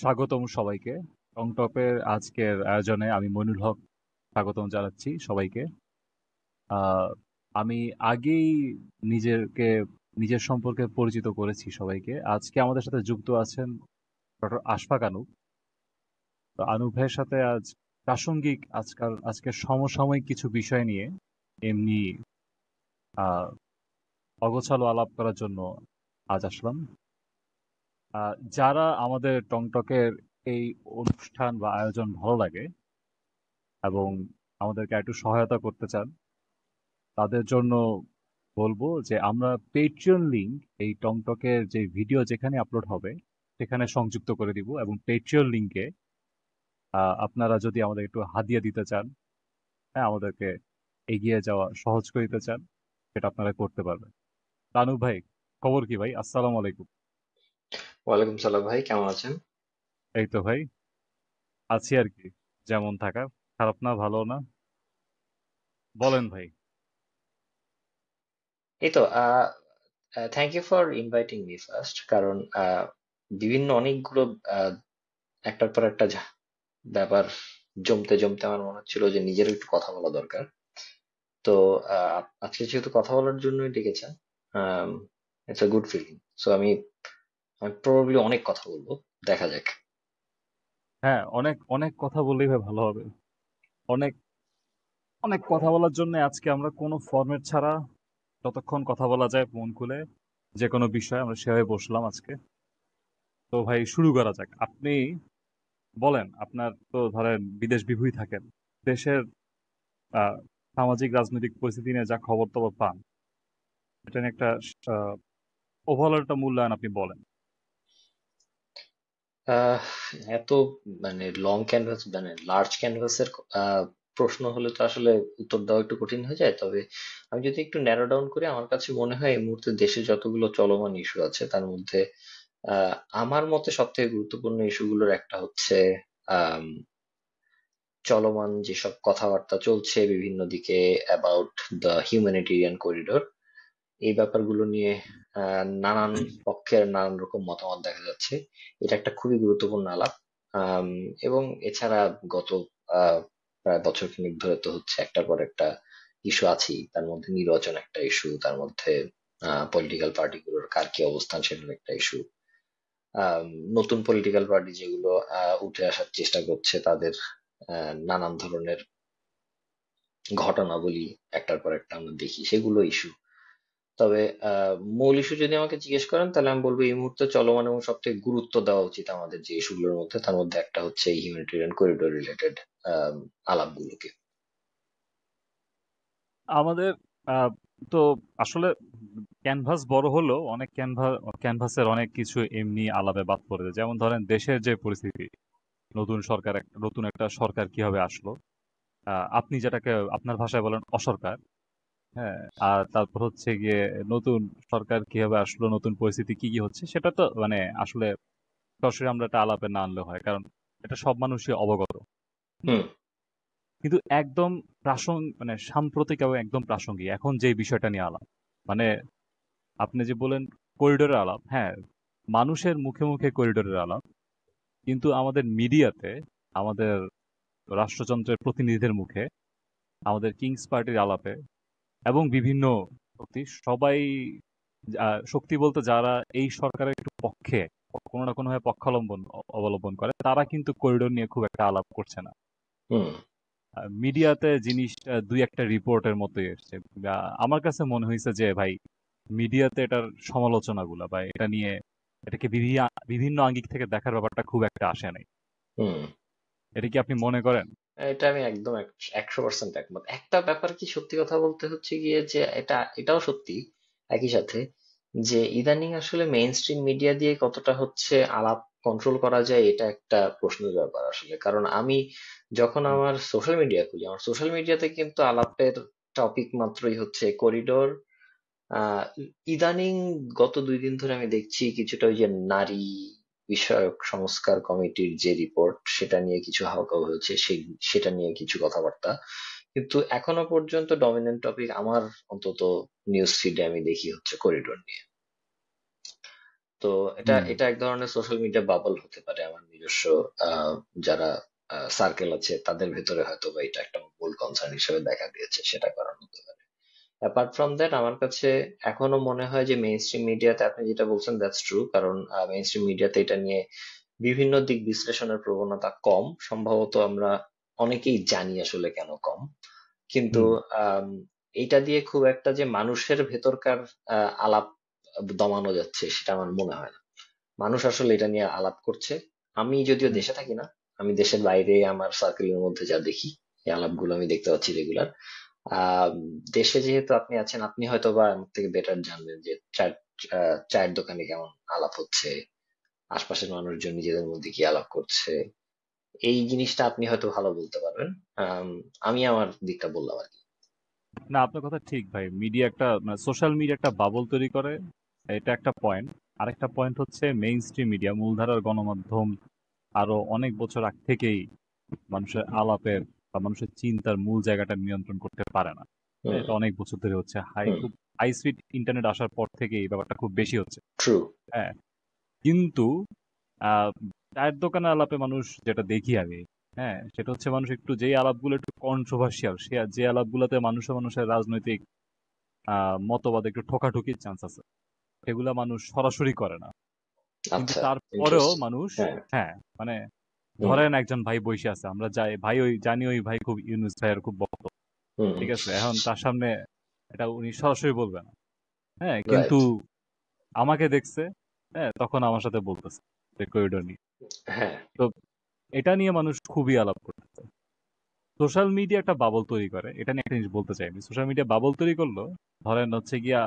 স্বাগতম সবাইকে। টংটপের আজকের আয়োজনে আমি মইনুল হক স্বাগতম জানাচ্ছি সবাইকে। আহ, আমি আগেই নিজেকে নিজের সম্পর্কে পরিচিত করেছি সবাইকে। আজকে আমাদের সাথে যুক্ত আছেন ডক্টর আশফাক আনুপ। তো আনুপ ভাইয়ের সাথে আজ প্রাসঙ্গিক আজকের সমসাময়িক কিছু বিষয় নিয়ে এমনি আহ অগোছালো আলাপ করার জন্য আজ আসলাম। যারা আমাদের টংটকের এই অনুষ্ঠান বা আয়োজন ভালো লাগে এবং আমাদেরকে একটু সহায়তা করতে চান, তাদের জন্য বলবো যে আমরা পেট্রিয়ন লিংক এই টংটকের যে ভিডিও যেখানে আপলোড হবে সেখানে সংযুক্ত করে দিব, এবং পেট্রিয়ন লিংকে আপনারা যদি আমাদের একটু হাদিয়া দিতে চান, হ্যাঁ, আমাদেরকে এগিয়ে যাওয়া সহজ করে দিতে চান, সেটা আপনারা করতে পারবেন। তানু ভাই, খবর কি ভাই? আসসালামু আলাইকুম। ওয়ালাইকুম সালাম ভাই, কেমন আছেন? এই তো ভাই, আছি আর কি, যেমন থাকা, খারাপ না ভালো না। বলেন ভাই। এই তো thank you for inviting me first. কারণ বিভিন্ন অনেকগুলো আহ, একটার পর একটা ব্যাপার জমতে জমতে আমার মনে হচ্ছিল যে নিজেরও একটু কথা বলা দরকার। তো আজকে যেহেতু কথা বলার জন্যই ডেকেছেন, it's a good feeling. So আমি আমি প্রবাবলি অনেক কথা বলবো, দেখা যাক। হ্যাঁ, অনেক অনেক কথা বললেই ভাই ভালো হবে। অনেক অনেক কথা বলার জন্য আজকে আমরা কোনো ফরম্যাট ছাড়া যতক্ষণ কথা বলা যায় মন খুলে যে কোনো বিষয়ে আমরা সেভাবে বসলাম আজকে। তো ভাই, শুরু করা যাক। আপনি বলেন, আপনার তো ধরেন বিদেশ বিভুঁই থাকেন, দেশের আহ, সামাজিক রাজনৈতিক পরিস্থিতি নিয়ে যা খবর টবর পান, এটা নিয়ে একটা ওভারঅল একটা মূল্যায়ন আপনি বলেন। আহ এত মানে লং ক্যানভাস, মানে লার্জ ক্যানভাসের প্রশ্ন হলে তো আসলে উত্তর দেওয়া একটু কঠিন হয়ে যায়। তবে আমি যদি একটু ন্যারো ডাউন করি, আমার কাছে মনে হয় এই মুহূর্তে দেশে যতগুলো চলমান ইস্যু আছে তার মধ্যে আহ, আমার মতে সব থেকে গুরুত্বপূর্ণ ইস্যুগুলোর একটা হচ্ছে আম, চলমান যেসব কথাবার্তা চলছে বিভিন্ন দিকে অ্যাবাউট দ্য হিউম্যানিটেরিয়ান করিডোর। এই ব্যাপারগুলো নিয়ে নানান পক্ষের নানান রকম মতামত দেখা যাচ্ছে। এটা একটা খুবই গুরুত্বপূর্ণ আলাপ। আম, এবং এছাড়া গত প্রায় বছর খানিক ধরে তো হচ্ছে একটার পর একটা ইস্যু আছেই। তার মধ্যে নির্বাচন একটা ইস্যু, তার মধ্যে পলিটিক্যাল পার্টিগুলোর কার কি অবস্থান সেটার একটা ইস্যু। নতুন পলিটিক্যাল পার্টি যেগুলো উঠে আসার চেষ্টা করছে তাদের নানান ধরনের ঘটনাবলী একটার পর একটা আমরা দেখি, সেগুলো ইস্যু। তবে মূল ইস্যু যদি আমাকে জিজ্ঞেস করেন, তাহলে আমি বলবো এই মুহূর্তে চলমান এবং সবথেকে গুরুত্ব দেওয়া উচিত আমাদের যে ইস্যুগুলোর মধ্যে, তার মধ্যে একটা হচ্ছে এই হিউম্যানিটেরিয়ান করিডোর রিলেটেড আলাপগুলোকে। আমাদের আহ, তো আসলে ক্যানভাস বড় হলেও অনেক ক্যানভাসের অনেক কিছু এমনি আলাপে বাদ পড়ে যায়। যেমন ধরেন দেশের যে পরিস্থিতি, নতুন একটা সরকার কিভাবে আসলো, আপনি যেটাকে আপনার ভাষায় বলেন অসরকার। হ্যাঁ, আর তারপর হচ্ছে গিয়ে নতুন সরকার কিভাবে আসলো, নতুন পরিস্থিতি কি কি হচ্ছে, সেটা তো মানে আসলে সরাসরি আমরা এটা আলাপে না আনলে হয়, কারণ এটা সব মানুষই অবগত। হুম। হুম। কিন্তু একদম মানে সাম্প্রতিক এবং একদম প্রাসঙ্গিক এখন যে বিষয়টা নিয়ে আলাপ, মানে আপনি যে বলেন করিডোরের আলাপ, হ্যাঁ, মানুষের মুখে মুখে করিডোরের আলাপ, কিন্তু আমাদের মিডিয়াতে, আমাদের রাষ্ট্রযন্ত্রের প্রতিনিধিদের মুখে, আমাদের কিংস পার্টির আলাপে, এবং বিভিন্ন শক্তি সবাই, শক্তি বলতে যারা এই সরকারের একটু পক্ষে কোনো না কোনো ভাবে পক্ষাবলম্বন অবলম্বন করে, তারা কিন্তু করিডোর নিয়ে খুব একটা আলাপ করছে না। হুম। মিডিয়াতে জিনিসটা দুই একটা রিপোর্টের মতোই এসছে। আমার কাছে মনে হয়েছে যে ভাই, মিডিয়াতে এটার সমালোচনাগুলো বা এটা নিয়ে এটাকে বিভিন্ন আঙ্গিক থেকে দেখার ব্যাপারটা খুব একটা আসে নাই। হুম। এটা কি আপনি মনে করেন? এটা আমি একদম 100% একমত। একটা ব্যাপার কি সত্যি কথা বলতে হচ্ছে গিয়ে যে এটাও সত্যি একই সাথে, যে ইদানিং আসলে মেইন স্ট্রিম মিডিয়া দিয়ে কতটা হচ্ছে আলাপ কন্ট্রোল করা যায়, এটা একটা প্রশ্নের ব্যাপার আসলে। কারণ আমি যখন হুম। আমার সোশ্যাল মিডিয়া খুলি, আমার সোশ্যাল মিডিয়াতে কিন্তু আলাপের টপিক মাত্রই হচ্ছে করিডোর। আহ ইদানিং গত 2 দিন ধরে আমি দেখছি কিছুটা ওই যে নারী বিষয়ক সংস্কার কমিটির যে রিপোর্ট, সেটা নিয়ে কিছু হাওয়াকাও হয়েছে, সেটা নিয়ে কিছু কথাবার্তা। কিন্তু এখনো পর্যন্ত ডমিনেন্ট টপিক আমার অন্তত নিউজ ফিডে আমি দেখি হচ্ছে করিডোর নিয়ে। তো এটা হুম এটা এক ধরনের সোশ্যাল মিডিয়া বাবল হতে পারে আমার নিজস্ব আহ, যারা সার্কেল আছে তাদের ভেতরে হয়তো বা এটা একটা মূল কনসার্ন হিসেবে দেখা দিয়েছে, সেটা কারণ হতে পারে। অ্যাপার্ট ফ্রম দ্যাট আমার কাছে এখনো মনে হয় যে মেইন স্ট্রিম মিডিয়াতে আপনি যেটা বলছেন দ্যাটস ট্রু, কারণ মেইন স্ট্রিম মিডিয়াতে এটা নিয়ে বিভিন্ন দিক বিশ্লেষণের প্রবণতা কম। সম্ভবত আমরা অনেকেই জানি আসলে কেন কম, কিন্তু হুম আম, এইটা দিয়ে খুব একটা যে মানুষের ভেতরকার আলাপ দমানো যাচ্ছে সেটা আমার মনে হয় না। মানুষ আসলে এটা নিয়ে আলাপ করছে। আমি যদিও হুম দেশে থাকি না, আমি দেশের বাইরে আমার সার্কেলের মধ্যে যা দেখি এই আলাপগুলো আমি দেখতে পাচ্ছি রেগুলার। আহ দেশে যেহেতু আপনি আছেন, আপনি হয়তো বা আমার থেকে বেটার জানবেন যে চায়ের দোকানে কেমন আলাপ হচ্ছে, আশপাশের মানুষজন নিজেদের মধ্যে কি আলাপ করছে। এই জিনিসটা আপনি হয়তো ভালো বলতে পারবেন। আম, আমি আমার দিকটা বললাম আর কি। না, আপনার কথা ঠিক ভাই। মিডিয়া একটা সোশ্যাল মিডিয়া একটা বাবল তৈরি করে, এটা একটা পয়েন্ট। আরেকটা পয়েন্ট হচ্ছে মেইন স্ট্রিম মিডিয়া, মূলধারার গণমাধ্যম আরো অনেক বছর আগ থেকেই মানুষের আলাপের বা মানুষের চিন্তার মূল জায়গাটা নিয়ন্ত্রণ করতে পারে না। হুম। এটা অনেক বছর ধরে হচ্ছে, হুম। খুব হাই স্পিড ইন্টারনেট আসার পর থেকে এই ব্যাপারটা খুব বেশি হচ্ছে। ট্রু। হ্যাঁ, কিন্তু আহ, চায়ের দোকানে আলাপে মানুষ যেটা দেখি আমি, হ্যাঁ, সেটা হচ্ছে মানুষ একটু যেই আলাপগুলো একটু কন্ট্রোভার্সিয়াল, সে যে আলাপগুলোতে মানুষের রাজনৈতিক মতবাদ একটু ঠোকাঠুকির চান্স আছে, সেগুলা মানুষ সরাসরি করে না। কিন্তু আচ্ছা। তারপরেও ইন্টারেস্টিং। মানুষ, হ্যাঁ। হ্যাঁ, মানে হুম। ধরেন একজন ভাই বসে আছে, আমরা যাই ভাই, ওই জানি ওই ভাই খুব ইউনুস ভাইয়ের খুব ভক্ত, হুম। ঠিক আছে, এখন তার সামনে এটা উনি সরাসরি বলবে না, হ্যাঁ, কিন্তু রাইট। আমাকে দেখছে, হ্যাঁ, তখন আমার সাথে বলতেছে যে করিডোর নিয়ে। হ্যাঁ। তো এটা নিয়ে মানুষ খুবই আলাপ করতেছে। সোশ্যাল মিডিয়া একটা বাবল তৈরি করে, এটা নিয়ে একটা জিনিস বলতে চাই আমি। সোশ্যাল মিডিয়া বাবল তৈরি করলো, ধরেন হচ্ছে গিয়া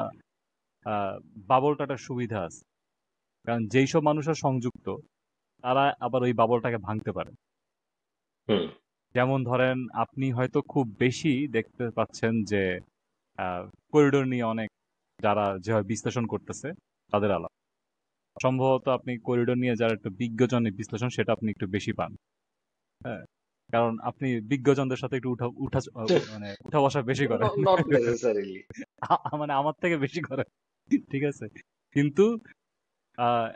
বাবলটা একটা সুবিধা আছে, কারণ যেই সব মানুষরা সংযুক্ত তারা আবার ওই বাবলটাকে ভাঙতে পারে। হুম। যেমন ধরেন আপনি হয়তো খুব বেশি দেখতে পাচ্ছেন যে করিডোর নিয়ে অনেক যারা যেভাবে বিশ্লেষণ করতেছে তাদের আলাপ, সম্ভবত আপনি করিডোর নিয়ে যারা একটু বিজ্ঞজনের বিশ্লেষণ সেটা আপনি একটু বেশি পান। হ্যাঁ, কারণ আপনি বিজ্ঞজনদের সাথে একটু উঠা উঠা মানে উঠা বসা বেশি করেন। Not necessarily. মানে আমার থেকে বেশি করেন, ঠিক আছে। কিন্তু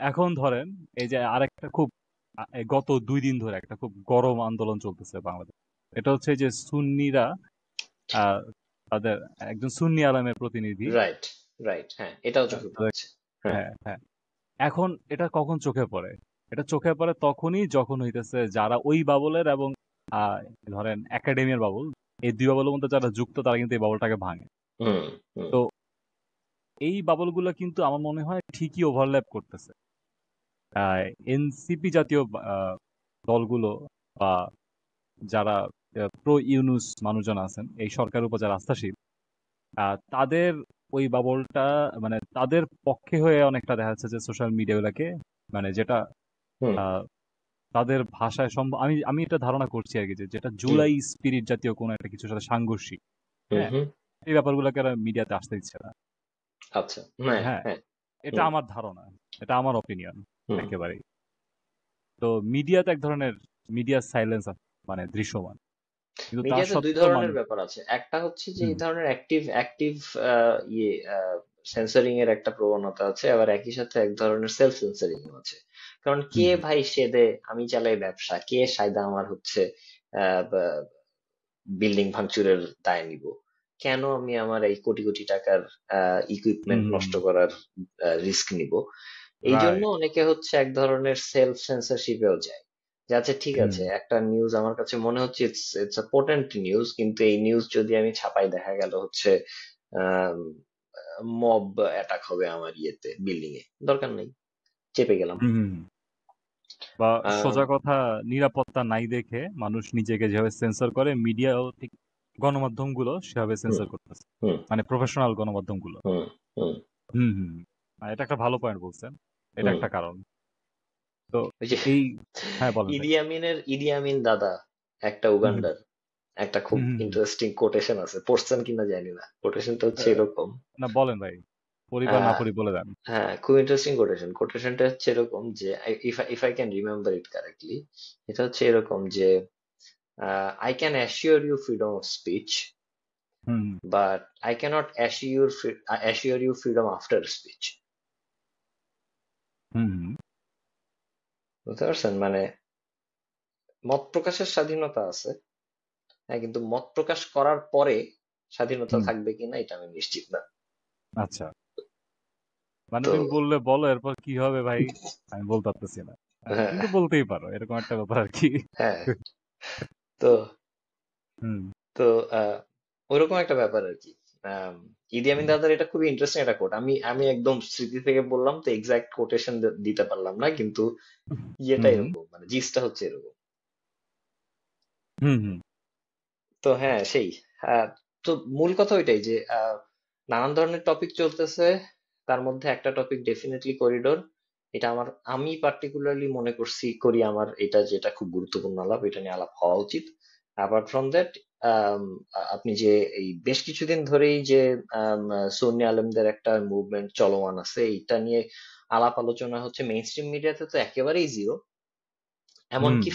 এখন ধরেন এই যে আরেকটা খুব এই গত 2 দিন ধরে একটা খুব গরম আন্দোলন চলতেছে বাংলাদেশ। এটা হচ্ছে যে সুন্নিরা আহ, তাদের একজন সুন্নি আলেমের প্রতিনিধি, রাইট। রাইট, হ্যাঁ, এটাও চোখে তাদের, পড়ছে। হ্যাঁ। হ্যাঁ হ্যাঁ, এখন এটা কখন চোখে পড়ে? এটা চোখে পড়ে তখনই যখন হইতেছে যারা ওই বাবলের এবং আহ, ধরেন একাডেমিয়ার বাবল, এই দুই বাবলের মধ্যে যারা যুক্ত তারা কিন্তু এই বাবলটাকে ভাঙে। হুম। হুম। তো এই বাবলগুলো কিন্তু আমার মনে হয় ঠিকই ওভারল্যাপ করতেছে এনসিপি জাতীয় আহ, দলগুলো বা যারা প্রো ইউনুস মানুষজন আছেন এই সরকারের উপর যারা আস্থাশীল, তাদের ওই বাবলটা মানে তাদের পক্ষে হয়ে অনেকটা দেখা যাচ্ছে যে সোশ্যাল মিডিয়াগুলোকে মানে যেটা হুম। আহ, তাদের ভাষায় সম্ভব, আমি আমি এটা ধারণা করছি আর কি, যে যেটা হুম। জুলাই স্পিরিট জাতীয় কোনো একটা কিছুর সাথে সাংঘর্ষিক, হুম। হ্যাঁ, হুম। এই ব্যাপারগুলোকে আর মিডিয়াতে আসতে দিচ্ছে না। আচ্ছা। হ্যাঁ। হ্যাঁ, হ্যাঁ। এটা হুম। আমার ধারণা, এটা আমার অপিনিয়ন হুম। একেবারেই। তো মিডিয়াতে এক ধরনের মিডিয়া সাইলেন্স মানে দৃশ্যমান, কিন্তু তার মিডিয়াতে দুই সত্ত্বেও ধরনের মানুষ। ব্যাপার আছে। একটা হচ্ছে যে হুম এই ধরনের অ্যাক্টিভ অ্যাক্টিভ ইয়ে সেন্সরিং এর একটা প্রবণতা আছে, আবার একই সাথে এক ধরনের সেলফ সেন্সরিং আছে। কারণ কে হুম ভাই সেদে আমি চালাই ব্যবসা, কে সায়দা আমার হচ্ছে বিল্ডিং ভাঙচুরের দায় নিব, কেন আমি আমার এই কোটি কোটি টাকার ইকুইপমেন্ট হুম, নষ্ট করার রিস্ক নিব। এই জন্য রাইট। অনেকে হচ্ছে এক ধরনের সেলফ সেন্সরশিপেও যায়, যে আচ্ছা ঠিক হুম আছে একটা নিউজ আমার কাছে মনে হচ্ছে it's it's a potent news, কিন্তু এই নিউজ যদি আমি ছাপাই দেখা গেল হচ্ছে মব অ্যাটাক হবে আমার ইয়েতে বিল্ডিং এ, দরকার নেই, চেপে গেলাম। হুম হুম, বা আহ, সোজা কথা, নিরাপত্তা নাই দেখে মানুষ নিজেকে যেভাবে সেন্সর করে, মিডিয়াও ঠিক গণমাধ্যমগুলো সেভাবে হুম। সেন্সর করতেছে, হুম। মানে প্রফেশনাল গণমাধ্যমগুলো। হুম। হুম। হুম হুম এটা একটা ভালো পয়েন্ট বলছেন, এটা হুম। একটা কারণ। তো ওই যে এই, হ্যাঁ বলেন ভাই। ইদি আমিন দাদা, একটা হুম হুম উগান্ডার, একটা খুব হুম হুম হুম। ইন্টারেস্টিং কোটেশন আছে, পড়ছেন কিনা জানি না। কোটেশনটা হচ্ছে আহ, এরকম। না বলেন ভাই, পরিবার না আহ, পড়ি বলে দেন। হ্যাঁ, খুব ইন্টারেস্টিং কোটেশন। কোটেশনটা হচ্ছে এরকম যে if I can remember it correctly, এটা হচ্ছে এরকম যে I can assure you freedom of speech, hmm hmm, but I can't assure you freedom after speech. Hmm hmm বুঝতে পারছেন? মানে মত প্রকাশের স্বাধীনতা আছে, হ্যাঁ, কিন্তু মত প্রকাশ করার পরে স্বাধীনতা হুম। থাকবে কিনা এটা আমি নিশ্চিত না। আচ্ছা, মানে তো তুমি বললে বলো, এরপর কি হবে ভাই আমি বলতে পারতেছি না। হ্যাঁ, কিন্তু বলতেই পারো, এরকম একটা ব্যাপার আর কি। হ্যাঁ, তো হুম তো আহ ওইরকম একটা ব্যাপার আর কি। আম, ইদি আমিন দাদার এটা খুবই ইন্টারেস্টিং একটা কোট। আমি আমি একদম স্মৃতি থেকে বললাম তো, এক্সাক্ট কোটেশন দিতে পারলাম না, কিন্তু ইয়েটা হুম এরকম, মানে জিসটা হচ্ছে এরকম। হুম হুম তো হ্যাঁ, সেই আহ, তো মূল কথা ওইটাই যে নানান ধরনের টপিক চলতেছে, তার মধ্যে একটা টপিক ডেফিনেটলি করিডোর। এটা আমি পার্টিকুলারলি মনে করি আমার এটা যেটা খুব গুরুত্বপূর্ণ আলাপ, এটা নিয়ে আলাপ হওয়া উচিত। অ্যাপার্ট ফ্রম দ্যাট, আপনি যে এই বেশ কিছুদিন ধরেই যে সুন্নি আলেমদের একটা মুভমেন্ট চলমান আছে, এইটা নিয়ে আলাপ আলোচনা হচ্ছে মেইন স্ট্রিম মিডিয়াতে তো একেবারেই জিরো। হুম এমনকি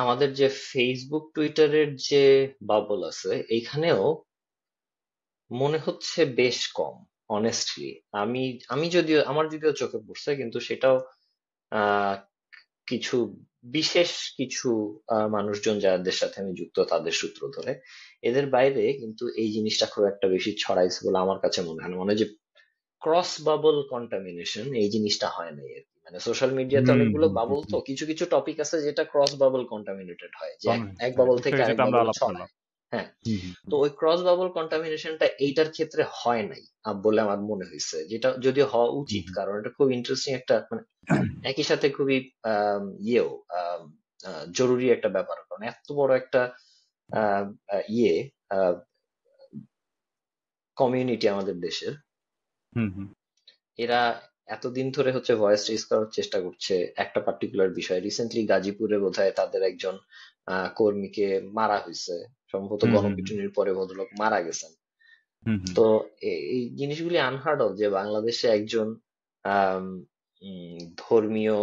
আমাদের যে ফেসবুক টুইটারের যে বাবল আছে এইখানেও মনে হচ্ছে বেশ কম, অনেস্টলি। আমি আমি যদিও আমার যদিও চোখে পড়ছে, কিন্তু সেটাও আহ কিছু বিশেষ কিছু মানুষজন যাদের সাথে আমি যুক্ত তাদের সূত্র ধরে, এদের বাইরে কিন্তু এই জিনিসটা খুব একটা বেশি ছড়াইছে বলে আমার কাছে মনে হয় না। মনে হয় যে ক্রস বাবল কন্টামিনেশন এই জিনিসটা হয় নাই আর কি। মানে সোশ্যাল মিডিয়াতে হুম অনেকগুলো হুম হুম বাবল, তো হুম। কিছু কিছু টপিক আছে যেটা ক্রস বাবল কন্টামিনেটেড হয়, যে এক এক হ্যাঁ, বাবল একটু থেকে আগে আরেক যেটা আমরা বাবলে আলাপ করলাম। ছড়ায়। হ্যাঁ, হুম হুম তো হুম ওই ক্রস বাবল কন্টামিনেশনটা এইটার ক্ষেত্রে হয় নাই বলে আমার মনে হয়েছে, যেটা যদিও হওয়া হুম উচিত, হুম। কারণ এটা খুব ইন্টারেস্টিং একটা, মানে একই সাথে খুবই ইয়েও জরুরি একটা ব্যাপার, কারণ এত বড় একটা আহ, আহ, ইয়ে কমিউনিটি আমাদের দেশের, হুম হুম এরা এতদিন ধরে হচ্ছে ভয়েস রেজ করার চেষ্টা করছে একটা পার্টিকুলার বিষয়। রিসেন্টলি গাজীপুরে বোধহয় তাদের একজন কর্মীকে মারা হয়েছে, সম্ভবত হুম হুম গণপিটুনির পরে ভদ্রলোক মারা গেছেন। হুম হুম তো এই জিনিসগুলি আনহার্ড অফ, যে বাংলাদেশে একজন আম, ধর্মীয়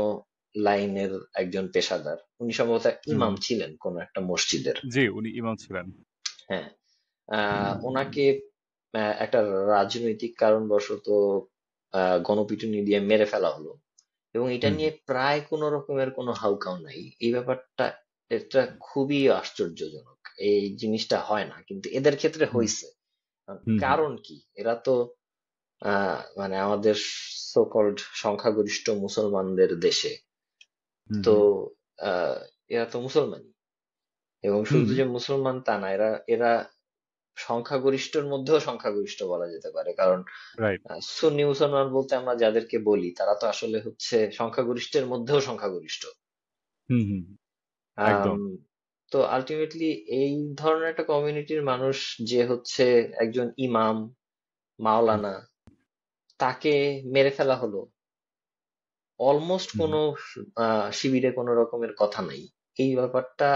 লাইনের একজন পেশাদার, উনি সম্ভবত হুম ইমাম হুম। ছিলেন কোন একটা মসজিদের। জি, উনি ইমাম ছিলেন। হ্যাঁ, ওনাকে একটা রাজনৈতিক কারণবশত গণপিটুনি দিয়ে মেরে ফেলা হলো, এবং এটা হুম নিয়ে প্রায় কোনো রকমের কোনো হাউকাউ নাই। এই ব্যাপারটা, এটা খুবই আশ্চর্যজনক। এই জিনিসটা হয় না, কিন্তু এদের ক্ষেত্রে হুম হয়েছে। হুম হুম কারণ কি? এরা তো মানে আমাদের সো কল্ড সংখ্যাগরিষ্ঠ মুসলমানদের দেশে, হুম তো হুম আহ, এরা তো মুসলমানই, এবং হুম। শুধু যে মুসলমান তা না, এরা এরা সংখ্যাগরিষ্ঠের মধ্যেও সংখ্যাগরিষ্ঠ বলা যেতে পারে, কারণ রাইট। সুন্নি মুসলমান বলতে আমরা যাদেরকে বলি তারা তো আসলে হচ্ছে সংখ্যাগরিষ্ঠের মধ্যেও সংখ্যাগরিষ্ঠ। হুম হুম। আম, একদম। তো আলটিমেটলি এই ধরনের একটা কমিউনিটির মানুষ যে হচ্ছে একজন ইমাম, হুম মাওলানা, তাকে মেরে ফেলা হলো, অলমোস্ট হুম। কোনো শিবিরে কোনো রকমের কথা নাই। এই ব্যাপারটা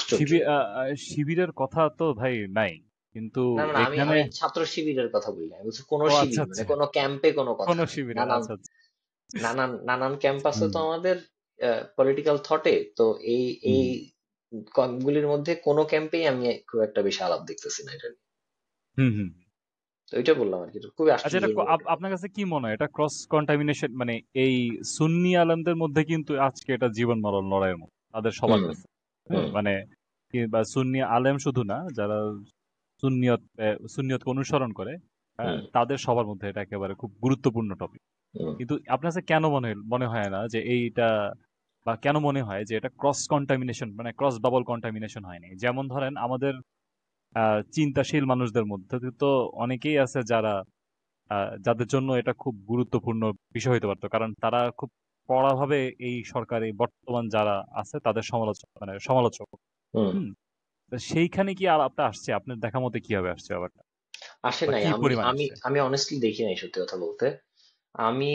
শিবির আশ্চর্যজনক। শিবিরের কথা তো ভাই নাই, কিন্তু না, না, না, আমি এখানে। আমি ছাত্র শিবিরের কথা বলি না, আমি বলছি কোনো ও আচ্ছা শিবির, মানে আচ্ছা। কোনো ক্যাম্পে কোনো কথা কোন নাই। শিবিরে, নানান আচ্ছা আচ্ছা। নানান নানান ক্যাম্প আছে হুম তো আমাদের পলিটিক্যাল থটে। তো এই হুম এই ক্যাম্পগুলির মধ্যে কোনো ক্যাম্পেই আমি খুব একটা বেশি আলাপ দেখতেছি না এটা নিয়ে। হুম হুম। তো এটা বললাম আর কি, এটা খুবই আচ্ছা, এটা আশ্চর্যজনক একটা আপনার ব্যাপার। কাছে কি মনে হয়, এটা ক্রস কন্টামিনেশন মানে এই সুন্নি আলেমদের মধ্যে কিন্তু আজকে এটা জীবন মরণ লড়াইয়ের মতো তাদের সবার হুম, কাছে। হ্যাঁ, হুম, মানে বা সুন্নি আলেম শুধু না, যারা সুন্নিয়তকে অনুসরণ করে, হ্যাঁ, হুম, তাদের সবার মধ্যে এটা একেবারে খুব গুরুত্বপূর্ণ টপিক। হুম, কিন্তু আপনার কাছে কেন মনে হয় না যে এইটা, বা কেন মনে হয় যে এটা ক্রস কন্টামিনেশন মানে ক্রস বাবল কন্টামিনেশন হয়নি? যেমন ধরেন আমাদের চিন্তাশীল মানুষদের মধ্যে তো অনেকেই আছে যারা যাদের জন্য এটা খুব গুরুত্বপূর্ণ বিষয় হতে পারতো, কারণ তারা খুব কড়াভাবে এই সরকারি বর্তমান যারা আছে তাদের সমালোচক। হুম। হুম। তো সেইখানে কি আলাপটা আসছে আপনার দেখা মতে, কিভাবে আসছে ব্যাপারটা, আসে বা নাই, কি আমি পরিমাণ আমি আসছে? আমি অনেস্টলি দেখি নাই, সত্যি কথা বলতে। আমি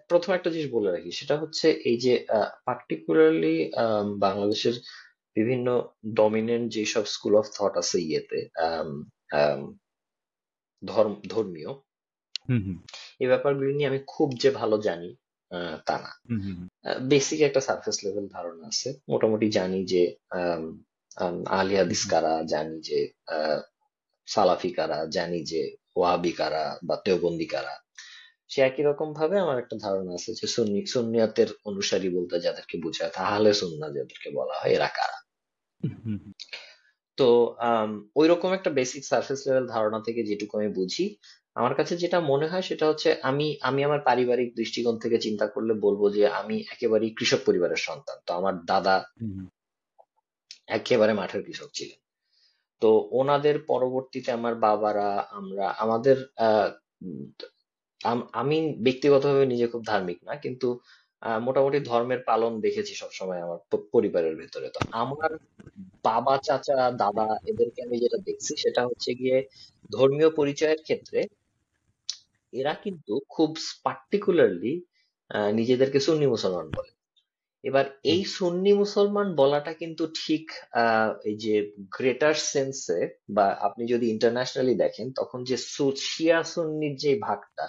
প্রথম একটা জিনিস বলে রাখি, সেটা হচ্ছে এই যে পার্টিকুলারলি বাংলাদেশের বিভিন্ন ডমিনেন্ট যেসব স্কুল অফ থট আছে ইয়েতে, আম, আম, ধর্মীয়, হুম হুম এই ব্যাপারগুলি নিয়ে আমি খুব যে ভালো জানি তা না। হুম হুম বেসিক একটা সারফেস লেভেল ধারণা আছে, মোটামুটি জানি যে আম, আহলি হুম হাদিস হুম কারা, জানি যে সালাফি কারা, জানি যে ওয়াহাবি কারা বা দেওবন্দি কারা। সে একই রকম ভাবে আমার একটা ধারণা আছে যে সুন্নিয়াতের অনুসারী বলতে যাদেরকে বোঝায়, তাহলে সুন্না যাদেরকে বলা হয়, এরা কারা। হুম, তো ওই রকম একটা বেসিক সারফেস লেভেল ধারণা থেকে যেটুকু আমি বুঝি, আমার কাছে যেটা মনে হয় সেটা হচ্ছে, আমি আমি আমার পারিবারিক দৃষ্টিকোণ থেকে চিন্তা করলে বলবো যে আমি একেবারেই কৃষক পরিবারের সন্তান। তো আমার দাদা হুম, একেবারে মাঠের কৃষক ছিলেন। তো ওনাদের পরবর্তীতে আমার বাবারা, আমরা আমাদের উম, আমি ব্যক্তিগতভাবে নিজে খুব ধার্মিক না, কিন্তু মোটামুটি ধর্মের পালন দেখেছি সবসময় আমার পরিবারের ভেতরে। তো আমার বাবা, চাচা, দাদা, এদেরকে আমি যেটা দেখছি সেটা হচ্ছে গিয়ে ধর্মীয় পরিচয়ের ক্ষেত্রে এরা কিন্তু খুব পার্টিকুলারলি নিজেদেরকে সুন্নি মুসলমান বলে। এবার হুম, এই সুন্নি মুসলমান বলাটা কিন্তু ঠিক এই যে গ্রেটার সেন্সে, বা আপনি যদি ইন্টারন্যাশনালি দেখেন তখন যে শিয়া সুন্নির যে ভাগটা,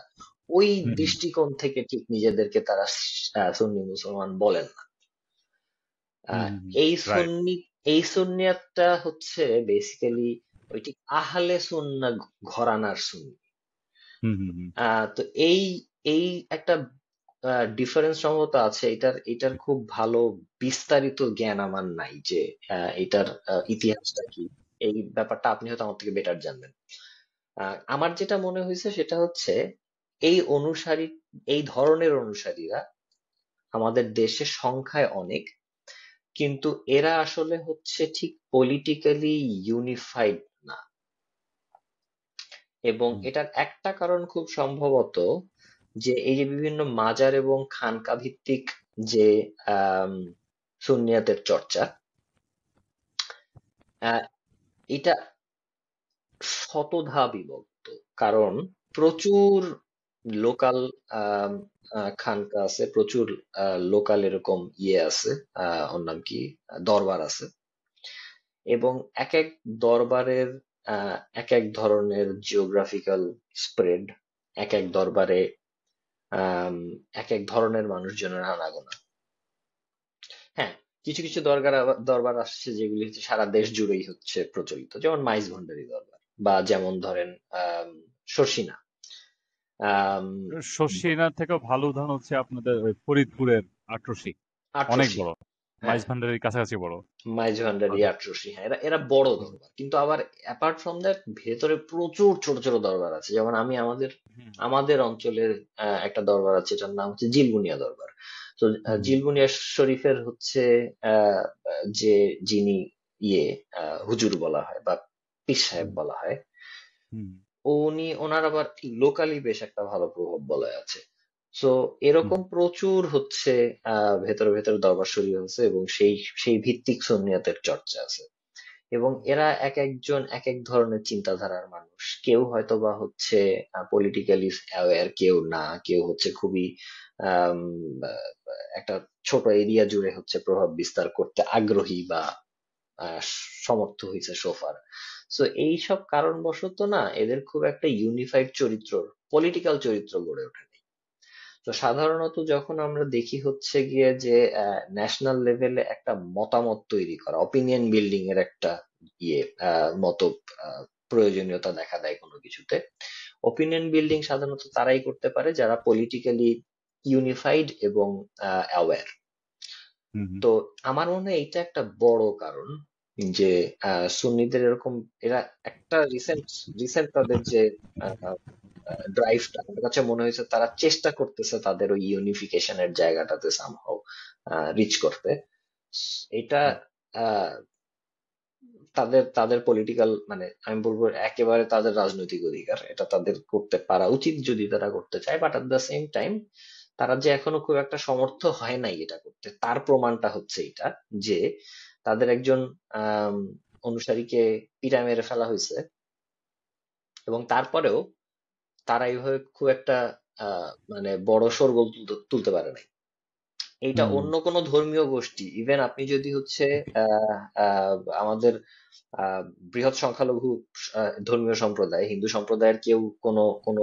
ওই হুম, হুম, দৃষ্টিকোণ থেকে ঠিক নিজেদেরকে তারা সুন্নি মুসলমান বলেন না। হুম, আহ, হুম, হুম, এই রাইট। সুন্নি এই সুন্নিয়াতটা হচ্ছে বেসিক্যালি ওই ঠিক আহলে সুন্নাহ ঘরানার সুন্নি। হুম, হুম, হুম, তো এই এই একটা ডিফারেন্স সম্ভবত আছে। এটার খুব ভালো বিস্তারিত জ্ঞান আমার নাই যে এটার ইতিহাসটা কি। এই ব্যাপারটা আপনি হয়তো আমার থেকে বেটার জানবেন। আমার যেটা মনে হয়েছে সেটা হচ্ছে, এই অনুসারী এই ধরনের অনুসারীরা আমাদের দেশে সংখ্যায় অনেক, কিন্তু এরা আসলে হচ্ছে ঠিক পলিটিক্যালি ইউনিফাইড না। এবং হুম, এটার একটা কারণ খুব সম্ভবত যে এই যে বিভিন্ন মাজার এবং খানকা ভিত্তিক যে আম, সুন্নিয়াতের চর্চা, আহ, এটা শতধা বিভক্ত। কারণ প্রচুর লোকাল খানকা আছে, প্রচুর লোকাল এরকম ইয়ে আছে, ওর নাম কি, দরবার আছে। এবং এক এক দরবারের এক এক ধরনের জিওগ্রাফিক্যাল স্প্রেড, এক এক দরবারে আম, এক এক ধরনের মানুষজনের আনাগোনা। হ্যাঁ, কিছু কিছু দরবার আসছে যেগুলি হচ্ছে সারা দেশ জুড়েই হচ্ছে প্রচলিত, যেমন মাইজ ভান্ডারি দরবার, বা যেমন ধরেন শর্ষিনা, আম, শর্ষিনার থেকেও ভালো উদাহরণ হচ্ছে আপনাদের ওই ফরিদপুরের আটরশি। অনেক আটরশি। বড়, হ্যাঁ, মাইজ ভান্ডারির কাছাকাছি বড়। মাইজ ভান্ডারি, ওদের। আটরশি, হ্যাঁ, এরা এরা বড় হুম, দরবার। কিন্তু আবার অ্যাপার্ট ফ্রম দ্যাট ভেতরে প্রচুর ছোট ছোট দরবার আছে। যেমন আমি আমাদের হুম, আমাদের অঞ্চলের একটা দরবার আছে, এটার নাম হচ্ছে জিলবুনিয়া দরবার। তো হুম, জিলবুনিয়া শরীফের হচ্ছে আহ, যে যিনি ইয়ে হুজুর বলা হয় বা পীর সাহেব হুম, বলা হয়, হুম, ওনার আবার লোকালি বেশ একটা ভালো প্রভাব বলয় আছে। সো হুম, এরকম প্রচুর হচ্ছে ভেতরে ভেতরে দরবার শরীফ আছে, এবং সেই সেই ভিত্তিক সুন্নিয়তের চর্চা আছে। এবং এরা এক একজন এক এক ধরনের চিন্তাধারার মানুষ। কেউ হয়তো বা হচ্ছে পলিটিক্যালি অ্যাওয়্যার, কেউ না, কেউ হচ্ছে খুবই আম, আহ, একটা ছোট এরিয়া জুড়ে হচ্ছে প্রভাব বিস্তার করতে আগ্রহী বা আহ, সমর্থ হয়েছে সোফার। সো এইসব কারণবশত না এদের খুব একটা ইউনিফাইড চরিত্র, পলিটিক্যাল চরিত্র গড়ে ওঠেনি। তো সাধারণত যখন আমরা দেখি হচ্ছে গিয়ে যে ন্যাশনাল লেভেলে একটা মতামত তৈরি করা, অপিনিয়ন বিল্ডিং এর একটা ইয়ে মতো আহ, প্রয়োজনীয়তা দেখা দেয় কোনো কিছুতে, অপিনিয়ন বিল্ডিং সাধারণত তারাই করতে পারে যারা পলিটিক্যালি ইউনিফাইড এবং অ্যাওয়্যার। হুম, হুম, তো আমার মনে হয় এটা একটা বড় কারণ যে সুন্নিদের এরকম, এরা একটা রিসেন্ট রিসেন্ট তাদের যে ড্রাইভটা, আমার কাছে মনে হয়েছে তারা চেষ্টা করতেছে তাদের ওই ইউনিফিকেশনের জায়গাটাতে সামহাও রিচ করতে। এটা আহ, তাদের তাদের পলিটিক্যাল, মানে আমি বলবো একেবারে তাদের রাজনৈতিক অধিকার, এটা তাদের করতে পারা উচিত যদি তারা করতে চায়। But at the same time তারা যে এখনো খুব একটা সমর্থ হয় নাই এটা করতে, তার প্রমাণটা হচ্ছে এটা যে তাদের একজন আম, অনুসারীকে পিটায় মেরে ফেলা হয়েছে, এবং তারপরেও তারা এইভাবে খুব একটা মানে বড় শোরগোল তুলতে পারে নাই। এইটা হুম, অন্য কোনো ধর্মীয় গোষ্ঠী, ইভেন আপনি যদি হচ্ছে আহ আহ আমাদের আহ বৃহৎ সংখ্যালঘু ধর্মীয় সম্প্রদায়, হিন্দু সম্প্রদায়ের কেউ কোনো কোনো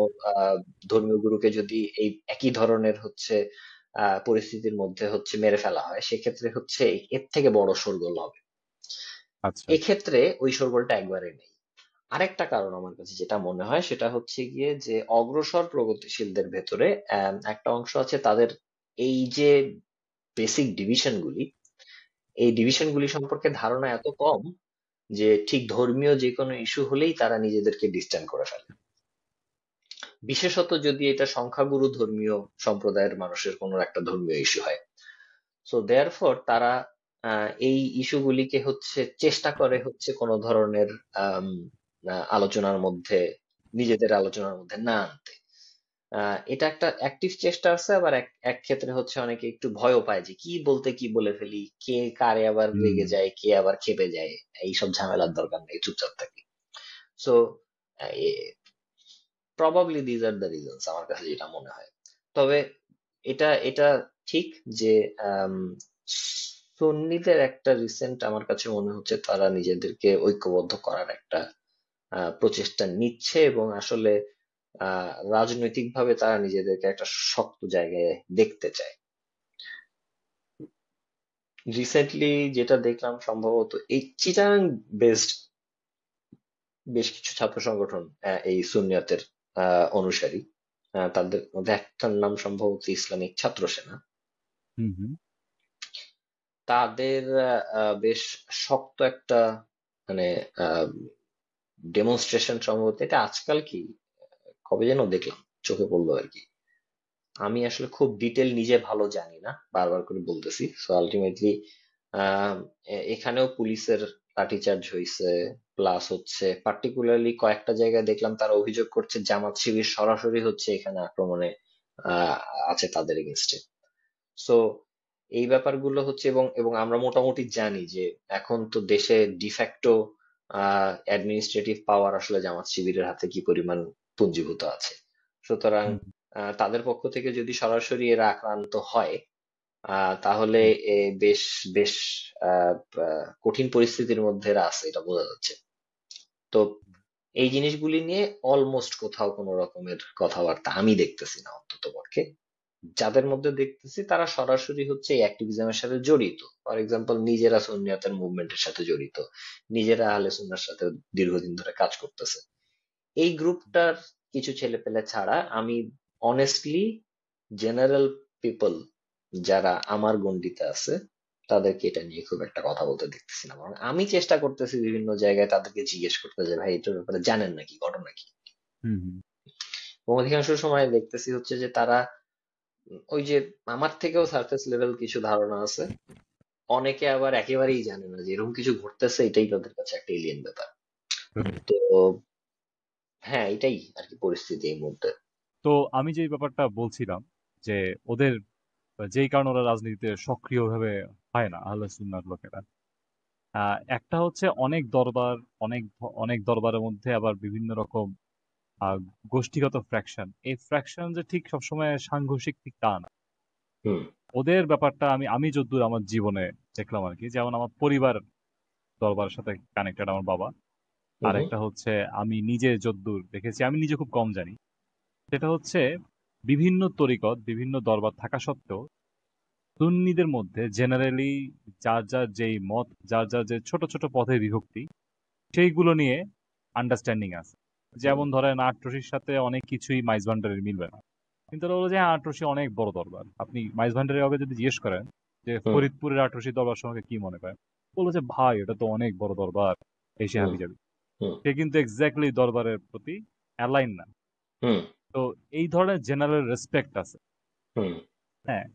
ধর্মীয় গুরুকে যদি এই একই ধরনের হচ্ছে পরিস্থিতির মধ্যে হচ্ছে মেরে ফেলা হয়, সেক্ষেত্রে হচ্ছে এর থেকে বড় শোরগোল হবে। আচ্ছা। এক্ষেত্রে ওই শোরগোলটা একবারে নেই। আরেকটা কারণ আমার কাছে যেটা মনে হয় সেটা হচ্ছে গিয়ে যে অগ্রসর প্রগতিশীলদের ভেতরে একটা অংশ আছে তাদের এই যে বেসিক ডিভিশনগুলি, এই ডিভিশনগুলি সম্পর্কে ধারণা এত কম যে ঠিক ধর্মীয় যে কোনো ইস্যু হলেই তারা নিজেদেরকে ডিস্ট্যান্স করে ফেলে। বিশেষত যদি এটা সংখ্যাগুরু ধর্মীয় সম্প্রদায়ের মানুষের কোনো একটা ধর্মীয় ইস্যু হয়, সো দেয়ারফর তারা এই ইস্যুগুলিকে হচ্ছে চেষ্টা করে হচ্ছে কোনো ধরনের আম, আলোচনার মধ্যে, নিজেদের আলোচনার মধ্যে না আনতে। এটা একটা অ্যাক্টিভ চেষ্টা আছে, আবার এক এক ক্ষেত্রে হচ্ছে অনেকে একটু ভয়ও পায় যে কি বলতে কি বলে ফেলি, কে কারে আবার হুম। রেগে যায়, কে আবার খেপে যায়, এইসব ঝামেলার দরকার নেই, চুপচাপ থাকি। So probably these are the reasons, আমার কাছে যেটা মনে হয়। তবে এটা এটা ঠিক যে আম, সুন্নিদের একটা রিসেন্ট আমার কাছে মনে হচ্ছে তারা নিজেদেরকে ঐক্যবদ্ধ করার একটা প্রচেষ্টা নিচ্ছে, এবং আসলে রাজনৈতিকভাবে তারা নিজেদেরকে একটা শক্ত জায়গায় দেখতে চায়। রিসেন্টলি যেটা দেখলাম সম্ভবত এই চিটাগাং বেসড বেশ কিছু ছাত্র সংগঠন, এই সুন্নিয়তের অনুসারী, তাদের মধ্যে একটার নাম সম্ভবত ইসলামিক ছাত্র সেনা, হুম। হুম। তাদের বেশ শক্ত একটা মানে ডেমনস্ট্রেশন সম্ভবত, এটা আজকাল কি কবে যেন দেখলাম, চোখে পড়লো আর কি। আমি আসলে খুব ডিটেল নিজে ভালো জানি না, বারবার করে বলতেছি। সো আলটিমেটলি এখানেও পুলিশের লাঠিচার্জ হয়েছে, প্লাস হচ্ছে পার্টিকুলারলি কয়েকটা জায়গায় দেখলাম তারা অভিযোগ করছে জামাত শিবির সরাসরি হচ্ছে এখানে আক্রমণে আহ, আছে তাদের এগেনস্টে। সো এই ব্যাপারগুলো হচ্ছে, এবং এবং আমরা মোটামুটি জানি যে এখন তো দেশে ডিফ্যাক্টো অ্যাডমিনিস্ট্রেটিভ পাওয়ার আসলে জামাত শিবিরের হাতে কি পরিমাণ পুঞ্জীভূত আছে। সুতরাং হুম। তাদের পক্ষ থেকে যদি সরাসরি এরা আক্রান্ত হয়, তাহলে হুম। এ বেশ বেশ আহ, কঠিন পরিস্থিতির মধ্যে এরা আছে, এটা বোঝা যাচ্ছে। তো এই জিনিসগুলি নিয়ে অলমোস্ট কোথাও কোনো রকমের কথাবার্তা আমি দেখতেছি না, অন্তত পক্ষে। যাদের মধ্যে দেখতেছি তারা সরাসরি হচ্ছে এই অ্যাক্টিভিজমের সাথে জড়িত, ফর এক্সাম্পল নিজেরা সুন্নিয়তের মুভমেন্টের সাথে জড়িত, নিজেরা আহলে সুন্নাহর সাথে দীর্ঘদিন ধরে কাজ করতেছে। এই গ্রুপটার কিছু ছেলেপেলে ছাড়া আমি অনেস্টলি জেনারেল পিপল যারা আমার গণ্ডিতে আছে তাদেরকে এটা নিয়ে খুব একটা কথা বলতে দেখতেছি না, বরং আমি চেষ্টা করতেছি বিভিন্ন জায়গায় তাদেরকে জিজ্ঞেস করতে যে ভাই এটার ব্যাপারে জানেন নাকি, ঘটনা কি। হুম। হুম। এবং অধিকাংশ সময় দেখতেছি হচ্ছে যে তারা ওই যে আমার থেকেও সারফেস লেভেল কিছু ধারণা আছে, অনেকে আবার একেবারেই জানে না যে এরকম কিছু ঘটতেছে, এটাই তাদের কাছে একটা এলিয়েন ব্যাপার। হুম। তো হ্যাঁ, এটাই আর কি পরিস্থিতি এই মুহূর্তে। তো আমি যে ব্যাপারটা বলছিলাম যে ওদের যেই কারণে ওরা রাজনীতিতে সক্রিয়ভাবে হয় না আহলে সুন্নাহর লোকেরা, একটা হচ্ছে অনেক দরবার, অনেক দরবারের মধ্যে আবার বিভিন্ন রকম আহ, গোষ্ঠীগত ফ্র্যাকশন। এই ফ্র্যাকশন যে ঠিক সবসময় সাংঘর্ষিক ঠিক তা না। হুম ওদের ব্যাপারটা আমি আমি যদ্দূর আমার জীবনে দেখলাম আর কি, যেমন আমার পরিবার দরবারের সাথে কানেক্টেড আমার বাবা। হুম আর হুম একটা হচ্ছে আমি নিজে যদ্দূর দেখেছি, আমি নিজে খুব কম জানি, সেটা হচ্ছে বিভিন্ন তরিকত বিভিন্ন দরবার থাকা সত্ত্বেও সুন্নিদের মধ্যে জেনারেলি যার যার যেই মত, যার যার যে ছোট ছোট পথে বিভক্তি, সেইগুলো নিয়ে আন্ডারস্ট্যান্ডিং আছে। হুম যেমন ধরেন আটরশির সাথে অনেক কিছুই মাইজ ভান্ডারের মিলবে না, কিন্তু ওরা বলে যে হ্যাঁ, আটরশি অনেক বড় দরবার। আপনি মাইজ ভান্ডারের আগে যদি জিজ্ঞেস করেন যে হুম ফরিদপুরের আটরশি দরবার সম্পর্কে কি মনে করেন, বললো যে ভাই এটা তো অনেক বড় দরবার, এসে হুম হাবি যাবি। হুম সে কিন্তু এক্স্যাক্টলি দরবারের প্রতি অ্যালাইন না। হুম তো এই ধরনের জেনারেল রেসপেক্ট আছে। হুম হ্যাঁ,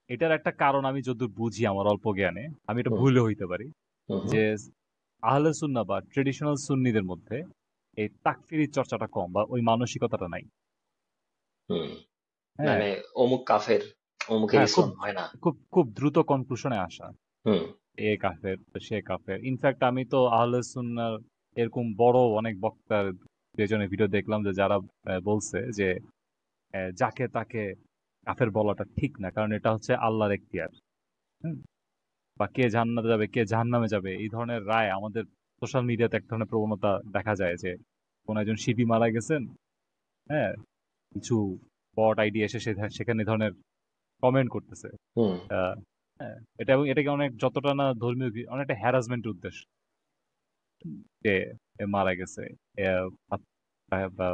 এটার একটা কারণ আমি যতদূর বুঝি আমার অল্প জ্ঞানে, আমি এটা হুম ভুলে হইতে পারি, হুম হুম যে আহলে সুন্নাহ বা ট্রেডিশনাল সুন্নিদের মধ্যে এই তাকফিরির চর্চাটা কম বা ওই মানসিকতাটা নাই। হুম। হ্যাঁ। মানে অমুক কাফের, অমুকের হ্যাঁ, খুব ইসলাম হয় না। খুব খুব দ্রুত কনক্লুশনে আসা, হুম এ কাফের তো সে কাফের। ইনফ্যাক্ট আমি তো আহলে সুন্নাহর এরকম বড় অনেক বক্তার পেছনে ভিডিও দেখলাম যে যারা বলছে যে যাকে তাকে কাফের বলাটা ঠিক না, কারণ এটা হচ্ছে আল্লাহর এখতিয়ার। হুম। বা কে জান্নাতে যাবে কে জাহান্নামে যাবে এই ধরনের রায় আমাদের সোশ্যাল মিডিয়াতে এক ধরনের প্রবণতা দেখা যায় যে কোন একজন শিপি মারা গেছেন, হ্যাঁ, কিছু বট আইডি এসে সেখানে এই ধরনের কমেন্ট করতেছে। হুম আহ, হ্যাঁ, এটা এবং এটাকে অনেক যতটা না ধর্মীয় অনেকটা হ্যারাসমেন্টের উদ্দেশ্য। যে এ মারা গেছে, এ বা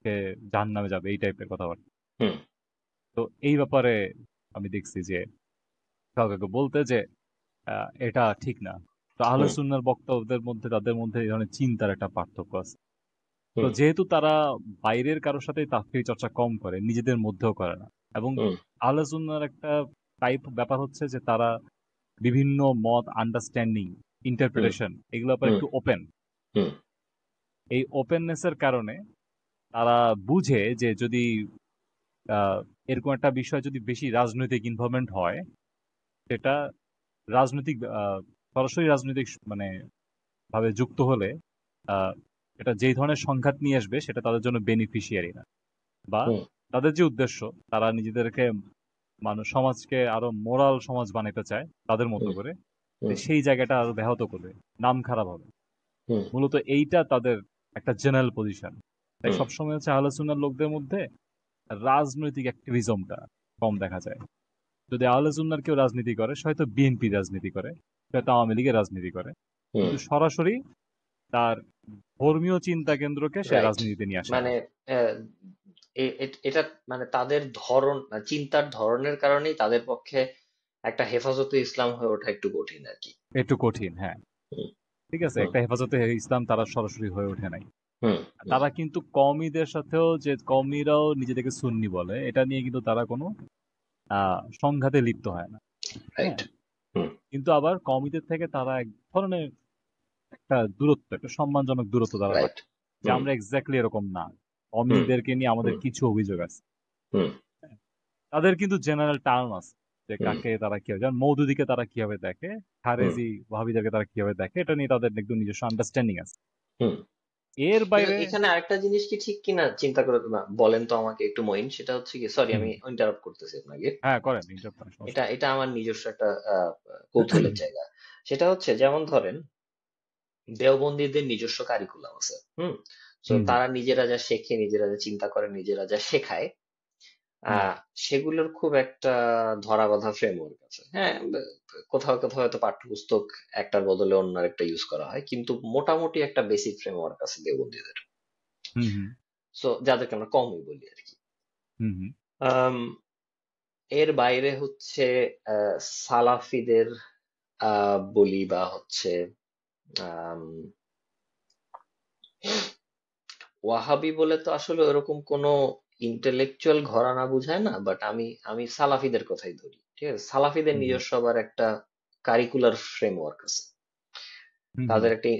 সে জাহান্নামে যাবে, এই টাইপের কথাবার্তা। হুম তো এই ব্যাপারে আমি দেখছি যে কাউকে বলতে যে এটা ঠিক না। তো আহলে হুম সুন্নাহর বক্তাদের মধ্যে তাদের মধ্যে এই ধরনের চিন্তার একটা পার্থক্য আছে। তো হুম যেহেতু তারা বাইরের কারোর সাথে তাফসীর চর্চা কম করে, নিজেদের মধ্যেও করে না। এবং হুম আহলে সুন্নাহর একটা টাইপ ব্যাপার হচ্ছে যে তারা বিভিন্ন মত, আন্ডারস্ট্যান্ডিং, হুম ইন্টারপ্রিটেশন এগুলোর ব্যাপারে হুম একটু ওপেন। হুম এই ওপেননেসের কারণে তারা বুঝে যে যদি আহ, এরকম একটা বিষয় যদি বেশি রাজনৈতিক ইনভলভমেন্ট হয়, সেটা রাজনৈতিক সরাসরি রাজনৈতিক মানে ভাবে যুক্ত হলে আহ, এটা যেই ধরনের সংঘাত নিয়ে আসবে সেটা তাদের জন্য বেনিফিশিয়ারি না। বা হুম তাদের যে উদ্দেশ্য, তারা নিজেদেরকে মানুষ সমাজকে আরো মোরাল সমাজ বানাতে চায় তাদের মতো হুম করে, তো হুম সেই জায়গাটা আরো ব্যাহত করবে, নাম খারাপ হবে। হুম মূলত এইটা তাদের একটা জেনারেল পজিশন। তাই হুম সবসময় হচ্ছে আহলে সুন্নাহর লোকদের মধ্যে রাজনৈতিক অ্যাক্টিভিজমটা কম দেখা যায়। যদি আহলে সুন্নাহর কেউ রাজনীতি করে, সে হয়তো বিএনপি রাজনীতি করে, সে হয়তো আওয়ামী লীগের রাজনীতি করে, হুম কিন্তু সরাসরি তার ধর্মীয় চিন্তা কেন্দ্রকে সে রাইট। রাজনীতিতে নিয়ে আসে না। মানে আহ, এটা মানে তাদের ধরন, চিন্তার ধরনের কারণেই তাদের পক্ষে একটা হেফাজতে ইসলাম হয়ে ওঠা একটু কঠিন আর কি। একটু কঠিন, হ্যাঁ। হুম ঠিক আছে, হুম একটা হেফাজতে ইসলাম তারা সরাসরি হয়ে ওঠে নাই। হুম হুম তারা কিন্তু কওমিদের সাথেও, যে কওমিরাও নিজেদেরকে সুন্নি বলে, এটা নিয়ে কিন্তু তারা কোনো সংঘাতে লিপ্ত হয় না। রাইট। হ্যাঁ, হুম কিন্তু আবার কওমিদের থেকে তারা এক ধরনের একটা দূরত্ব, একটা সম্মানজনক দূরত্ব তারা রাইট। রাখে, যে হুম আমরা এক্স্যাক্টলি এরকম না। হুম কওমিদেরকে নিয়ে আমাদের হুম কিছু অভিযোগ আছে। হুম তাদের কিন্তু জেনারেল টার্ম আছে যে হুম কাকে তারা কিভাবে, যেমন মৌদুদিকে তারা কিভাবে দেখে, হুম খারেজি ওয়াহাবিদেরকে তারা কিভাবে দেখে, এটা নিয়ে তাদের একদম নিজস্ব আন্ডারস্ট্যান্ডিং আছে। হুম। এর কিন্তু বাইরে এখানে আরেকটা জিনিস কি ঠিক কিনা চিন্তা করে বলেন তো আমাকে একটু, মঈন। সেটা হচ্ছে কি, সরি হুম, আমি ইন্টারাপ্ট করতেছি আপনাকে। হ্যাঁ করেন, ইন্টারাপ্ট করেন, সমস্যা এটা নেই। এটা আমার নিজস্ব একটা কৌতূহলের জায়গা। সেটা হচ্ছে, যেমন ধরেন দেওবন্দীদের নিজস্ব কারিকুলাম আছে। হুম। তো হুম তারা নিজেরা যা শেখে, নিজেরা যা চিন্তা করে, নিজেরা যা শেখায়, হুম সেগুলোর খুব একটা ধরাবাঁধা ফ্রেমওয়ার্ক আছে। হ্যাঁ, কোথাও কোথাও হয়তো পাঠ্যপুস্তক একটার বদলে অন্য একটা ইউজ করা হয়, কিন্তু মোটামুটি একটা বেসিক ফ্রেমওয়ার্ক আছে দেওবন্দীদের। হুম হুম সো যাদেরকে আমরা কমই বলি আর কি। হুম হুম আম, এর বাইরে হচ্ছে সালাফিদের বলি, বা হচ্ছে আম, ওয়াহাবি বলে তো আসলে ওরকম কোনো ইন্টেলেকচুয়াল ঘরানা বুঝায় না, বাট আমি আমি সালাফিদের কথাই ধরি। ঠিক আছে, সালাফিদের হুম নিজস্ব আবার একটা কারিকুলার ফ্রেমওয়ার্ক আছে। হুম হুম। তাদের একটা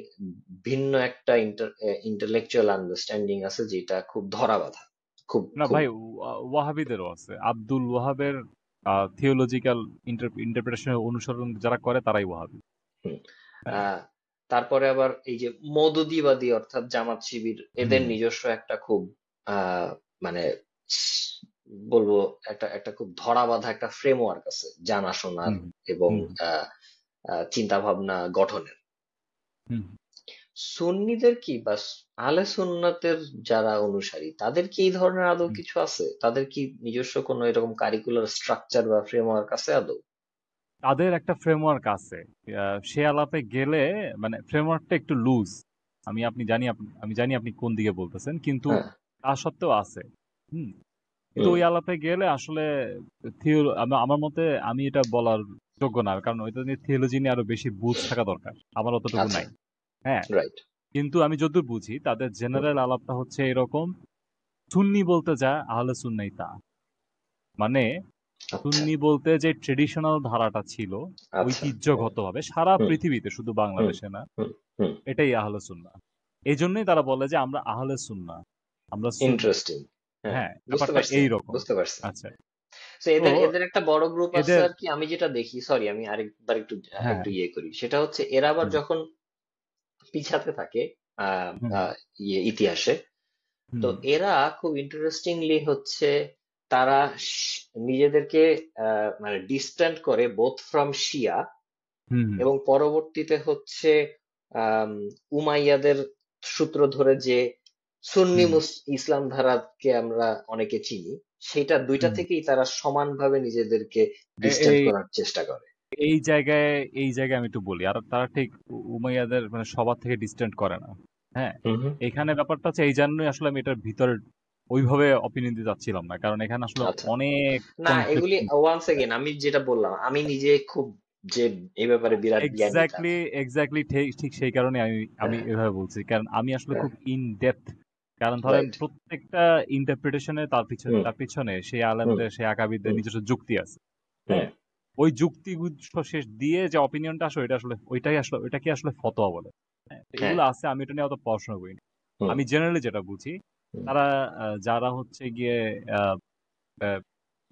ভিন্ন একটা ইন্টেলেকচুয়াল আন্ডারস্ট্যান্ডিং আছে, যেটা খুব ধরা বাঁধা, খুব না খুব ভাই, ওয়াহাবিদেরও আছে। আব্দুল ওয়াহাবের থিওলজিক্যাল ইন্টারপ্রিটেশন অনুসরণ যারা করে তারাই ওয়াহাবি। হুম। হ্যাঁ। আহ, তারপরে আবার এই যে মওদুদিবাদী অর্থাৎ জামাত শিবির, এদের হুম নিজস্ব একটা খুব আহ মানে বলবো একটা একটা খুব ধরা বাঁধা একটা ফ্রেমওয়ার্ক আছে জানাশোনার হুম এবং হুম চিন্তা ভাবনা গঠনের। হুম। সুন্নিদের কি, বা আহলে সুন্নাতের যারা অনুসারী, তাদের কি এই ধরনের আদৌ হুম। কিছু আছে? তাদের কি নিজস্ব কোনো এরকম কারিকুলার স্ট্রাকচার বা ফ্রেমওয়ার্ক আছে আদৌ? তাদের একটা ফ্রেমওয়ার্ক আছে। সে আলাপে গেলে, মানে ফ্রেমওয়ার্কটা একটু লুজ। আমি জানি আপনি কোন দিকে বলতেছেন, কিন্তু হ্যাঁ। তা সত্ত্বেও আছে। হুম। কিন্তু হুম ওই আলাপে গেলে আসলে আমার মতে আমি এটা বলার যোগ্য না, কারণ ওইটা নিয়ে থিওলজি নিয়ে আরো বেশি বুঝ থাকা দরকার। আমার অতটুকু আচ্ছা। নাই। হ্যাঁ। রাইট। কিন্তু আমি যতদূর বুঝি তাদের হুম জেনারেল আলাপটা হচ্ছে এরকম: সুন্নি বলতে যা, আহলে সুন্নাই তা। মানে আচ্ছা সুন্নি বলতে যে ট্রেডিশনাল ধারাটা ছিল আচ্ছা। হুম ঐতিহ্যগতভাবে সারা হুম পৃথিবীতে, শুধু হুম বাংলাদেশে না, হুম হুম। এটাই আহলে সুন্নাহ। এই জন্যই তারা বলে যে আমরা আহলে সুন্নাহ, আমরা সুন্নি। ইন্টারেস্টিং। হ্যাঁ, হ্যাঁ, বুঝতে ব্যাপারটা পারছি, এইরকম। বুঝতে পারছি। আচ্ছা। তো তো এদের এদের একটা বড় গ্রুপ আছে এদের, আর কি, আমি যেটা দেখি। সরি আমি আরেকবার একটু হ্যাঁ, একটু ইয়ে করি। সেটা হচ্ছে এরা আবার হুম যখন পিছাতে থাকে আহ হুম আহ, ইতিহাসে, তো হুম এরা খুব ইন্টারেস্টিংলি হচ্ছে তারা নিজেদেরকে মানে ডিস্ট্যান্ট করে বোথ ফ্রম শিয়া, হুম এবং পরবর্তীতে হচ্ছে আম, উমাইয়াদের সূত্র ধরে যে সুন্নি হুম ইসলাম ধারাকে আমরা অনেকে চিনি, সেটা দুইটা হুম। থেকেই তারা সমানভাবে নিজেদেরকে ডিস্ট্যান্ট এই করার চেষ্টা করে। এই জায়গায় আমি একটু বলি, আর তারা ঠিক উমাইয়াদের মানে সবার থেকে ডিস্টেন্ট করে না। হ্যাঁ, হুম হুম। এখানে ব্যাপারটা হচ্ছে এই জন্যই আসলে আমি এটার ভিতরে ওইভাবে অপিনিয়ন দিতে চাচ্ছিলাম না, কারণ এখানে আসলে আচ্ছা, অনেক না এগুলি কনফ্লিক্টিং। ওয়ান্স এগেন আমি যেটা বললাম, আমি নিজে খুব যে এই ব্যাপারে বিরাট জ্ঞানী তা এক্স্যাক্টলি না। এক্স্যাক্টলি ঠিক ঠিক সেই কারণে আমি আমি হ্যাঁ এভাবে বলছি, কারণ আমি আসলে হ্যাঁ। খুব ইন ডেপথ। কারণ ধরেন রাইট। প্রত্যেকটা ইন্টারপ্রিটেশনে হুম তার পিছনে সেই হুম আলেমদের সেই আকাবিরদের হুম নিজস্ব যুক্তি আছে। হুম হ্যাঁ, ওই যুক্তি শেষ দিয়ে যে অপিনিয়নটা আসলে এটা আসলে ওইটাকে আসলে ফতোয়া বলে। হ্যাঁ, তো হ্যাঁ। এগুলো আছে, আমি এটা নিয়ে অত পড়াশোনা করিনি। হুম আমি জেনারেলি যেটা বুঝি, হুম তারা যারা হচ্ছে গিয়ে আহ, আহ,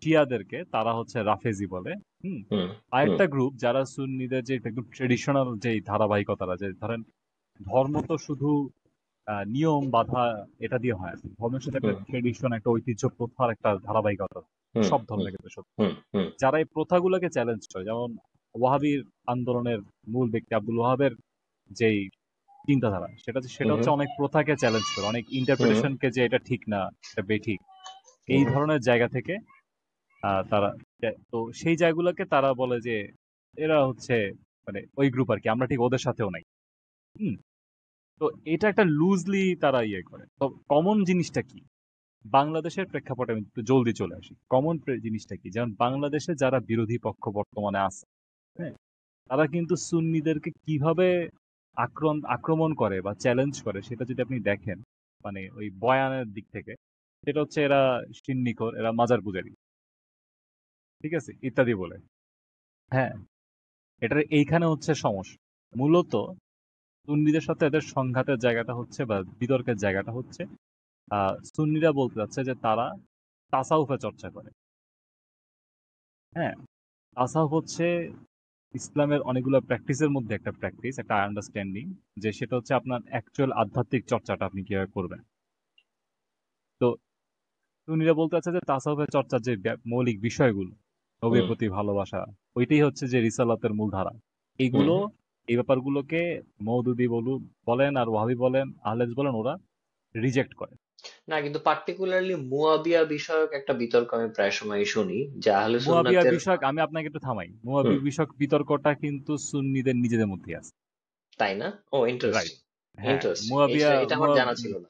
শিয়াদেরকে তারা হচ্ছে রাফেজি বলে। হুম। হুম হুম আরেকটা গ্রুপ যারা সুন্নিদের যে একদম ট্রেডিশনাল যে ধারাবাহিকতাটা, যে ধরেন ধর্ম তো শুধু নিয়ম বাধা এটা দিয়ে হয় না। ধর্মের সাথে একটা হুম ট্রেডিশন, একটা ঐতিহ্য, প্রথার একটা ধারাবাহিকতা, হুম সব হুম ধর্মের ক্ষেত্রে সত্য। হুম হুম যারা এই প্রথাগুলোকে চ্যালেঞ্জ করে, যেমন ওয়াহাবির আন্দোলনের মূল ব্যক্তি আব্দুল ওয়াহাবের যেই চিন্তাধারা, সেটা হুম হচ্ছে অনেক প্রথাকে চ্যালেঞ্জ করে, অনেক হুম ইন্টারপ্রিটেশনকে, যে এটা ঠিক না, এটা বেঠিক, এই হুম ধরনের জায়গা থেকে তারা তো সেই জায়গাগুলোকে তারা বলে যে এরা হচ্ছে মানে ওই গ্রুপ আর কি, আমরা ঠিক ওদের সাথেও নাই। হুম। তো এটা একটা লুজলি তারা ইয়ে করে। তো কমন জিনিসটা কি? বাংলাদেশের প্রেক্ষাপটে আমি একটু জলদি চলে আসি। কমন জিনিসটা কি? যেমন বাংলাদেশে যারা বিরোধী পক্ষ বর্তমানে আছে, হ্যাঁ, তারা কিন্তু সুন্নিদেরকে কিভাবে আক্রমণ করে বা চ্যালেঞ্জ করে, সেটা যদি আপনি দেখেন, মানে ওই বয়ানের দিক থেকে, সেটা হচ্ছে এরা সিন্নিখোর, এরা মাজার পূজারী, ঠিক আছে, ইত্যাদি বলে। হ্যাঁ, এটার এইখানে হচ্ছে সমস্যা। মূলত সুন্নিদের সাথে এদের সংঘাতের জায়গাটা হচ্ছে বা বিতর্কের জায়গাটা হচ্ছে সুন্নিরা বলতে চাচ্ছে যে তারা তাসাউফে চর্চা করে। হ্যাঁ, তাসাউফ হচ্ছে ইসলামের অনেকগুলো প্র্যাকটিসের মধ্যে একটা প্র্যাকটিস, একটা আন্ডারস্ট্যান্ডিং, যে সেটা হচ্ছে আপনার অ্যাকচুয়াল আধ্যাত্মিক চর্চাটা আপনি কিভাবে করবেন। তো সুন্নিরা বলতে চাচ্ছে যে তাসাউফের চর্চার যে মৌলিক বিষয়গুলো, নবীর হুম প্রতি ভালোবাসা, ওইটাই হচ্ছে যে রিসালাতের মূল ধারা। এইগুলো, হুম। এই ব্যাপারগুলোকে মওদুদি বলেন আর ওয়াহাবি বলেন, আহলেজ বলেন, ওরা রিজেক্ট করে। না কিন্তু পার্টিকুলারলি মুয়াবিয়া বিষয়ক একটা বিতর্ক আমি প্রায় সময় শুনি যে আহলে মুয়াবিয়া সুন্নাতের। বিষয়ক আমি আপনাকে একটু থামাই, হুম। মুয়াবিয়া বিষয়ক বিতর্কটা কিন্তু সুন্নিদের নিজেদের মধ্যে আছে। তাই না? ও রাইট। ইন্টারেস্টিং। হ্যাঁ, ইন্টারেস্টিং, মুয়াবিয়া এটা আমার মুয়া জানা ছিল না।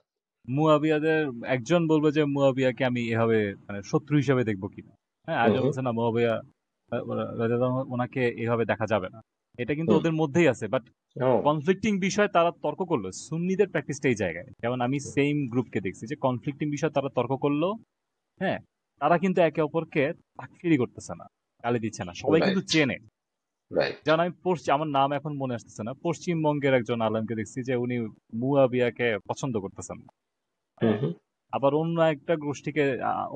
মুয়াবিয়াদের একজন বলবে যে মুয়াবিয়াকে আমি এভাবে মানে শত্রু হিসেবে দেখবো কিনা। হ্যাঁ, হুম আরেকজন হুম বলছে না, মুয়াবিয়া রাদিয়াল্লাহু আনহু ওনাকে এভাবে দেখা যাবে না। এটা কিন্তু হুম। ওদের মধ্যেই আছে, বাট ও। কনফ্লিক্টিং বিষয় তারা তর্ক করলো, সুন্নিদের প্র্যাকটিসটা এই জায়গায়। যেমন আমি সেম গ্রুপকে দেখছি যে কনফ্লিক্টিং বিষয় তারা তর্ক করলো। হ্যাঁ, তারা কিন্তু একে অপরকে তাকফিরি করতেছে না, গালি দিচ্ছে না, সবাই কিন্তু রাইট চেনে। রাইট। যেমন আমি পড়ছি, আমার নাম এখন মনে আসতেছে না, পশ্চিমবঙ্গের একজন আলেমকে দেখছি যে উনি মুয়াবিয়াকে পছন্দ করতেছেন না। হুম হ্যাঁ, হুম। আবার অন্য একটা গোষ্ঠীকে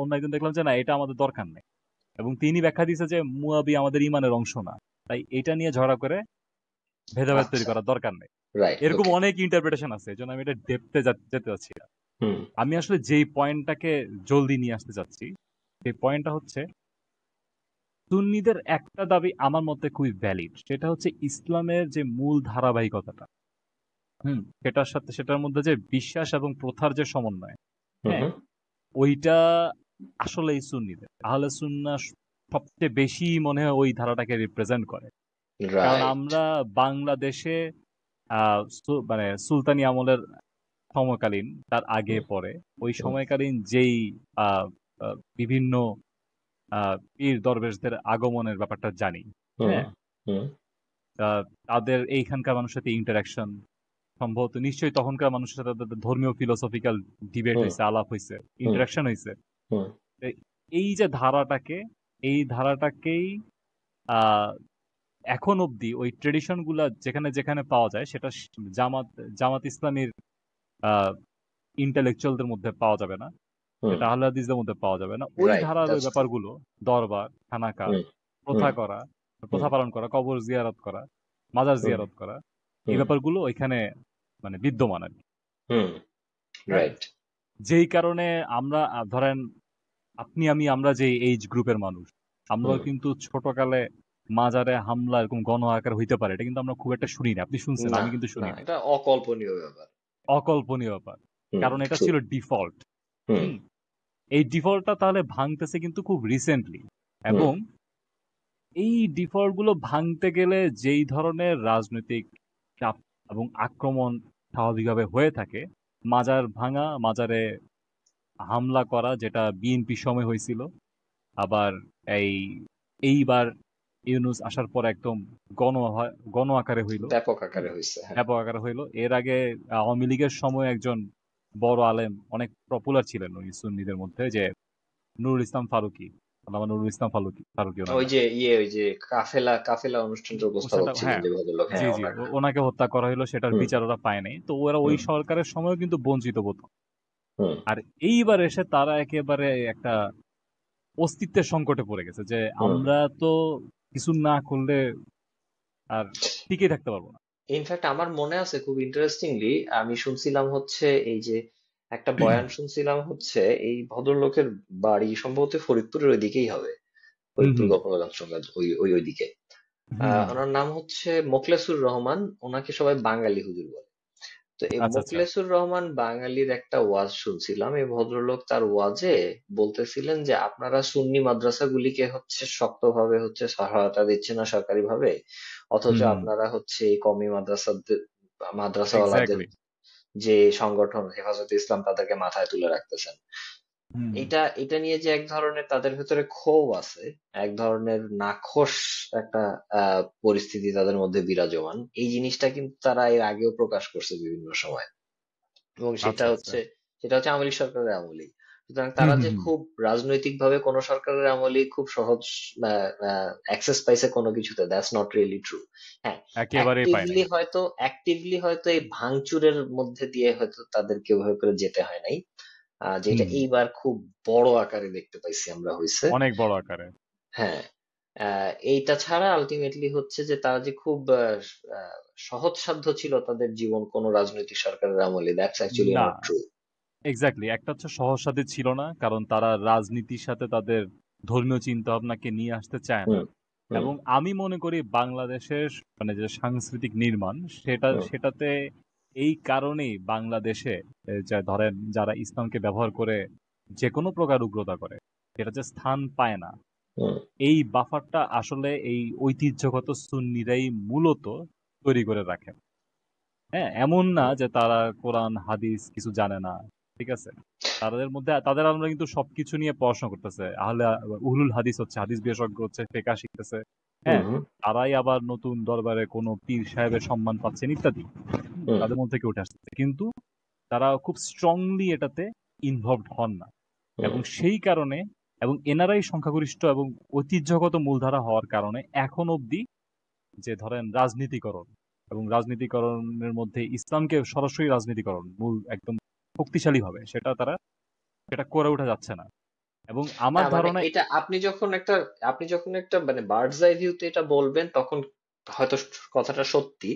অন্য একজন দেখলাম যে না, এটা আমাদের দরকার নেই, এবং তিনি ব্যাখ্যা দিয়েছে যে মুয়াবিয়া আমাদের ইমানের অংশ না, তাই এটা নিয়ে ঝগড়া করে ভেদাভেদ তৈরি আচ্ছা। করার দরকার নেই। রাইট। এরকম ওকে। অনেক ইন্টারপ্রিটেশন আছে, এই জন্য আমি এটা ডেপথে যেতে চাচ্ছি না। হুম আমি আসলে যেই পয়েন্টটাকে জলদি নিয়ে আসতে চাচ্ছি, সেই পয়েন্টটা হচ্ছে সুন্নিদের একটা দাবি আমার মতে খুবই ভ্যালিড, সেটা হচ্ছে ইসলামের যে মূল ধারাবাহিকতাটা, সেটার সাথে সেটার মধ্যে যে বিশ্বাস এবং প্রথার যে সমন্বয়, হুম হ্যাঁ, হুম। ওইটা আসলেই সুন্নিদের আহলে সুন্নাহ সবচেয়ে বেশি মনে হয় ওই ধারাটাকে রিপ্রেজেন্ট করে। কারণ রাইট। আমরা বাংলাদেশে মানে সুলতানি আমলের সময়কালীন, তার আগে হুম পরে, ওই হুম সময়কালীন যেই আহ, বিভিন্ন পীর দরবেশদের আগমনের ব্যাপারটা জানি। হুম হ্যাঁ, হুম তাদের এইখানকার মানুষের সাথে ইন্টারাকশন, সম্ভবত নিশ্চয়ই তখনকার মানুষের সাথে তাদের ধর্মীয় ফিলোসফিক্যাল ডিবেট হুম হয়েছে, আলাপ হয়েছে, হুম ইন্টারাকশন হয়েছে। হুম তো এই যে ধারাটাকে, এই ধারাটাকেই আহ, এখন অবধি ওই ট্রেডিশন গুলা যেখানে যেখানে পাওয়া যায়, সেটা জামাত জামাত ইসলামীর ইন্টেলেকচুয়ালদের মধ্যে পাওয়া যাবে না, হুম। সেটা আহলে হাদিসদের মধ্যে পাওয়া যাবে না। ওই রাইট, ধারার ওই দ্যাটস ট্রু। ব্যাপারগুলো, দরবার, খানাকা, হুম প্রথা হুম করা, হুম প্রথা পালন করা, কবর জিয়ারত করা, মাজার হুম জিয়ারত করা, এই হুম ব্যাপারগুলো ওইখানে মানে বিদ্যমান আর কি। হুম। হ্যাঁ, রাইট। যেই কারণে আমরা ধরেন আপনি আমি, আমরা যে এইজ গ্রুপের মানুষ, আমরাও হুম। কিন্তু ছোটকালে মাজারে হামলা এরকম গণ আকার হইতে পারে, এটা কিন্তু আমরা খুব একটা শুনি না। আপনি শুনছেন, না আমি কিন্তু না, শুনি নাই। এটা অকল্পনীয় ব্যাপার। অকল্পনীয় ব্যাপার, হুম। কারণ এটা ট্রু। ছিল ডিফল্ট। হুম হুম। এই ডিফল্টটা তাহলে ভাঙতেছে কিন্তু খুব রিসেন্টলি, হুম এবং এই ডিফল্ট গুলো ভাঙতে গেলে যেই ধরনের রাজনৈতিক চাপ এবং আক্রমণ স্বাভাবিকভাবে হয়ে থাকে, মাজার ভাঙা, মাজারে হামলা করা, যেটা বিএনপি সময় হয়েছিল, আবার এই এইবার ইউনূস আসার পর একদম গণ গণ আকারে হইল, ব্যাপক আকারে হয়েছে, হ্যাঁ। ব্যাপক আকারে হইল। এর আগে আওয়ামী লীগের সময় একজন বড় আলেম, অনেক পপুলার ছিলেন উনি সুন্নিদের মধ্যে, যে নুরুল ইসলাম ফারুকী, আল্লামা নুরুল ইসলাম ফারুকী, ফারুকী ওনার ওই নাম। যে ওই যে কাফেলা কাফেলা অনুষ্ঠানটার উপস্থাপক সেটা, ছিলেন হ্যাঁ, যে ভদ্রলোক, জি হ্যাঁ, জি, ওনার নাম। ওনাকে হত্যা করা হলো, সেটার হুম। বিচার ওরা পায় নাই, তো ওরা ওই হুম। সরকারের সময়ও কিন্তু বঞ্চিত বোধ হয়। হুম। আর এইবার এসে তারা একেবারে একটা অস্তিত্বের সংকটে পড়ে গেছে, যে হুম। আমরা তো কিছু না করলে আর টিকে থাকতে পারবো না। ইনফ্যাক্ট আমার মনে আছে খুব ইন্টারেস্টিংলি, আমি শুনছিলাম হচ্ছে এই যে একটা বয়ান শুনছিলাম হচ্ছে এই ভদ্রলোকের বাড়ি সম্ভবত ফরিদপুরের ওইদিকেই হবে, হুম ফরিদপুর হুম গোপালগঞ্জ সঙ্গে ওই ওই ওইদিকে। হুম হুম। ওনার নাম হচ্ছে মোখলেসুর রহমান, ওনাকে সবাই বাঙালি হুজুর বলে। তো এই আচ্ছা আচ্ছা। মোখলেসুর রহমান বাঙালির একটা ওয়াজ শুনছিলাম, এই ভদ্রলোক তার ওয়াজে বলতেছিলেন যে আপনারা সুন্নি মাদ্রাসাগুলিকে হচ্ছে শক্তভাবে হচ্ছে সহায়তা দিচ্ছে না সরকারি ভাবে, অথচ হুম হুম। আপনারা হচ্ছে এই কওমি মাদ্রাসাদের মাদ্রাসাওয়ালাদের এক্স্যাক্টলি। যে সংগঠন হেফাজতে ইসলাম তাদেরকে মাথায় তুলে রাখতেছেন। হুম। এটা এটা নিয়ে যে এক ধরনের তাদের ভেতরে ক্ষোভ আছে, এক ধরনের নাখোশ একটা পরিস্থিতি তাদের মধ্যে বিরাজমান, এই জিনিসটা কিন্তু তারা এর আগেও প্রকাশ করছে বিভিন্ন সময়। এবং সেটা আচ্ছা আচ্ছা। হচ্ছে আওয়ামী লীগ সরকারের আমলেই। সুতরাং হুম তারা হুম যে হুম। খুব রাজনৈতিক ভাবে কোন সরকারের আমলেই খুব সহজ অ্যাক্সেস পাইছে কোনো কিছুতে, দ্যাটস নট রিয়েলি ট্রু। হ্যাঁ, একেবারেই পায় নাই। অ্যাক্টিভলি হয়তো এই ভাঙচুরের মধ্যে দিয়ে হয়তো তাদেরকে ওইভাবে করে যেতে হয় নাই, যেটা হুম। এইবার খুব বড় আকারে দেখতে পাইছি আমরা হইছে। অনেক বড় আকারে। হ্যাঁ, এইটা ছাড়া আলটিমেটলি হচ্ছে যে তারা যে খুব সহজসাধ্য ছিল তাদের জীবন কোন রাজনৈতিক সরকারের আমলে, দ্যাটস অ্যাকচুয়ালি না, নট ট্রু। এক্স্যাক্টলি, একটা হচ্ছে সহসাধী ছিল না, কারণ তারা রাজনীতির সাথে তাদের ধর্মীয় চিন্তা ভাবনাকে নিয়ে আসতে চায় না। হুম। হুম। এবং আমি মনে করি বাংলাদেশের মানে যে সাংস্কৃতিক নির্মাণ, হুম। সেটাতে এই কারণেই বাংলাদেশে যা ধরেন যারা ইসলামকে ব্যবহার করে যে কোনো প্রকার উগ্রতা করে, সেটা যে স্থান পায় না, হুম। এই বাফারটা আসলে এই ঐতিহ্যগত সুন্নিরাই মূলত তৈরি করে রাখে। হ্যাঁ, এমন না হুম। যে তারা কোরআন হাদিস কিছু জানে না, ঠিক আছে? তাদের মধ্যে তাদের আমরা কিন্তু সবকিছু নিয়ে পড়াশোনা করতেছে, আহলে উহুলুল হাদিস হচ্ছে, হাদিস বিশেষজ্ঞ হচ্ছে, ফিকহ শিখতেছে। হ্যাঁ, হুম। তারাই আবার নতুন দরবারে কোনো পীর সাহেবের সম্মান পাচ্ছেন ইত্যাদি। হুম। তাদের মধ্যে থেকে উঠে আসতেছে, কিন্তু তারা খুব স্ট্রংলি এটাতে ইনভলভড হন না। হুম। এবং সেই কারণে, এবং এনারাই সংখ্যাগরিষ্ঠ এবং ঐতিহ্যগত মূলধারা হওয়ার কারণে এখন অবধি যে ধরেন রাজনীতিকরণ, এবং রাজনীতিকরণের মধ্যে ইসলামকে সরাসরি রাজনীতিকরণ মূল একদম শক্তিশালী ভাবে সেটা করে ওঠা যাচ্ছে না। এবং আমার হ্যাঁ, মানে ধারণা এটা আপনি যখন একটা মানে বার্ডস আই ভিউতে এটা বলবেন তখন হয়তো কথাটা সত্যি,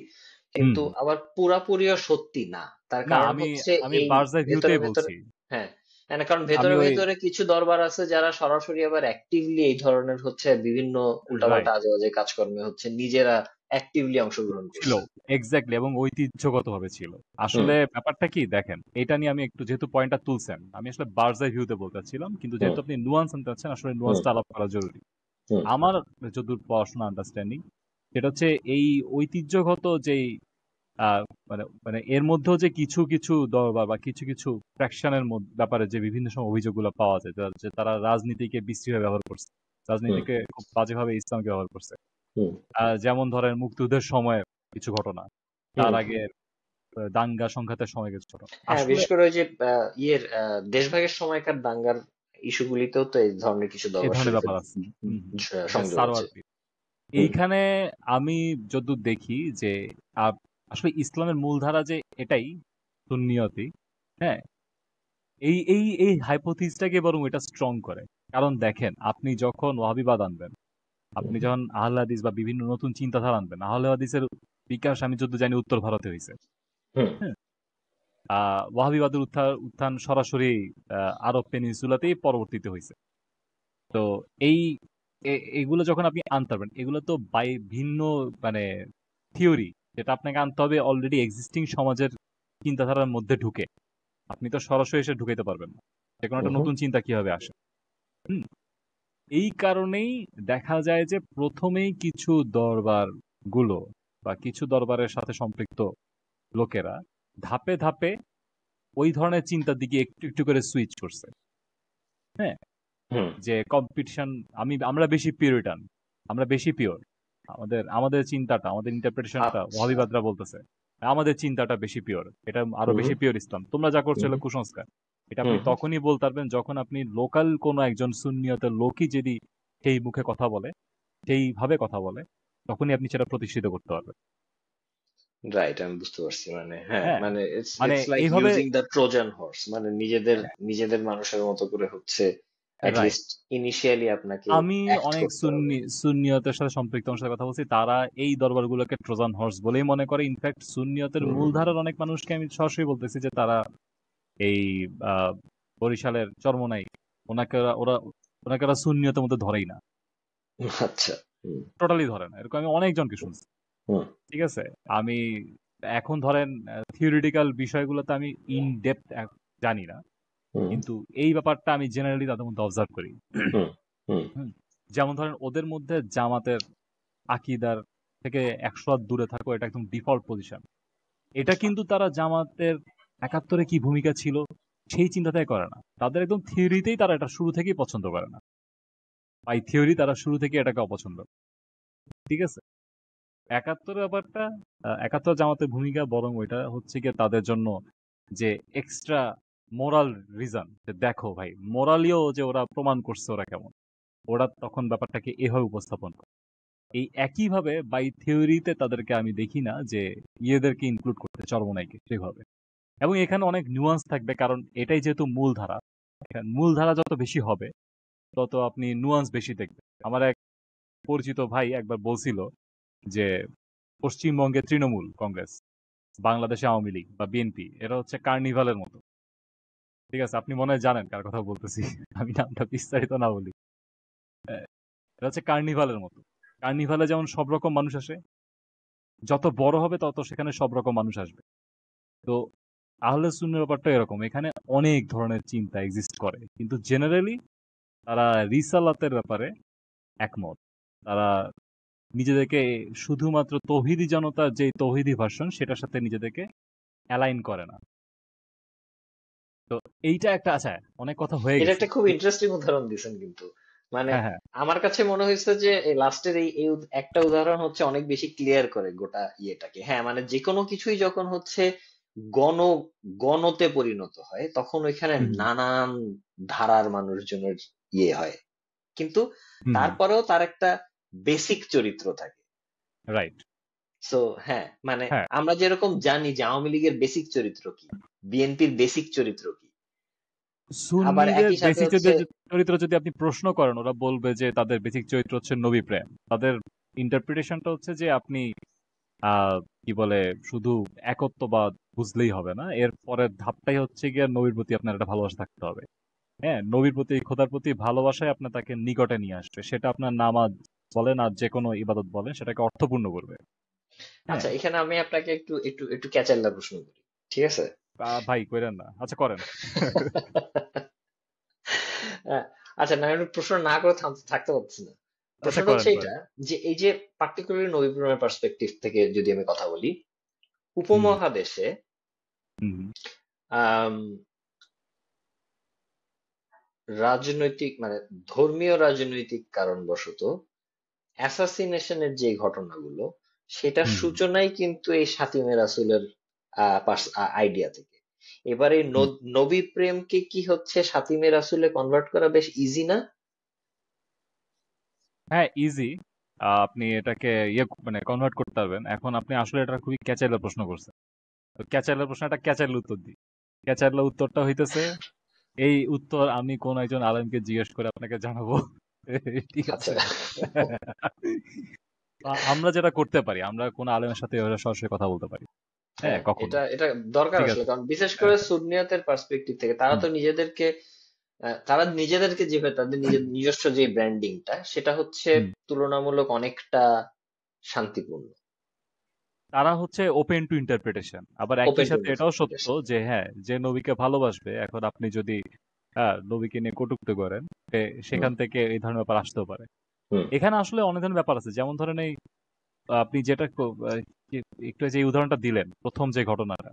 হুম, কিন্তু আবার পুরাপুরিও সত্যি না। তার না, কারণ আমি হচ্ছে আমি এই বার্ডস আই ভেতরে ভিউতেই ভেতরে বলছি। হ্যাঁ, কারণ আমি ভেতরে ওই, ভেতরে কিছু দরবার আছে যারা সরাসরি আবার অ্যাক্টিভলি এই ধরনের হচ্ছে বিভিন্ন উল্টাপাল্টা রাইট, আজে বাজে কাজকর্মে হচ্ছে নিজেরা অ্যাক্টিভলি অংশগ্রহণ ছিল, করছে। এক্স্যাক্টলি, এবং ঐতিহ্যগত ভাবে ছিল। হুম। আসলে ব্যাপারটা কি দেখেন, এটা নিয়ে আমি একটু, যেহেতু পয়েন্টটা তুলছেন, আমি আসলে বার্ডস আই ভিউতে বলতে চাচ্ছিলাম, কিন্তু হুম। যেহেতু আপনি নুয়ান্স আনতে চাচ্ছেন, আসলে হুম। নুয়ান্সটা আলাপ করা জরুরি। হুম। আমার যতদূর পড়াশোনা আন্ডারস্ট্যান্ডিং, সেটা হচ্ছে এই ঐতিহ্যগত যেই আহ, মানে মানে এর মধ্যেও যে কিছু কিছু দরবার বা কিছু কিছু ফ্র্যাকশনের ব্যাপারে যে বিভিন্ন সময় অভিযোগগুলো পাওয়া যায়, যে তারা রাজনীতিকে বিশ্রীভাবে ব্যবহার করছে, হুম। রাজনীতিকে খুব বাজেভাবে ইসলামকে ব্যবহার করছে। হুম। যেমন ধরেন মুক্তিযুদ্ধের সময় কিছু ঘটনা, তার হুম। আগে দাঙ্গা সংঘাতের সময় কিছু ঘটনা। হ্যাঁ, আসলে বিশেষ করে ওই যে দেশভাগের সময়কার দাঙ্গার ইস্যুগুলিতেও তো এই ধরনের কিছু এই দরবার ধরনের শরীফের ব্যাপার আছে। হুম হুম। যে সংযোগ আছে। সারোয়ার পীর। হুম। এইখানে আমি যতদূর দেখি যে আসলে ইসলামের মূলধারা যে এটাই সুন্নিয়তি, হ্যাঁ, এই এই এই হাইপোথিসটাকে বরং এটা স্ট্রং করে। কারণ দেখেন, আপনি যখন ওয়াহাবিবাদ আনবেন, হুম। আপনি যখন আহলে হাদিস বা বিভিন্ন নতুন চিন্তাধারা আনবেন, আহলে হাদিসের বিকাশ আমি যত জানি উত্তর ভারতে হয়েছে। হুম। হ্যাঁ, ওয়াহাবিবাদের উত্থান সরাসরি আরব পেনিনসুলাতেই পরবর্তীতে হয়েছে। তো এই এগুলো যখন আপনি আনতে পারবেন, এগুলো তো বাই ভিন্ন মানে থিওরি, যেটা আপনাকে আনতে হবে অলরেডি এক্সিস্টিং সমাজের চিন্তাধারার মধ্যে ঢুকে। আপনি তো সরাসরি এসে ঢুকাইতে পারবেন না, যে কোনো একটা হুম। নতুন চিন্তা কিভাবে আসে। হুম, এই কারণেই দেখা যায় যে প্রথমেই কিছু দরবার গুলো বা কিছু দরবারের সাথে সম্পৃক্ত লোকেরা ধাপে ধাপে ওই ধরনের চিন্তার দিকে একটু একটু করে সুইচ করছে। হ্যাঁ, হুম। যে কম্পিটিশন, আমরা বেশি পিউরিটান, আমরা বেশি পিওর, আমাদের আমাদের চিন্তাটা, আমাদের ইন্টারপ্রিটেশনটা, আচ্ছা। ওয়াহাবিবাদরা বলতেছে আমাদের চিন্তাটা বেশি পিওর, এটা আরো হুম বেশি পিওর ইসলাম, তোমরা যা করছো হুম হলো কুসংস্কার। এটা আপনি হুম হুম। তখনই বলতে পারবেন যখন আপনি লোকাল কোনো একজন সুন্নিয়তের লোকই যদি সেই মুখে কথা বলে, সেইভাবে কথা বলে, তখনই আপনি সেটা প্রতিষ্ঠিত করতে পারবেন। রাইট, আমি বুঝতে পারছি। মানে হ্যাঁ, হ্যাঁ, মানে ইটস মানে ইটস লাইক এইভাবে, ইউজিং দ্য ট্রোজান হর্স, মানে নিজেদের নিজেদের মানুষের মতো করে হচ্ছে অ্যাট রাইট। লিস্ট ইনিশিয়ালি আপনাকে আমি অ্যাক্ট অনেক করতে হবে। সুন্নিয়তের সাথে সম্পৃক্ত মানুষের সাথে কথা বলছি, তারা এই দরবারগুলোকে ট্রোজান হর্স বলেই মনে করে। ইনফ্যাক্ট সুন্নিয়তের হুম হুম মূলধারার অনেক মানুষকে আমি সরাসরি বলতেছি যে তারা এই আহ, বরিশালের চরমোনাই, ওনাকে ওনাকে ওরা সুন্নিয়তের মধ্যে ধরেই না, হুম। আচ্ছা। হুম টোটালি ধরে না, এরকম আমি অনেকজনকে শুনছি। হুম ঠিক আছে, আমি এখন ধরেন থিওরিটিক্যাল বিষয়গুলোতে আমি ইন ডেপথ জানি না, হুম কিন্তু এই ব্যাপারটা আমি জেনারেলি তাদের মধ্যে অবজার্ভ করি। হুম হুম হুম, যেমন ধরেন ওদের মধ্যে জামাতের আকিদার থেকে 100 হাত দূরে থাকো, এটা একদম ডিফল্ট পজিশন। এটা কিন্তু তারা জামাতের 71-এ কি ভূমিকা ছিল সেই চিন্তাটাই করে না, তাদের একদম থিওরিতেই তারা এটা শুরু থেকেই পছন্দ করে না, বাই থিওরি তারা শুরু থেকে এটাকে অপছন্দ করে। ঠিক আছে, 71-এর ব্যাপারটা, 71 জামাতের ভূমিকা বরং ওইটা হচ্ছে গিয়ে তাদের জন্য যে এক্সট্রা মোরাল রিজন, যে দেখো ভাই মোরালিও যে ওরা প্রমাণ করছে ওরা কেমন, ওরা তখন ব্যাপারটাকে এভাবে উপস্থাপন করে। এই একইভাবে বাই থিওরিতে তাদেরকে আমি দেখি না যে ইয়েদেরকে ইনক্লুড করতে, চরমোনাইকে সেভাবে। এবং এখানে অনেক নিউয়ান্স থাকবে, কারণ এটাই যেহেতু মূলধারা, মূলধারা যত বেশি হবে তত আপনি নুয়ান্স বেশি দেখবেন। আমার এক পরিচিত ভাই একবার বলছিল যে পশ্চিমবঙ্গে তৃণমূল কংগ্রেস, বাংলাদেশে আওয়ামী লীগ বা বিএনপি, এরা হচ্ছে কার্নিভালের মতো। ঠিক আছে, আপনি মনে হয় জানেন কার কথা বলতেছি, আমি নামটা বিস্তারিত না বলি। আহ, এটা হচ্ছে কার্নিভালের মতো। কার্নিভালে যেমন সব রকম মানুষ আসে, যত বড় হবে তত সেখানে সব রকম মানুষ আসবে। তো আহলে সুন্নাহর ব্যাপারটা এরকম, এখানে অনেক ধরনের চিন্তা এক্সিস্ট করে, কিন্তু জেনারেলি তারা রিসালাতের ব্যাপারে একমত। তারা নিজেদেরকে শুধুমাত্র তৌহিদি জনতার যে তৌহিদি ভার্সন সেটার সাথে নিজেদেরকে অ্যালাইন করে না। তো এইটা একটা, আচ্ছা অনেক কথা হয়ে এটা গেছে। একটা খুব ইন্টারেস্টিং উদাহরণ দিয়েছেন কিন্তু। মানে হ্যাঁ, হ্যাঁ। আমার কাছে মনে হয়েছে যে এই লাস্টের এই একটা উদাহরণ হচ্ছে অনেক বেশি ক্লিয়ার করে গোটা ইয়েটাকে। হ্যাঁ, মানে যে কোনো কিছুই যখন হচ্ছে গণ গণতে পরিণত হয় তখন ওইখানে হুম, নানান ধারার মানুষজনের ইয়ে হয়, কিন্তু হুম, তারপরেও তার একটা বেসিক চরিত্র থাকে। রাইট। সো হ্যাঁ, মানে হ্যাঁ, আমরা যেরকম জানি যে আওয়ামী লীগের বেসিক চরিত্র কি, বিএনপির বেসিক চরিত্র কি, আবার সুন্নিদের একই সাথে বেসিক হচ্ছে চরিত্র যদি আপনি প্রশ্ন করেন, ওরা বলবে যে তাদের বেসিক চরিত্র হচ্ছে নবী প্রেম। তাদের ইন্টারপ্রিটেশনটা হচ্ছে যে আপনি কি বলে শুধু একত্ববাদ বুঝলেই হবে না, এর পরের ধাপটাই হচ্ছে গিয়ে নবীর প্রতি আপনার একটা ভালোবাসা থাকতে হবে। হ্যাঁ, নবীর প্রতি, খোদার প্রতি ভালোবাসায় আপনার তাকে নিকটে নিয়ে আসবে, সেটা আপনার নামাজ বলেন আর যে কোনো ইবাদত বলেন সেটাকে অর্থপূর্ণ করবে। হ্যাঁ, আচ্ছা, এখানে আমি আপনাকে একটু একটু একটু ক্যাচাল্লা প্রশ্ন করি, ঠিক আছে? ভাই কইরেন না, আচ্ছা করেন। আহ, আচ্ছা, না আমি প্রশ্ন না করে থাকতে পারছি না। আচ্ছা প্রশ্নটা করেন হচ্ছে করেন। এটা, যে এই যে পার্টিকুলারলি নবী প্রেমের পার্সপেক্টিভ থেকে যদি আমি কথা বলি, হুম, উপমহাদেশে হুম, আম, রাজনৈতিক মানে ধর্মীয় রাজনৈতিক কারণবশত অ্যাসাসিনেশনের যে ঘটনাগুলো, সেটার হুম, সূচনাই কিন্তু এই সাতিমে রাসূলের আইডিয়া থেকে। এবার এই হুম। নবী প্রেমকে কি হচ্ছে সাতিমে রাসূলে কনভার্ট করা বেশ ইজি না? হ্যাঁ, ইজি। আপনি এটাকে মানে কনভার্ট করতে পারবেন। এখন আপনি আসলে এটা খুবই ক্যাচাইলা প্রশ্ন করছেন। তো ক্যাচাইলা প্রশ্ন, একটা ক্যাচাইলা উত্তর দিই। ক্যাচাইলা উত্তরটা হইতেছে, এই উত্তর আমি কোন একজন আলেমকে জিজ্ঞেস করে আপনাকে জানাবো। ঠিক আচ্ছা। আছে। আমরা যেটা করতে পারি, আমরা কোন আলেমের সাথে এভাবে সরাসরি কথা বলতে পারি। হ্যাঁ, হ্যাঁ, কখনো। এটা এটা দরকার ঠিক আসলে, আছে। কারণ বিশেষ করে হ্যাঁ, সুন্নিয়তের পার্সপেক্টিভ থেকে তারা হুম, তো নিজেদেরকে যেভাবে তাদের নিজস্ব যে ব্র্যান্ডিংটা সেটা হচ্ছে হুম। তুলনামূলক অনেকটা শান্তিপূর্ণ, তারা হচ্ছে ওপেন টু ইন্টারপ্রিটেশন। আবার একই ওপেন টু সাথে এটাও সত্য ইন্টারপ্রিটেশন। যে হ্যাঁ, যে নবীকে ভালোবাসবে, এখন আপনি যদি হ্যাঁ, নবীকে নিয়ে কটূক্তি করেন, হুম সেখান থেকে এই ধরনের ব্যাপার আসতেও পারে। হুম এখানে আসলে অনেক ধরনের ব্যাপার আছে, যেমন ধরেন এই আপনি যেটা একটু যে উদাহরণটা দিলেন প্রথম যে ঘটনাটা,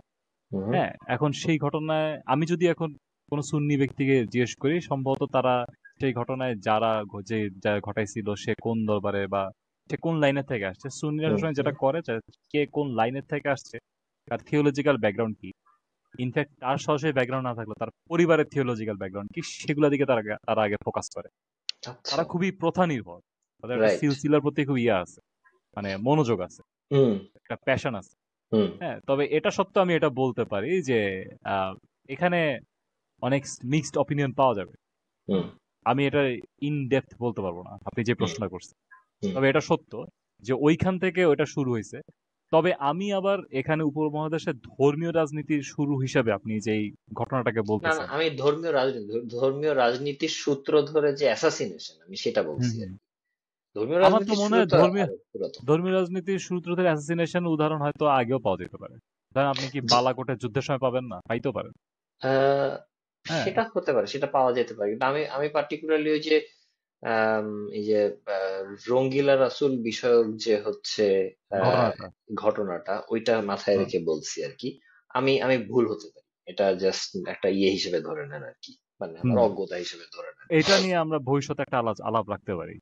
হুম হ্যাঁ, এখন সেই ঘটনায় আমি যদি এখন কোনো সুন্নি ব্যক্তিকে জিজ্ঞেস করি, সম্ভবত তারা সেই ঘটনায় যা ঘটাইছিল সে কোন দরবারে বা সে কোন লাইনের থেকে আসছে, সুন্নিরা হুম সবসময় হুম যেটা করে যে কে কোন লাইনের থেকে আসছে, তার থিওলজিক্যাল ব্যাকগ্রাউন্ড কি, ইনফ্যাক্ট তার সরাসরি ব্যাকগ্রাউন্ড না থাকলেও তার পরিবারের থিওলজিক্যাল ব্যাকগ্রাউন্ড কি, সেগুলো দিকে তারা আগে ফোকাস করে। আচ্ছা তারা খুবই প্রথা নির্ভর, তাদের একটা রাইট সিলসিলার প্রতি খুব আছে, মানে মনোযোগ আছে, হুম একটা প্যাশন আছে। হুম হ্যাঁ, তবে এটা সত্ত্বেও আমি এটা বলতে পারি যে আহ, এখানে অনেক মিক্সড অপিনিয়ন পাওয়া যাবে। হুম আমি এটা ইন ডেপথ বলতে পারবো না, আপনি যে হুম প্রশ্নটা করছেন। হুম তবে এটা সত্য যে ওইখান থেকে ওটা শুরু হয়েছে। তবে আমি আবার এখানে উপমহাদেশের ধর্মীয় রাজনীতির শুরু হিসাবে আপনি যে এই ঘটনাটাকে না না, বলতেছেন। আমি ধর্মীয় রাজনীতির সূত্র ধরে যে অ্যাসাসিনেশন আমি সেটা হুম বলছি আর হুম। কি। ধর্মীয় আমার তো রাজনীতির মনে শুরু হয় তো ধর্মীয় আরো পুরাতন। ধর্মীয় রাজনীতির শুরু থেকে অ্যাসাসিনেশন উদাহরণ হয়তো আগেও পাওয়া যেতে পারে। ধরেন আপনি কি জি, বালাকোটের যুদ্ধের সময় পাবেন না, পাইতেও পারেন। আহ, হ্যাঁ, সেটা হতে পারে, সেটা পাওয়া যেতে পারে, কিন্তু আমি আমি পার্টিকুলারলি ওই যে আম, এই যে রঙ্গিলা রাসূল বিষয়ক যে হচ্ছে আহ, ঘটনাটা। ঘটনাটা ওইটা মাথায় হুম রেখে বলছি আর কি। আমি আমি ভুল হতে পারি, এটা জাস্ট একটা ইয়ে হিসেবে ধরে নেন আর কি, মানে আমার হুম। অজ্ঞতা হিসেবে ধরে নেন। এটা নিয়ে আমরা ভবিষ্যতে একটা আলাপ রাখতে পারি।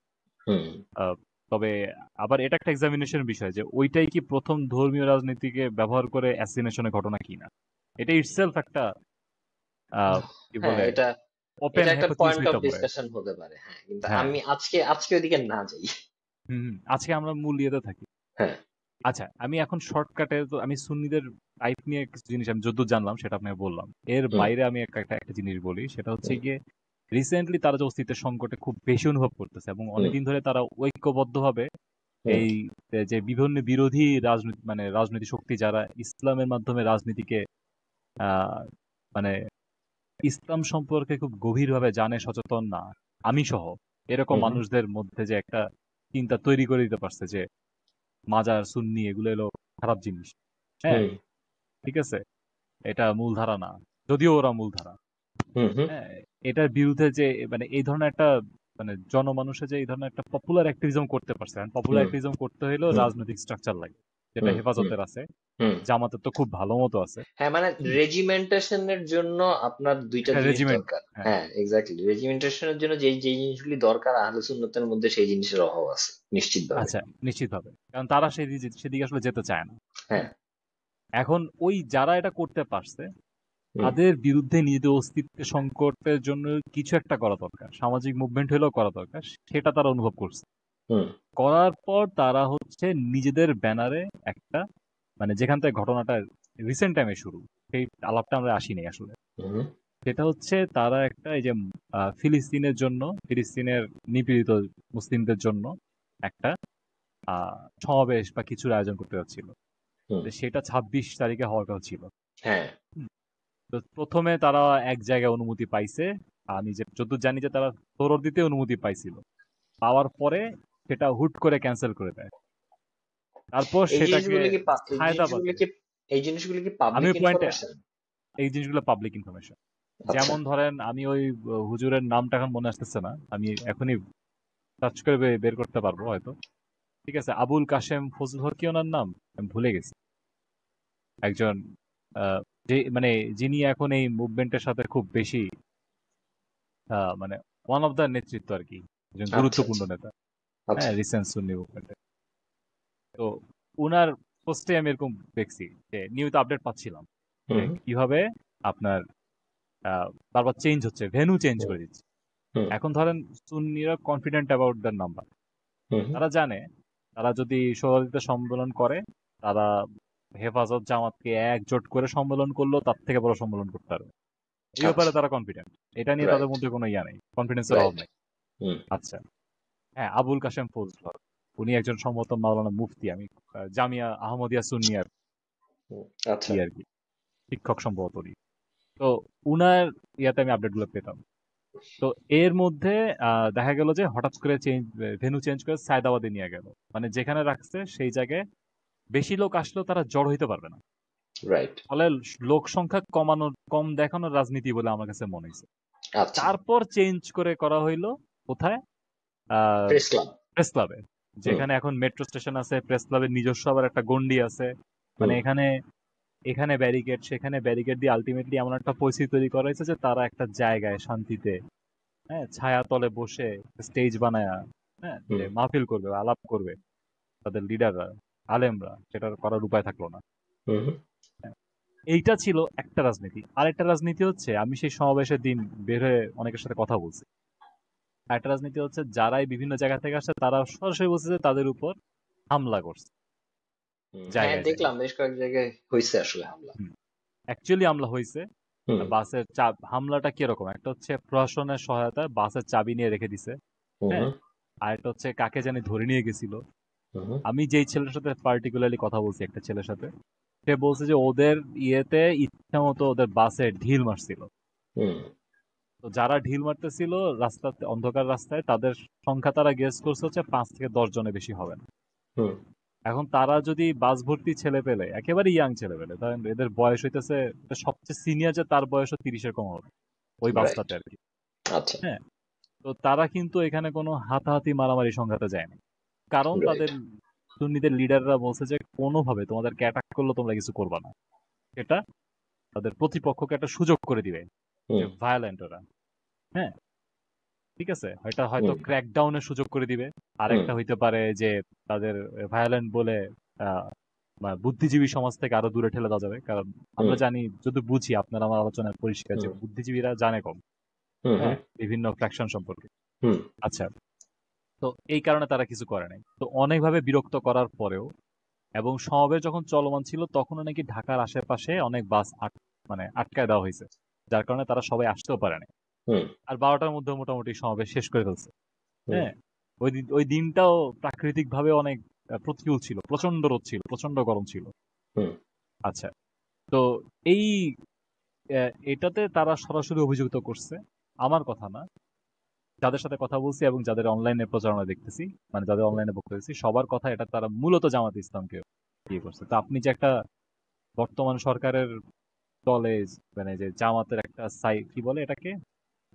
হুম আহ, তবে আবার এটা একটা এক্সামিনেশন বিষয় যে ওইটাই কি প্রথম ধর্মীয় রাজনীতিকে ব্যবহার করে অ্যাসিনেশনের ঘটনা কিনা। এটা ইটসেলফ একটা আহ, কি হ্যাঁ, বলে, এটা ওপেন এটা একটা হাইপোথিসিস পয়েন্ট অফ হইতে পারে। ডিসকাশন হতে পারে, হ্যাঁ, কিন্তু হ্যাঁ। আমি আজকে ওইদিকে না যাই। আজকে আমরা মূল ইয়েতে থাকি। হ্যাঁ আচ্ছা, আমি এখন শর্টকাটে তো আমি সুন্নিদের টাইপ নিয়ে কিছু জিনিস আমি যদ্দূর জানলাম সেটা আপনাকে বললাম। এর হুম বাইরে আমি একটা জিনিস বলি, সেটা হচ্ছে হুম গিয়ে রিসেন্টলি তারা যে অস্তিত্বের সংকটে খুব বেশি অনুভব করতেছে এবং হুম অনেকদিন ধরে তারা ঐক্যবদ্ধভাবে হুম এই যে বিভিন্ন বিরোধী রাজনীতি মানে রাজনৈতিক শক্তি যারা ইসলামের মাধ্যমে রাজনীতিকে আহ মানে ইসলাম সম্পর্কে খুব গভীরভাবে জানে, সচেতন না, আমি সহ এরকম হুম মানুষদের মধ্যে যে একটা চিন্তা তৈরি করে দিতে পারছে যে মাজার সুন্নি এগুলো এলো খারাপ জিনিস। হ্যাঁ, হুম ঠিক আছে, এটা মূলধারা না, যদিও ওরা মূলধারা। হুম হুম হ্যাঁ, এটার বিরুদ্ধে যে মানে এই ধরনের একটা মানে জনমানুষে যে এই ধরনের একটা পপুলার অ্যাক্টিভিজম করতে পারছে, পপুলার হুম অ্যাক্টিভিজম করতে হলেও হুম রাজনৈতিক স্ট্রাকচার লাগে, যেটা হুম হুম হেফাজতের আছে, হুম। জামাতের তো খুব ভালো মতো আছে। হ্যাঁ, মানে হুম, রেজিমেন্টেশনের জন্য আপনার দুইটা একটা জিনিস রেজিমেন্ট। দরকার। হ্যাঁ। হ্যাঁ এক্স্যাক্টলি, রেজিমেন্টেশনের জন্য যেই যেই জিনিসগুলি দরকার আহলে সুন্নতের মধ্যে সেই জিনিসের অভাব আছে নিশ্চিতভাবে। আচ্ছা, নিশ্চিতভাবে, কারণ তারা সেদিকে আসলে যেতে চায় না। হ্যাঁ হুম। এখন ওই যারা এটা করতে পারছে হুম তাদের বিরুদ্ধে নিজেদের অস্তিত্বের সংকটের জন্য কিছু একটা করা দরকার, সামাজিক মুভমেন্ট হলেও করা দরকার, সেটা তারা অনুভব করছে। হুম করার পর তারা হচ্ছে নিজেদের ব্যানারে একটা মানে যেখান থেকে ঘটনাটা রিসেন্ট টাইমে শুরু, সেই আলাপটা আমরা আসিনি আসলে। হুম সেটা হচ্ছে তারা একটা এই যে ফিলিস্তিনের জন্য, ফিলিস্তিনের নিপীড়িত মুসলিমদের জন্য একটা আহ সমাবেশ বা কিছুর আয়োজন করতে যাচ্ছিল। হুম তো সেটা 26 তারিখে হওয়ার কথা ছিল। হ্যাঁ হুম। তো প্রথমে তারা এক জায়গায় অনুমতি পাইছে, আমি যে যতদূর জানি যে তারা তরর দিতে অনুমতি পাইছিল, পাওয়ার পরে সেটা হুট করে ক্যান্সেল করে দেয়। তারপর এই সেটাকে জিনিসগুলো কি এই জিনিসগুলো হায়দ্রাবাদে, কি এই জিনিসগুলো কি আমি পাবলিক ওই পয়েন্টে, ইনফরমেশন? এই জিনিসগুলো পাবলিক ইনফরমেশন। আচ্ছা যেমন ধরেন আমি ওই হুজুরের নামটা এখন মনে আসতেছে না, আমি এখনই সার্চ করে বের করতে পারবো হয়তো। ঠিক আছে, আবুল কাশেম ফজল হক কি ওনার নাম, আমি ভুলে গেছি। একজন আহ, যে মানে যিনি এখন এই মুভমেন্টের সাথে খুব বেশি মানে ওয়ান অফ দ্য নেতৃত্ব আর কি, একজন আচ্ছা গুরুত্বপূর্ণ আচ্ছা নেতা। আচ্ছা হ্যাঁ, রিসেন্ট সুন্নি মুভমেন্টে। তো উনার পোস্টে আমি এরকম দেখছি যে নিয়মিত আপডেট পাচ্ছিলাম যে হুম কিভাবে আপনার বারবার চেঞ্জ হচ্ছে, ভেনু চেঞ্জ হুম করে দিচ্ছে। হুম এখন ধরেন সুন্নিরা কনফিডেন্ট অ্যাবাউট দ্য নাম্বার, হুম তারা জানে তারা যদি সহযোগিতা সম্মেলন করে, তারা হেফাজত জামাতকে একজোট করে সম্মেলন করলেও তার থেকে বড় সম্মেলন করতে পারবে। এই ব্যাপারে আচ্ছা তারা কনফিডেন্ট, এটা নিয়ে তাদের রাইট মধ্যে কোনো ইয়া নেই, কনফিডেন্সের অভাব রাইট নেই। হুম আচ্ছা, হ্যাঁ, আবুল কাশেম ফজল হক, উনি একজন সম্ভবত মাওলানা মুফতি, আমি জামিয়া আহমদিয়া সুন্নিয়ার হুম, আচ্ছা আর কি শিক্ষক সম্ভবত উনি। তো উনার ইয়াতে আমি আপডেটগুলো পেতাম। তো এর মধ্যে দেখা গেল যে হঠাৎ করে ভেনু চেঞ্জ করে সায়দাবাদে নিয়ে গেল, মানে যেখানে রাখছে সেই জায়গায় বেশি লোক আসলেও তারা জড় হইতে পারবে না। রাইট ফলে লোক সংখ্যা কম দেখানোর রাজনীতি বলে আমার কাছে মনে হয়েছে। আচ্ছা। তারপর চেঞ্জ করে করা হইলো কোথায়? Press club. প্রেস ক্লাবে, হুম যেখানে এখন মেট্রো স্টেশন আছে। প্রেস ক্লাবের নিজস্ব আবার একটা গন্ডি আছে। মানে হুম এখানে এখানে ব্যারিকেড, সেখানে ব্যারিকেড দিয়ে আলটিমেটলি এমন একটা পরিস্থিতি তৈরি করা হয়েছে যে তারা একটা জায়গায় শান্তিতে, হ্যাঁ, ছায়া তলে বসে স্টেজ বানায়া, হ্যাঁ, যে হুম মাহফিল করবে, আলাপ করবে তাদের লিডাররা, আলেমরা, সেটার করার উপায় থাকলো না। হুম হুম হ্যাঁ, এইটা ছিল একটা রাজনীতি। আরেকটা রাজনীতি হচ্ছে, আমি সেই সমাবেশের দিন বের হয়ে অনেকের সাথে কথা বলছি, একটা রাজনীতি হচ্ছে যারাই বিভিন্ন জায়গা থেকে আসছে তারা সরাসরি বলছে যে তাদের উপর হামলা করছে হ্যাঁ, জায়গায় জায়গায়। দেখলাম বেশ কয়েক জায়গায় হয়েছে আসলে হামলা। অ্যাকচুয়ালি হামলা হয়েছে। হুম বাসের হামলাটা কিরকম, একটা হচ্ছে প্রশাসনের সহায়তায় বাসের চাবি নিয়ে রেখে দিছে, হুম হ্যাঁ, হুম আর একটা হচ্ছে কাকে জানি ধরে নিয়ে গেছিল। হুম আমি যেই ছেলের সাথে পার্টিকুলারলি কথা বলছি, একটা ছেলের সাথে, সে বলছে যে ওদের ইয়েতে ইচ্ছা মতো ওদের বাসে ঢিল মারছিল। হুম তো যারা ঢিল মারতেছিল রাস্তাতে, অন্ধকার রাস্তায়, তাদের সংখ্যা তারা গেস করছে হচ্ছে 5 থেকে 10 জনের বেশি হবে না। হুম এখন তারা যদি বাস ভর্তি ছেলে পেলে, একেবারে ইয়াং ছেলে পেলে, ধরেন এদের বয়স হইতেছে, সবচেয়ে সিনিয়র যে তার বয়সও 30-এর কম হবে ওই রাইট। বাসটাতে আর কি। আচ্ছা। হ্যাঁ, তো তারা কিন্তু এখানে কোনো হাতাহাতি মারামারি সংঘাতে যায় না, কারণ রাইট। তাদের সুন্নিদের লিডাররা বলছে যে কোনোভাবে তোমাদেরকে অ্যাটাক করলে তোমরা কিছু করবা না। এটা তাদের প্রতিপক্ষকে একটা সুযোগ করে দিবে যে হুম ভায়োলেন্ট ওরা। হ্যাঁ, ঠিক আছে, এটা হয়তো হুম ক্র্যাকডাউনের সুযোগ করে দিবে। আর হুম একটা হইতে পারে যে তাদের ভায়োলেন্ট বলে আহ, বুদ্ধিজীবী সমাজ থেকে আরো দূরে ঠেলে দেওয়া যাবে, কারণ হুম আমরা জানি, যদি বুঝি, আপনার আমার আলোচনায় পরিষ্কার যে হুম বুদ্ধিজীবীরা জানে কম, হুম হুম হ্যাঁ, বিভিন্ন ফ্র্যাকশন সম্পর্কে। হুম আচ্ছা, তো এই কারণে তারা কিছু করে নাই। তো অনেকভাবে বিরক্ত করার পরেও, এবং সমাবেশ যখন চলমান ছিল তখনও নাকি ঢাকার আশেপাশে অনেক বাস মানে আটকায় দেওয়া হয়েছে, যার কারণে তারা সবাই আসতেও পারে নাই। হুম আর 12টার মধ্যে মোটামুটি সমাবেশ শেষ করে ফেলছে। হুম হ্যাঁ, ওই দিনটাও প্রাকৃতিক ভাবে অনেক প্রতিকূল ছিল, প্রচন্ড রোদ ছিল, প্রচন্ড গরম ছিল। হুম আচ্ছা, তো এই এটাতে তারা সরাসরি অভিযুক্ত করছে, আমার কথা না। যাদের সাথে কথা বলছি এবং যাদের অনলাইনে প্রচারণা দেখতেছি, মানে যাদের অনলাইনে বক্তব্য দেখতেছি, সবার কথা এটা তারা মূলত জামাত ইসলামকে ইয়ে করছে। তো আপনি যে একটা বর্তমান সরকারের দলে, মানে যে জামাতের একটা কি বলে এটাকে,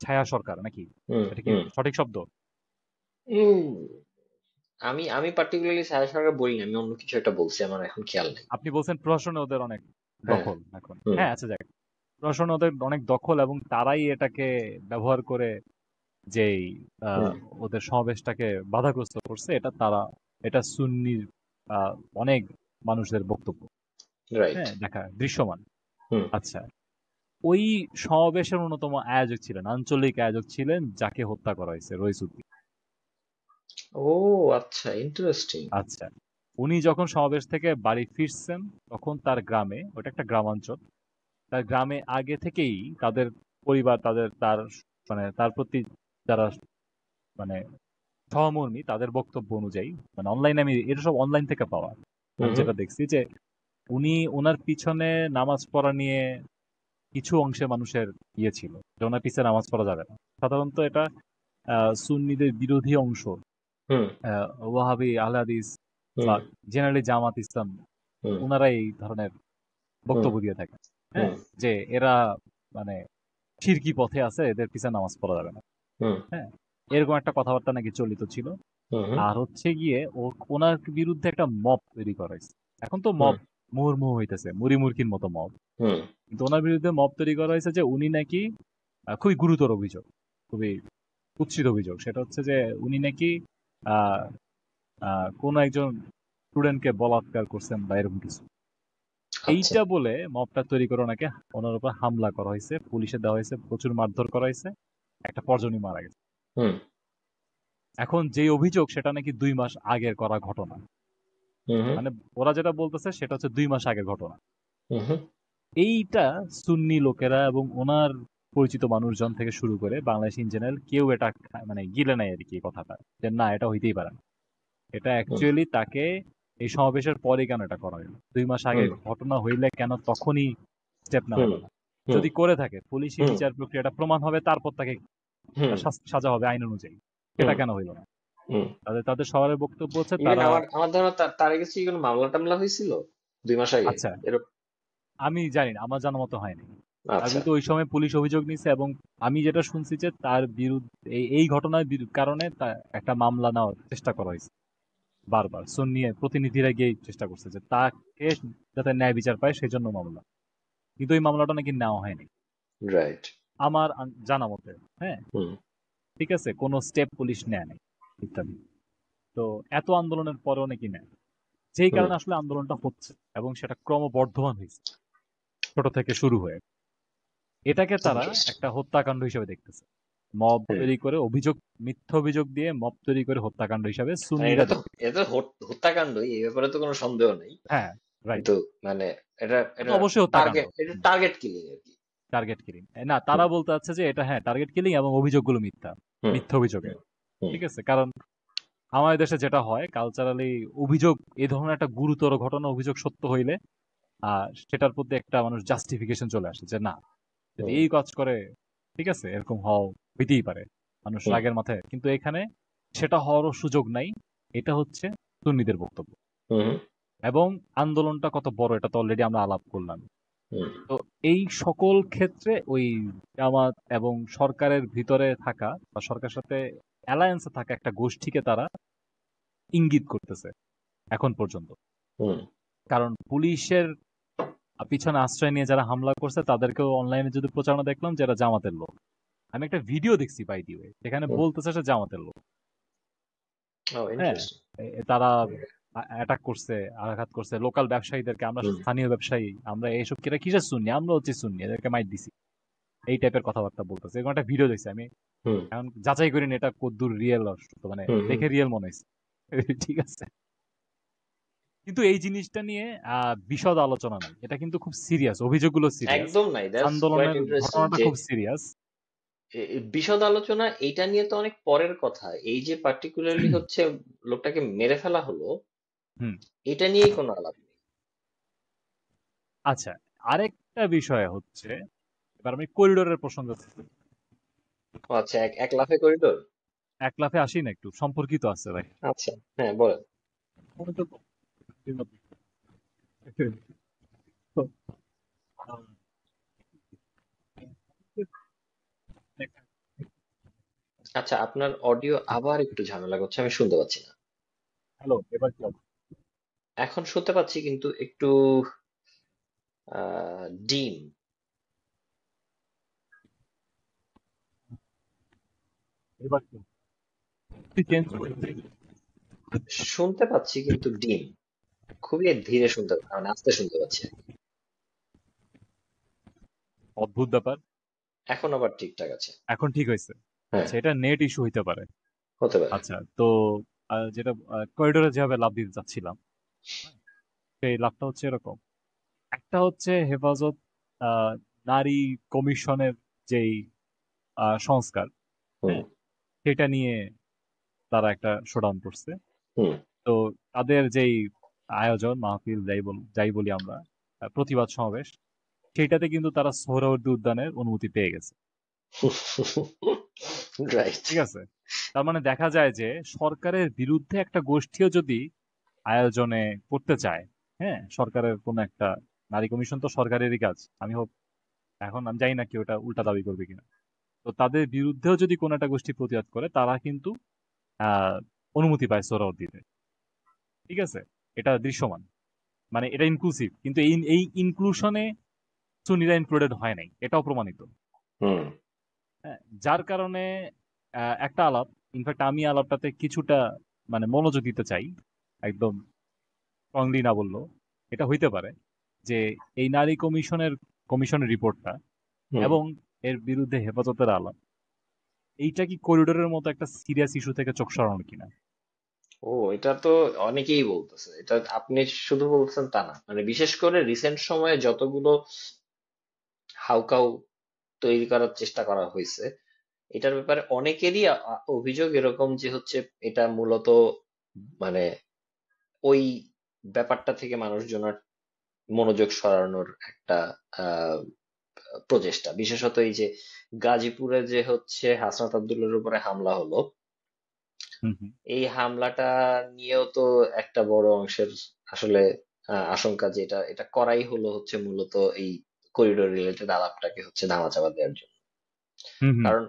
ছায়া সরকার নাকি, হুম এটা কি হুম সঠিক শব্দ? হুম। আমি আমি পার্টিকুলারলি সাজা সরকার বলিনি, আমি অন্য কিছু একটা বলছি, আমার এখন খেয়াল নেই। আপনি বলছেন প্রশাসনে ওদের অনেক হ্যাঁ। দখল এখন। হুম হ্যাঁ, আচ্ছা, যাক, প্রশাসনে ওদের অনেক দখল এবং তারাই এটাকে ব্যবহার করে যেই আহ, হুম ওদের সমাবেশটাকে বাধাগ্রস্ত করছে, এটা তারা, এটা সুন্নির আহ, অনেক মানুষের বক্তব্য, রাইট। হ্যাঁ, দেখা দৃশ্যমান। হুম। আচ্ছা, ওই সমাবেশের অন্যতম আয়োজক ছিলেন, আঞ্চলিক আয়োজক ছিলেন, যাকে হত্যা করা হয়েছে, রইসুদ্দিন। ও আচ্ছা, ইন্টারেস্টিং। আচ্ছা, উনি যখন সমাবেশ থেকে বাড়ি ফিরছেন, তখন তার গ্রামে, ওটা একটা গ্রামাঞ্চল, তার গ্রামে আগে থেকেই তাদের পরিবার, মানে তার প্রতি যারা, মানে সহমর্মী, তাদের বক্তব্য অনুযায়ী, মানে অনলাইনে, আমি এটা সব অনলাইন থেকে পাওয়া, হুম আমি হুম যেটা দেখছি যে উনি, ওনার পিছনে নামাজ পড়া নিয়ে কিছু অংশে মানুষের ইয়ে ছিল যে ওনার পিছনে নামাজ পড়া যাবে না। সাধারণত এটা সুন্নিদের বিরোধী অংশ, হুম ওয়াহাবি, আহলে হাদিস হুম বা জেনারেলি জামাত ইসলাম, হুম ওনারা এই ধরনের হুম বক্তব্য দিয়ে থাকে, হুম হ্যাঁ, যে এরা মানে শিরকি পথে আছে, এদের পিছনে নামাজ পড়া যাবে না। হুম হ্যাঁ, এরকম একটা কথাবার্তা নাকি চলিত ছিল। হুম হুম আর হচ্ছে গিয়ে ওনার বিরুদ্ধে একটা মব তৈরি করা হয়েছে। এখন তো হুম মব মুহুর্মুহু হইতেছে, মুড়ি মুরকির মতো মব। হুম কিন্তু ওনার বিরুদ্ধে মব তৈরি করা হয়েছে যে উনি নাকি, খুবই গুরুতর অভিযোগ, খুবই কুৎসিত অভিযোগ, সেটা হচ্ছে যে উনি নাকি আহ কোন একজন স্টুডেন্টকে বলাৎকার করছেন বা এরকম কিছু। আচ্ছা। এইটা বলে মবটা তৈরি করে ওনাকে, ওনার উপর হামলা করা হয়েছে, পুলিশে দেওয়া হয়েছে, প্রচুর মারধর করা হয়েছে, একটা পর্যটনী মারা গেছে। হুম এখন যে অভিযোগ, সেটা নাকি 2 মাস আগের করা ঘটনা। হুম হুম মানে ওরা যেটা বলতেছে সেটা হচ্ছে 2 মাস আগের ঘটনা। হুম হুম এইটা সুন্নি লোকেরা এবং ওনার পরিচিত মানুষজন থেকে শুরু করে বাংলাদেশ ইন জেনারেল কেউ এটা মানে গিলে নাই আর কি, এই কথাটা, যে না, এটা হইতেই পারে না। এটা হুম অ্যাকচুয়ালি তাকে এই সমাবেশের পরে কেন এটা করা হলো, 2 মাস আগে হুম ঘটনা হইলে কেন তখনই স্টেপ নেওয়া হুম হলো না? হুম যদি করে থাকে, পুলিশি হুম বিচার প্রক্রিয়াটা প্রমাণ হবে, তারপর তাকে হুম সাজা হবে আইন অনুযায়ী। এটা হুম কেন হইল না? হুম। তাদের তাদের সবার বক্তব্য হচ্ছে ইভেন তারা, আমার ধারণা তার আগে কি কোনো মামলা টামলা হয়েছিল 2 মাস আগে আচ্ছা, এরকম? আমি জানি না, আমার জানা মতো হয়নি। তার আচ্ছা। বিরুদ্ধে ওই সময় পুলিশ অভিযোগ নিছে, এবং আমি যেটা শুনছি যে তার বিরুদ্ধে এই ঘটনার কারণে একটা মামলা নেওয়ার চেষ্টা করা হয়েছে বারবার। সুন্নি প্রতিনিধিরা গিয়ে চেষ্টা করছে যে তাকে যাতে ন্যায় বিচার পায় সেই জন্য মামলা, কিন্তু ওই মামলাটা নাকি নেওয়া হয়নি রাইট। আমার জানা মতে। হ্যাঁ, হুম। ঠিক আছে, কোনো স্টেপ পুলিশ নেয় নাই ইত্যাদি। তো এত আন্দোলনের পরেও নাকি নেয়, যেই হুম। কারণে আসলে আন্দোলনটা হচ্ছে এবং সেটা ক্রমবর্ধমান হয়েছে ছোট থেকে শুরু হয়ে। এটাকে তারা ইন্টারেস্টিং। একটা হত্যাকাণ্ড হিসেবে দেখতেছে, মব হুম। তৈরি করে অভিযোগ, মিথ্যা অভিযোগ দিয়ে মব তৈরি করে হত্যাকাণ্ড হিসাবে মানে সুন্নিরা দেখে। এটা তো হত্যাকাণ্ডই, এই ব্যাপারে তো কোনো সন্দেহ নেই। হ্যাঁ, রাইট। কিন্তু মানে এটা এটা এটা অবশ্যই হত্যাকাণ্ড, টার্গেট কিলিং আর কি। Target killing. না, তারা হুম। বলতে চাচ্ছে যে এটা হ্যাঁ টার্গেট কিলিং এবং অভিযোগগুলো মিথ্যা, হুম। মিথ্যা অভিযোগে। হুম। হুম। ঠিক আছে, কারণ আমাদের দেশে যেটা হয় কালচারালি, অভিযোগ এই ধরনের একটা গুরুতর ঘটনা অভিযোগ সত্য হইলে সেটার প্রতি একটা মানুষ জাস্টিফিকেশন চলে আসে যে না, যদি হুম। এই কাজ করে, ঠিক আছে, এরকম হইতেই পারে, মানুষ হুম। রাগের মাথায়। কিন্তু এখানে সেটা হওয়ারও সুযোগ নাই। এটা হচ্ছে সুন্নিদের বক্তব্য। হুম। এবং আন্দোলনটা কত বড় এটা তো অলরেডি আমরা আলাপ করলাম। হুম। তো এই সকল ক্ষেত্রে ওই জামাত এবং সরকারের ভিতরে থাকা বা সরকারের সাথে অ্যালায়েন্সে থাকা একটা গোষ্ঠীকে তারা ইঙ্গিত করতেছে এখন পর্যন্ত। হুম। কারণ পুলিশের পিছনে আশ্রয় নিয়ে যারা হামলা করছে তাদেরকেও অনলাইনে যদি প্রচারণা দেখলাম যারা জামাতের লোক। আমি একটা ভিডিও দেখছি বাই দি ওয়ে, যেখানে হুম। বলতেছে সে জামাতের লোক। ও, হ্যাঁ, ইন্টারেস্টিং। তারা অ্যাটাক করছে, আঘাত করছে লোকাল ব্যবসায়ীদেরকে। আমরা হুম। স্থানীয় ব্যবসায়ী, আমরা এইসব কিরা কিসের শুননি, আমরা হচ্ছে শুননি, এদেরকে মাইর দিছি, এই টাইপের কথাবার্তা বলতেছে। এরকম একটা ভিডিও দেখছি আমি। হুম। এখন যাচাই করিনি এটা কদ্দূর রিয়েল, মানে হুম। হুম। দেখে রিয়েল মনে হয়েছে। ঠিক আছে, কিন্তু এই জিনিসটা নিয়ে বিশদ আলোচনা নাই। এটা কিন্তু খুব সিরিয়াস, অভিযোগগুলো সিরিয়াস, একদম নাই, দ্যাটস কোয়াইট আন্দোলনের ইন্টারেস্টিং ঘটনাটা যে খুব সিরিয়াস। বিশদ আলোচনা এইটা নিয়ে তো অনেক পরের কথা। এই যে পার্টিকুলারলি হচ্ছে লোকটাকে মেরে ফেলা হলো, হুম। এটা নিয়েই কোনো আলাপ নেই। আচ্ছা, আরেকটা বিষয় হচ্ছে, এবার আমি করিডোরের প্রসঙ্গ, ও আচ্ছা, এক এক লাফে করিডোর। এক লাফে আসি না, একটু সম্পর্কিত আছে ভাই। আচ্ছা, হ্যাঁ বলেন। আমি তো আচ্ছা, আপনার অডিও আবার একটু ঝামেলা করছে, আমি শুনতে পাচ্ছি না। হ্যালো, এবার কি হবে? এখন শুনতে পাচ্ছি কিন্তু একটু ডিম। এবার কি হবে? তুই চেঞ্জ করে দে। শুনতে পাচ্ছি কিন্তু ডিম, খুবই ধীরে শুনতে, মানে আস্তে শুনতে পাচ্ছি আর কি। অদ্ভুত ব্যাপার। এখন আবার ঠিকঠাক আছে। এখন ঠিক হয়েছে। হ্যাঁ, আচ্ছা, এটা নেট ইস্যু হইতে পারে। হতে পারে। আচ্ছা, তো যেটা করিডোরে যেভাবে লাফ দিতে চাচ্ছিলাম, সেই লাফটা হচ্ছে এরকম। একটা হচ্ছে হেফাজত আহ, নারী কমিশনের যেই সংস্কার, হুম। হ্যাঁ, সেটা নিয়ে তারা একটা শোডাউন করছে। হুম। তো তাদের যেই আয়োজন মাহফিল, যাই বলি আমরা, প্রতিবাদ সমাবেশ, সেটাতে কিন্তু তারা সোহরাওয়ার্দী উদ্যানের অনুমতি পেয়ে গেছে। রাইট। ঠিক আছে, তার মানে দেখা যায় যে সরকারের বিরুদ্ধে একটা গোষ্ঠীও যদি আয়োজনে করতে চায়, হ্যাঁ, সরকারের কোন একটা, নারী কমিশন তো সরকারেরই কাজ, এখন আমি জানি না কি ওটা উল্টা দাবি করবে কিনা। তো তাদের বিরুদ্ধেও যদি কোন একটা গোষ্ঠী প্রতিবাদ করে, তারা কিন্তু আহ অনুমতি পায় সোহরাওয়ার্দীতে। ঠিক আছে, এটা দৃশ্যমান, মানে এটা ইনক্লুসিভ, কিন্তু এই এই ইনক্লুশনে সুন্নিরা ইনক্লুডেড হয় নাই, এটাও প্রমাণিত। হুম। হ্যাঁ, যার কারণে একটা আলাপ, ইনফ্যাক্ট আমি আলাপটাতে কিছুটা মানে মনোযোগ দিতে চাই, একদম স্ট্রংলি না বললেও এটা হইতে পারে যে এই নারী কমিশনের রিপোর্টটা হুম। এবং এর বিরুদ্ধে হেফাজতের আলাপ, এইটা কি করিডোরের মতো একটা সিরিয়াস ইস্যু থেকে চোখ সরানো কিনা। ও, এটা তো অনেকেই বলতেছে। এটা আপনি শুধু বলছেন তা না, মানে বিশেষ করে রিসেন্ট সময়ে যতগুলো হাউকাউ তৈরি করার চেষ্টা করা হয়েছে, এটার ব্যাপারে অনেকেরই অভিযোগ এরকম যে হচ্ছে এটা মূলত মানে ওই ব্যাপারটা থেকে মানুষজনের মনোযোগ সরানোর একটা আহ প্রচেষ্টা। বিশেষত এই যে গাজীপুরে যে হচ্ছে হাসনাত আব্দুল্লাহর উপরে হামলা হলো, হুম হুম। এই হামলাটা নিয়েও তো একটা বড় অংশের আসলে আশঙ্কা যে এটা এটা করাই হলো হচ্ছে মূলত এই করিডোর রিলেটেড আলাপটাকে হচ্ছে ধামাচাপা দেওয়ার জন্য। হুম হুম কারণ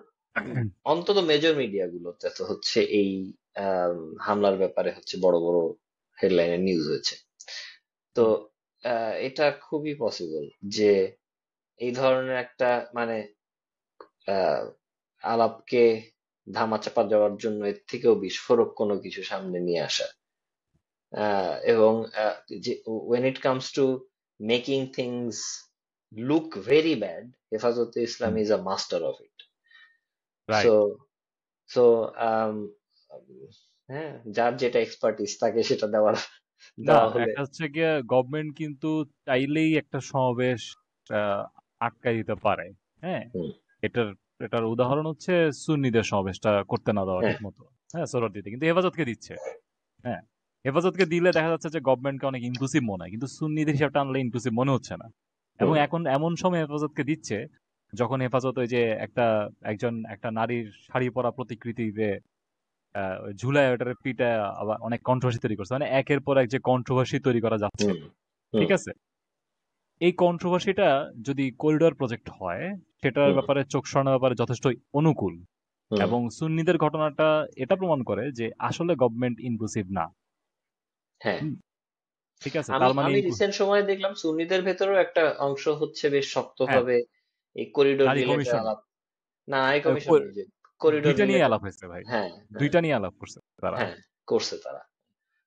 অন্তত মেজর মিডিয়া গুলোতে তো হচ্ছে এই আম, হামলার ব্যাপারে হচ্ছে বড় বড় হেডলাইনে নিউজ হয়েছে। তো হুম। এটা খুবই পসিবল যে এই ধরনের একটা মানে আহ, আলাপকে ধামাচাপা দেওয়ার জন্য এর থেকেও বিস্ফোরক কোনো কিছু সামনে নিয়ে আসা। এবং যে when it comes to making things look very bad, হেফাজতে ইসলাম হুম। is a master of it. Right. So so um, হ্যাঁ, যার যেটা এক্সপার্টিস তাকে সেটা না, দেওয়া হলে। একটা হচ্ছে গিয়ে গভর্নমেন্ট কিন্তু চাইলেই একটা সমাবেশ আহ, আটকাই দিতে পারে। হ্যাঁ, হুম, এটার এটার উদাহরণ হচ্ছে সুন্নিদের সমাবেশটা করতে না দেওয়া হ্যাঁ, ঠিক মতো। হ্যাঁ, সোহরাওয়ার্দী দিতে কিন্তু হেফাজতকে দিচ্ছে। হ্যাঁ, হেফাজতকে দিলে দেখা যাচ্ছে যে গভর্নমেন্টকে অনেক ইনক্লুসিভ মনে হয়, কিন্তু সুন্নিদের হিসাবটা আনলে ইনক্লুসিভ মনে হচ্ছে না। এবং হুম, এখন এমন সময় হেফাজতকে দিচ্ছে যখন হেফাজত ওই যে একটা নারীর শাড়ি পরা প্রতিকৃতিতে ওই ঝুলায় ওটার পিঠে আবার অনেক কন্ট্রোভার্সি তৈরি করছে, মানে একের পর এক যে কন্ট্রোভার্সি তৈরি করা যাচ্ছে। হুম, হুম, ঠিক আছে, এই কন্ট্রোভার্সিটা যদি করিডোর প্রজেক্ট হয়, সেটার হুম, ব্যাপারে চোখ সরানোর ব্যাপারে যথেষ্ট অনুকূল। হুম। এবং সুন্নিদের ঘটনাটা এটা প্রমাণ করে যে আসলে গভর্নমেন্ট ইনক্লুসিভ না। হ্যাঁ, হুম, ঠিক আছে, আমি তার মানে আমি রিসেন্ট সময়ে দেখলাম সুন্নিদের ভেতরেও একটা অংশ হচ্ছে বেশ হ্যাঁ, শক্তভাবে এই করিডোর নারী রিলেটেড কমিশন আলাপ। না, হাই কমিশন না, যে করিডোর দুইটা নিয়ে রিলেটেড। আলাপ হয়েছে ভাই। হ্যাঁ, হ্যাঁ, দুইটা নিয়ে আলাপ করছে তারা। হ্যাঁ, করছে তারা।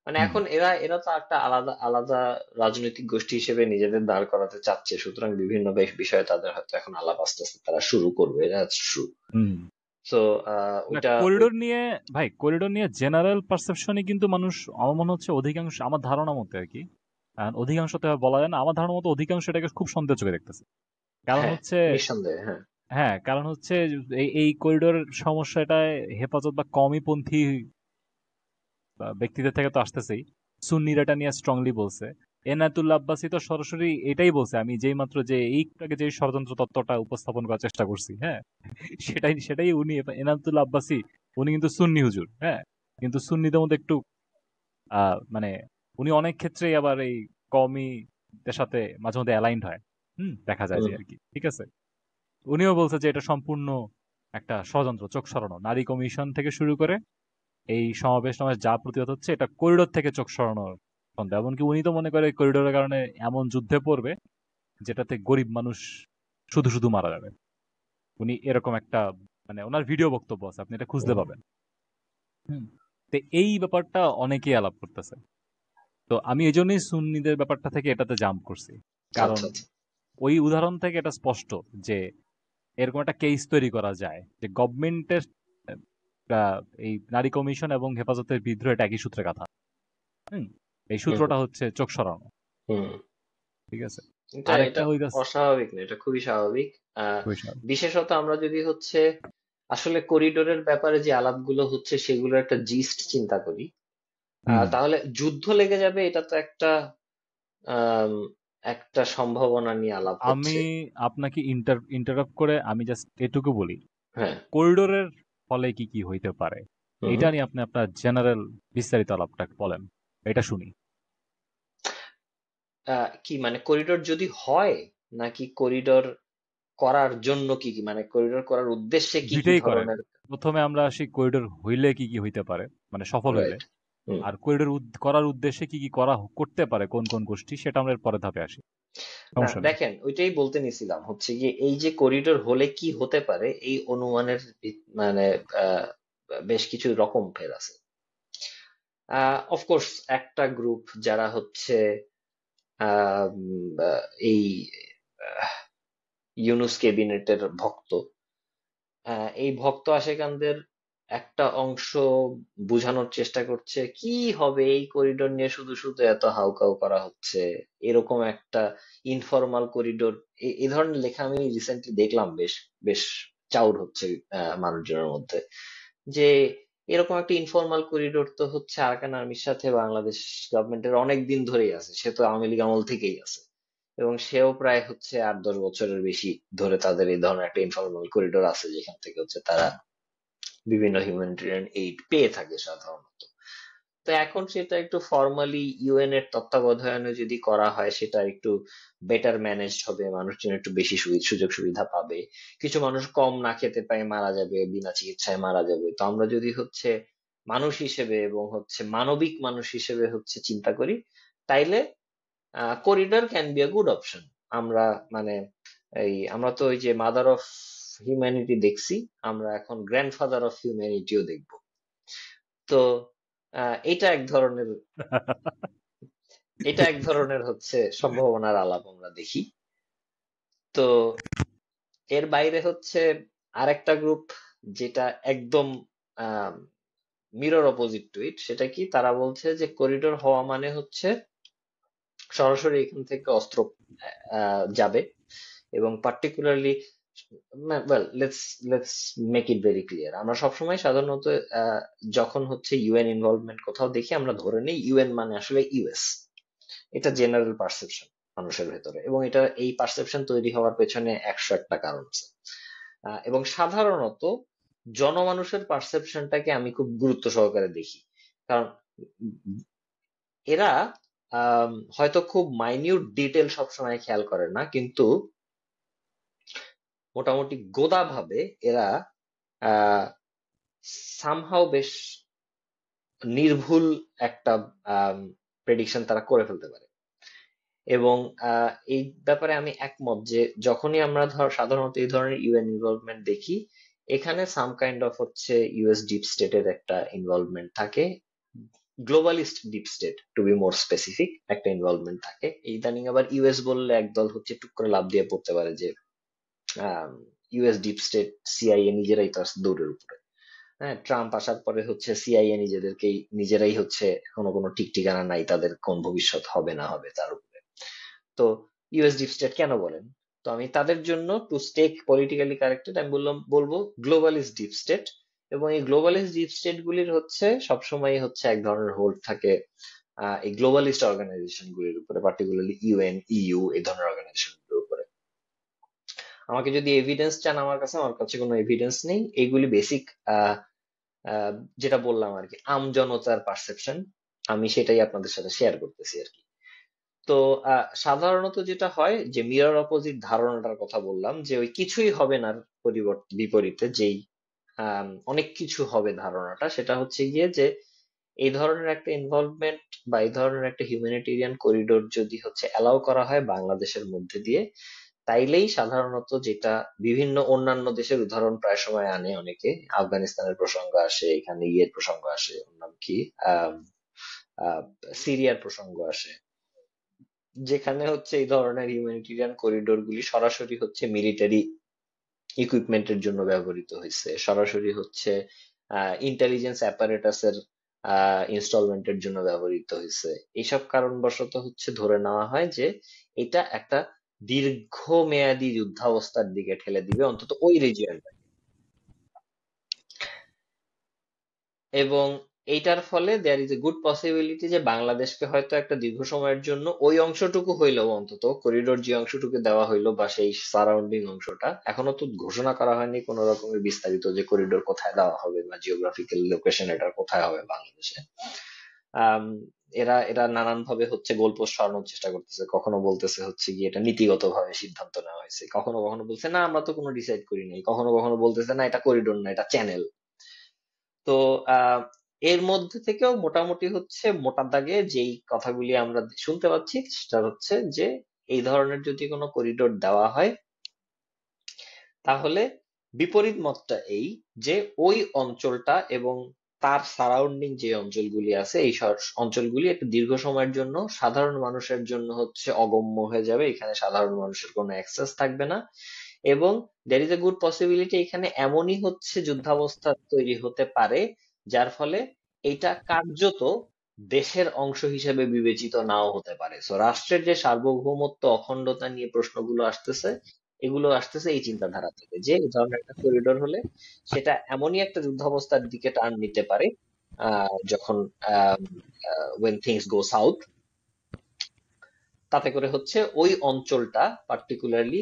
মানে হুম। এখন এরা এরা তো একটা আলাদা আলাদা রাজনৈতিক গোষ্ঠী হিসেবে নিজেদের দাঁড় করাতে চাচ্ছে, সুতরাং বিভিন্ন বিষয়ে তাদের হয়তো এখন আলাপ আস্তে আস্তে তারা শুরু করবে, এটা ট্রু। হুম। তো না, ওইটা ওই। করিডোর নিয়ে ভাই, করিডোর নিয়ে জেনারেল পারসেপশনে কিন্তু মানুষ, আমার মনে হচ্ছে অধিকাংশ, আমার ধারণা মতে আর কি, অধিকাংশ তো এভাবে বলা যায় না, আমার ধারণা মতো অধিকাংশ এটাকে খুব সন্দেহ চোখে দেখতেছে। কারণ হ্যাঁ, হচ্ছে, নিঃসন্দেহে, হ্যাঁ। হ্যাঁ কারণ হচ্ছে এই করিডোর সমস্যাটায় হেফাজত বা কওমিপন্থী ব্যক্তিদের থেকে তো আসতেছেই। সুন্নিরা এটা নিয়ে স্ট্রংলি বলছে। এনায়েতুল্লাহ আব্বাসী তো সরাসরি এটাই বলছে, আমি যেই মাত্র যে এইটাকে যে ষড়যন্ত্র তত্ত্বটা উপস্থাপন করার চেষ্টা করছি, হ্যাঁ, সেটাই সেটাই উনি এনায়েতুল্লাহ আব্বাসী, উনি কিন্তু সুন্নি হুজুর। হ্যাঁ, কিন্তু সুন্নিদের মধ্যে একটু মানে উনি অনেক ক্ষেত্রেই আবার এই কওমিদের সাথে মাঝে মধ্যে অ্যালাইন্ড হয়। হুম, দেখা যায় যে হুম, আর কি, ঠিক আছে। উনিও বলছে যে এটা সম্পূর্ণ একটা ষড়যন্ত্র, চোখ সরানো, নারী কমিশন থেকে শুরু করে এই সমাবেশ টমাবেশ যা প্রতিবাদ হচ্ছে, এটা করিডোর থেকে চোখ সরানোর সন্দেহ। এমনকি উনি তো মনে করে করিডোরের কারণে এমন যুদ্ধে পড়বে যেটাতে গরিব মানুষ শুধু শুধু মারা যাবে। উনি এরকম একটা, মানে ওনার ভিডিও বক্তব্য আছে, আপনি এটা খুঁজলে হুম। পাবেন। হুম। তো এই ব্যাপারটা অনেকেই আলাপ করতেছে। তো আমি এই জন্যই সুন্নিদের ব্যাপারটা থেকে এটাতে জাম্প করছি। কারণ আচ্ছা, আচ্ছা। ওই উদাহরণ থেকে এটা স্পষ্ট যে এরকম একটা কেস তৈরি করা যায় যে গভর্নমেন্টের এই নারী কমিশন এবং হেফাজতের বিদ্রোহ এটা একই সূত্রে গাঁথা। হুম, এই হুম, সূত্রটা হচ্ছে চোখ সরানো। হুম। ঠিক আছে। এটা আরেকটা এটা হইতাছে অস্বাভাবিক না, এটা খুবই স্বাভাবিক। আহ বৈশাল। বিশেষত আমরা যদি হচ্ছে আসলে করিডোরের ব্যাপারে যে আলাপগুলো হচ্ছে সেগুলোর একটা জিস্ট চিন্তা করি, হুম। তাহলে যুদ্ধ লেগে যাবে এটা তো একটা আম, একটা সম্ভাবনা নিয়ে আলাপ আমি হচ্ছে। আপনাকে ইন্টারাপ্ট করে আমি জাস্ট এটুকু বলি, হ্যাঁ। করিডোরের ফলে কি কি হইতে পারে হুম। এটা নিয়ে আপনি আপনার জেনারেল বিস্তারিত আলাপটা বলেন, এটা শুনি। কি মানে করিডোর যদি হয়, নাকি করিডোর করার জন্য কি কি মানে করিডোর করার উদ্দেশ্যে কি কি দুইটাই করেন। ধরনের। প্রথমে আমরা আসি করিডোর হইলে কি কি হইতে পারে, মানে সফল হইলে। রাইট। হুম। আর করিডোর করার উদ্দেশ্যে কি কি করতে পারে কোন কোন গোষ্ঠী, সেটা আমরা এর পরে ধাপে আসি। না, সমস্যা নেই। দেখেন ওইটাই বলতে নিছিলাম হচ্ছে গিয়ে এই যে করিডোর হলে কি হতে পারে এই অনুমানের মানে আহ, বেশ কিছু রকম ফের আছে। অফকোর্স একটা গ্রুপ যারা হচ্ছে আহ, এই আহ, ইউনুস ক্যাবিনেটের ভক্ত, এই ভক্ত আশেকানদের একটা অংশ বোঝানোর চেষ্টা করছে কি হবে এই করিডোর নিয়ে শুধু শুধু এত হাউকাউ করা হচ্ছে, এরকম একটা ইনফরমাল করিডোর। এই ধরনের লেখা আমি রিসেন্টলি দেখলাম, বেশ বেশ চাউর হচ্ছে মানুষজনের মধ্যে, যে এরকম একটা ইনফরমাল করিডোর তো হচ্ছে আরাকান আর্মির সাথে বাংলাদেশ গভর্নমেন্টের অনেক দিন ধরেই আছে, সে তো আওয়ামী লীগ আমল থেকেই আছে। এবং সেও প্রায় হচ্ছে 8-10 বছরের বেশি ধরে তাদের এই ধরনের একটা ইনফরমাল করিডোর আছে, যেখান থেকে হচ্ছে তারা বিভিন্ন হিউম্যানিটেরিয়ান এইড পেয়ে থাকে সাধারণত। তো এখন সেটা একটু ফর্মালি ইউএন এর তত্ত্বাবধানে যদি করা হয় সেটা একটু বেটার ম্যানেজড হবে, মানুষজন একটু বেশি সুযোগ সুবিধা পাবে। কিছু মানুষ কম না খেতে পায় মারা যাবে, বিনা চিকিৎসায় মারা যাবে। তো আমরা যদি হচ্ছে মানুষ হিসেবে এবং হচ্ছে মানবিক মানুষ হিসেবে হচ্ছে চিন্তা করি, তাইলে corridor can be a good option. আমরা মানে আমরা তো ওই যে মাদার অফ হিউম্যানিটি দেখছি, আমরা এখন গ্র্যান্ডফাদার অফ হিউম্যানিটিও দেখবো। তো এটা এক ধরনের এটা এক ধরনের হচ্ছে সম্ভাবনার আলাপ আমরা দেখি। তো এর বাইরে হচ্ছে আরেকটা গ্রুপ যেটা একদম মিরর অপোজিট টু ইট, সেটা কি তারা বলছে যে করিডোর হওয়া মানে হচ্ছে সরাসরি এখান থেকে অস্ত্র যাবে, এবং particularly well let's let's make it very clear. আমরা সবসময় সাধারণত যখন হচ্ছে ইউএন ইনভলভমেন্ট কোথাও দেখি আমরা ধরে নিই ইউএন মানে আসলে ইউএস। এটা জেনারেল পারসেপশন মানুষের ভেতরে, এবং এটা এই পারসেপশন তৈরি হওয়ার পেছনে 101টা কারণ আছে। এবং সাধারণত জনমানুষের পারসেপশনটাকে আমি খুব গুরুত্ব সহকারে দেখি, কারণ এরা হয়তো খুব মাইনিউট ডিটেল সবসময় খেয়াল করে না, কিন্তু মোটামুটি গোদা ভাবে এরা সামহাও বেশ নির্ভুল একটা প্রেডিকশন তারা করে ফেলতে পারে। এবং এই ব্যাপারে আমি একমত যে যখনই আমরা সাধারণত এই ধরনের ইউএন ইনভলভমেন্ট দেখি, এখানে সাম কাইন্ড অফ হচ্ছে ইউএস ডিপ স্টেটের একটা ইনভলভমেন্ট থাকে, globalist deep state to be more specific একটা ইনভলভমেন্ট থাকে। ইদানিং আবার ইউএস বললে একদল হচ্ছে টুক করে লাফ দিয়ে পড়তে পারে যে ইউএস ডিপ স্টেট সিআইএ নিজেরাই তো আছে দৌড়ের উপরে। হ্যাঁ, ট্রাম্প আসার পরে হচ্ছে সিআইএ নিজেরাই হচ্ছে এখনো কোনো ঠিক ঠিকানা নাই তাদের কোন ভবিষ্যৎ হবে না হবে তার উপরে। তো ইউএস ডিপ স্টেট কেন বলেন? তো আমি তাদের জন্য টু স্টেক পলিটিক্যালি কারেক্টেড আমি বলবো গ্লোবালিস্ট ডিপ স্টেট। এবং এই গ্লোবালিস্ট ডিপ স্টেট গুলির হচ্ছে সবসময় হচ্ছে এক ধরনের হোল্ড থাকে এই গ্লোবালিস্ট অর্গানাইজেশন গুলির উপরে, পার্টিকুলারলি ইউএন, ইইউ, এই ধরনের অর্গানাইজেশন গুলির উপরে। আমাকে যদি এভিডেন্স চান, আমার কাছে কোনো এভিডেন্স নেই। এইগুলি বেসিক যেটা বললাম আর কি আমজনতার পারসেপশন, আমি সেটাই আপনাদের সাথে শেয়ার করতেছি আর কি। তো সাধারণত যেটা হয় যে মিরর অপোজিট ধারণাটার কথা বললাম, যে ওই কিছুই হবে না বিপরীতে যেই অনেক কিছু হবে ধারণাটা, সেটা হচ্ছে গিয়ে যে এই ধরনের একটা ইনভলভমেন্ট বা এই ধরনের একটা হিউম্যানিটেরিয়ান করিডোর যদি হচ্ছে অ্যালাউ করা হয় বাংলাদেশের মধ্যে দিয়ে, তাইলেই সাধারণত যেটা বিভিন্ন অন্যান্য দেশের উদাহরণ প্রায় সময় আনে অনেকে, আফগানিস্তানের প্রসঙ্গ আসে, এখানে ইয়ের প্রসঙ্গ আসে, ওর নাম কি আহ আহ সিরিয়ার প্রসঙ্গ আসে, যেখানে হচ্ছে এই ধরনের হিউম্যানিটেরিয়ান করিডোর গুলি সরাসরি হচ্ছে মিলিটারি ইকুইপমেন্টের জন্য ব্যবহৃত হয়েছে, সরাসরি হচ্ছে ইন্টেলিজেন্স অ্যাপারেটাসের ইনস্টলমেন্টের জন্য ব্যবহৃত হয়েছে। এইসব কারণবশত হচ্ছে ধরে নেওয়া হয় যে এটা একটা দীর্ঘমেয়াদী যুদ্ধাবস্থার দিকে ঠেলে দিবে অন্তত ওই রিজিয়নটা। এবং এইটার ফলে there is a good possibility যে বাংলাদেশকে হয়তো একটা দীর্ঘ সময়ের জন্য ওই অংশটুকু হইলেও, অন্তত করিডোর যে অংশটুকু দেওয়া হইলো বা সেই সারাউন্ডিং অংশটা, এখনো তো ঘোষণা করা হয়নি কোন রকমের বিস্তারিত যে করিডোর কোথায় দেওয়া হবে বা জিওগ্রাফিক্যাল লোকেশন এটার কোথায় হবে বাংলাদেশে। আম, এরা এরা নানান ভাবে হচ্ছে গোলপোস্ট সরানোর চেষ্টা করতেছে, কখনো বলতেছে হচ্ছে কি এটা নীতিগত ভাবে সিদ্ধান্ত নেওয়া হয়েছে, কখনো কখনো বলছে না আমরা তো কোনো ডিসাইড করি নাই, কখনো কখনো বলতেছে না এটা করিডোর না এটা চ্যানেল। তো আহ এর মধ্যে থেকেও মোটামুটি হচ্ছে মোটা দাগে যেই কথাগুলি আমরা শুনতে পাচ্ছি সেটা হচ্ছে যে এই ধরনের যদি কোনো করিডোর দেওয়া হয়, তাহলে বিপরীত মতটা এই যে ওই অঞ্চলটা এবং তার সারাউন্ডিং যে অঞ্চলগুলি আছে এই অঞ্চলগুলি একটা দীর্ঘ সময়ের জন্য সাধারণ মানুষের জন্য হচ্ছে অগম্য হয়ে যাবে, এখানে সাধারণ মানুষের কোনো অ্যাক্সেস থাকবে না। এবং there is a good possibility এখানে এমনই হচ্ছে যুদ্ধাবস্থা তৈরি হতে পারে যার ফলে এটা কার্যত দেশের অংশ হিসেবে বিবেচিত নাও হতে পারে। সো রাষ্ট্রের যে সার্বভৌমত্ব অখণ্ডতা নিয়ে প্রশ্নগুলো আসতেছে, এগুলো আসতেছে এই চিন্তাধারা থেকে যে এই ধরনের একটা করিডোর হলে সেটা এমনই একটা যুদ্ধাবস্থার দিকে টার্ন নিতে পারে যখন when things go south, তাতে করে হচ্ছে ওই অঞ্চলটা পার্টিকুলারলি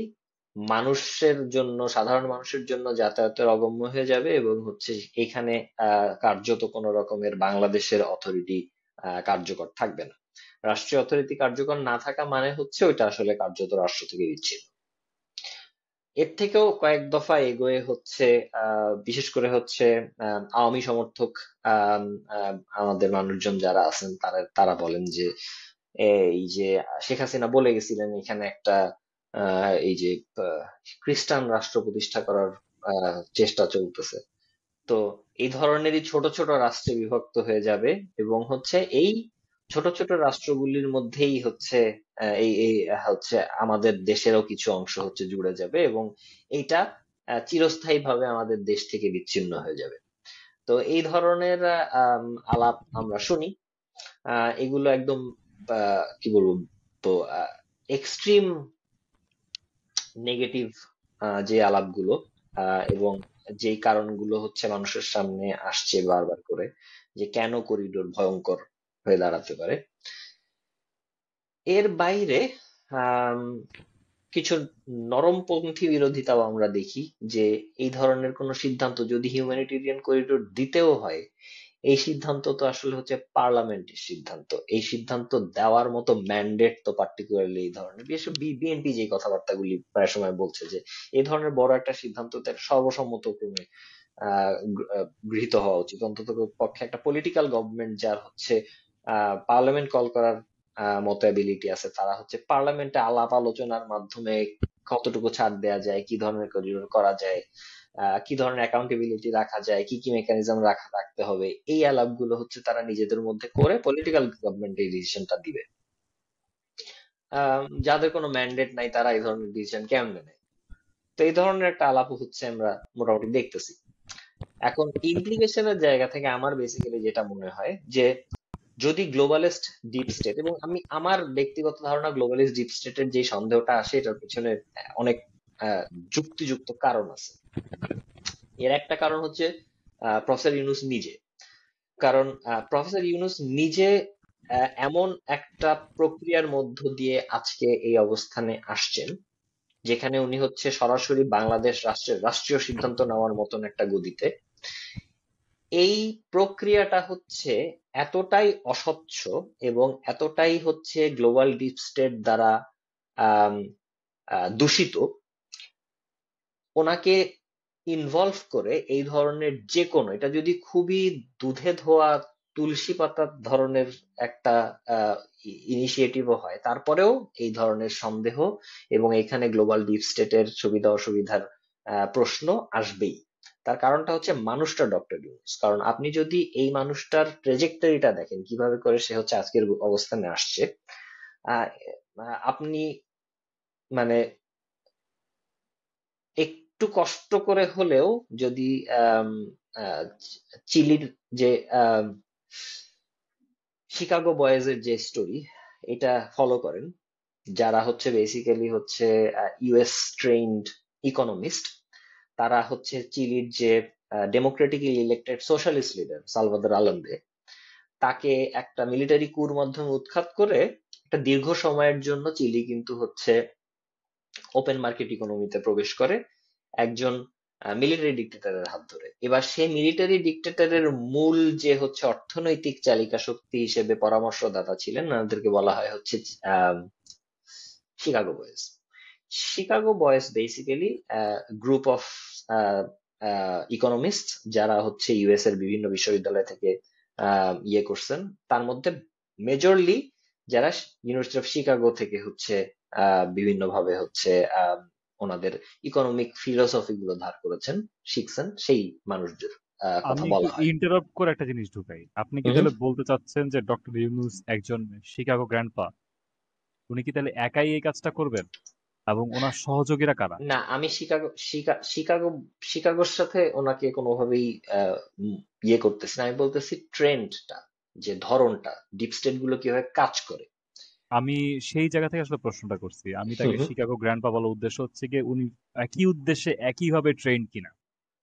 মানুষের জন্য, সাধারণ মানুষের জন্য যাতায়াতের অগম্য হয়ে যাবে, এবং হচ্ছে এখানে কার্যত কোনো রকমের বাংলাদেশের অথরিটি কার্যকর থাকবে না। রাষ্ট্রীয় অথরিটি কার্যকর না থাকা মানে হচ্ছে ওইটা আসলে কার্যত রাষ্ট্র থেকে বিচ্ছিন্ন। এর থেকেও কয়েক দফা এগোয়ে হচ্ছে বিশেষ করে হচ্ছে আওয়ামী সমর্থক আম, আমাদের মানুষজন যারা আছেন তারা তারা বলেন যে এই যে শেখ হাসিনা বলে গেছিলেন এখানে একটা এই যে আহ, খ্রিস্টান রাষ্ট্র প্রতিষ্ঠা করার চেষ্টা চলতেছে। তো এই ধরনেরই ছোট ছোট রাষ্ট্রে বিভক্ত হয়ে যাবে, এবং হচ্ছে এই ছোট ছোট রাষ্ট্রগুলির মধ্যেই হচ্ছে এই এই হচ্ছে আমাদের দেশেরও কিছু অংশ হচ্ছে জুড়ে যাবে, এবং এইটা চিরস্থায়ী ভাবে আমাদের দেশ থেকে বিচ্ছিন্ন হয়ে যাবে। তো এই ধরনের আলাপ আমরা শুনি। এগুলো একদম কি বলবো, তো এক্সট্রিম নেগেটিভ যে আলাপগুলো, এবং যেই কারণগুলো হচ্ছে মানুষের সামনে আসছে বারবার করে, যে কেন করিডোর ভয়ঙ্কর হয়ে দাঁড়াতে পারে। এর বাইরে আম, কিছু নরমপন্থী বিরোধিতাও আমরা দেখি, যে এই ধরনের কোনো সিদ্ধান্ত যদি হিউম্যানিটেরিয়ান করিডোর দিতেও হয়, এই সিদ্ধান্ত তো আসলে হচ্ছে পার্লামেন্টের সিদ্ধান্ত। এই সিদ্ধান্ত দেওয়ার মতো ম্যান্ডেট তো পার্টিকুলারলি এই ধরনের, বিশেষ বিএনপি যে কথাবার্তাগুলি প্রায় সময় বলছে যে এই ধরনের বড় একটা সিদ্ধান্ত তো একটা সর্বসম্মতক্রমে গৃহীত হওয়া উচিত, অন্তত পক্ষে একটা পলিটিক্যাল গভর্নমেন্ট যার হচ্ছে পার্লামেন্ট কল করার মতো অ্যাবিলিটি আছে, তারা হচ্ছে পার্লামেন্টে আলাপ আলোচনার মাধ্যমে কতটুকু ছাড় দেওয়া যায়, কি ধরনের করিডোর করা যায়, কি ধরনের অ্যাকাউন্টেবিলিটি রাখা যায়, কি কি মেকানিজম রাখতে হবে, এই আলাপগুলো হচ্ছে তারা নিজেদের মধ্যে করে পলিটিক্যাল গভর্নমেন্ট এই ডিসিশনটা দিবে। যাদের কোনো ম্যান্ডেট নাই তারা এই ধরনের ডিসিশন কেমনে নেয়? তো এই ধরনের একটা আলাপ হচ্ছে আমরা মোটামুটি দেখতেছি। এখন ইমপ্লিকেশনের জায়গা থেকে আমার বেসিক্যালি যেটা মনে হয় যে যদি গ্লোবালিস্ট ডিপ স্টেট, এবং আমি আমার ব্যক্তিগত ধারণা গ্লোবালিস্ট ডিপ স্টেটের যে সন্দেহটা আসে এটার পিছনে অনেক আহ, যুক্তিযুক্ত কারণ আছে। এর একটা কারণ হচ্ছে প্রফেসর ইউনূস নিজে। কারণ প্রফেসর ইউনূস নিজে এমন একটা প্রক্রিয়ার মধ্য দিয়ে আজকে এই অবস্থানে আসছেন, যেখানে উনি হচ্ছে সরাসরি বাংলাদেশ রাষ্ট্রের রাষ্ট্রীয় সিদ্ধান্ত নেওয়ার মতন একটা গদিতে। এই প্রক্রিয়াটা হচ্ছে এতটাই অস্বচ্ছ এবং এতটাই হচ্ছে গ্লোবাল ডিপ স্টেট দ্বারা আম, দূষিত, ওনাকে ইনভলভ করে এই ধরনের যে কোনো, এটা যদি খুবই দুধে ধোয়া তুলসী পাতার ধরনের একটা ইনিশিয়েটিভও হয়, তারপরেও এই ধরনের সন্দেহ এবং এখানে গ্লোবাল ডিপ স্টেটের সুবিধা অসুবিধার প্রশ্ন আসবেই। তার কারণটা হচ্ছে মানুষটা ডক্টর ইউনূস। কারণ আপনি যদি এই মানুষটার ট্রেজেক্টরিটা দেখেন, কিভাবে করে সে হচ্ছে আজকের অবস্থানে আসছে, আহ, আপনি মানে একটু কষ্ট করে হলেও যদি আম, চিলির যে শিকাগো বয়েজের যে স্টোরি, এটা ফলো করেন, যারা হচ্ছে বেসিক্যালি হচ্ছে ইউএস ট্রেইনড ইকোনমিস্ট, তারা হচ্ছে চিলির যে democratically elected socialist leader Salvador Allende, তাকে একটা মিলিটারি কুর মাধ্যমে উৎখাত করে একটা দীর্ঘ সময়ের জন্য চিলি কিন্তু হচ্ছে ওপেন মার্কেট ইকোনমিতে প্রবেশ করে একজন মিলিটারি ডিক্টেটরের হাত ধরে। এবার সেই মিলিটারি ডিক্টেটরের মূল যে হচ্ছে অর্থনৈতিক চালিকা শক্তি হিসেবে পরামর্শদাতা ছিলেন, ওনাদেরকে বলা হয় হচ্ছে Chicago boys. Chicago boys basically group of economist যারা হচ্ছে ইউএস এর বিভিন্ন বিশ্ববিদ্যালয় থেকে ইয়ে করছেন, তার মধ্যে মেজরলি যারা ইউনিভার্সিটি অফ শিকাগো থেকে হচ্ছে বিভিন্ন ভাবে হচ্ছে ওনাদের ইকোনমিক ফিলোসফি গুলো ধার করেছেন, শিখছেন, সেই মানুষদের কথা আমি একটু বলা হয়। ইন্টারাপ্ট করে একটা জিনিস ঢুকাই। আপনি কি হুম। তাহলে বলতে চাচ্ছেন যে ডক্টর ইউনূস একজন শিকাগো গ্র্যান্ডপা? উনি কি তাহলে একাই এই কাজটা করবেন এবং ওনার সহযোগীরা কারা? না, আমি শিকাগো শিকাগোর সাথে ওনাকে কোনোভাবেই আহ, ইয়ে করতেছি না। আমি বলতেছি ট্রেন্ডটা, যে ধরনটা, ডিপ স্টেট গুলো কিভাবে কাজ করে। আমি সেই জায়গা থেকে আসলে প্রশ্নটা করছি। আমি হুম তাকে হুম। শিকাগো গ্র্যান্ডপা বলার উদ্দেশ্য হচ্ছে গিয়ে উনি একই উদ্দেশ্যে একইভাবে ট্রেন কিনা।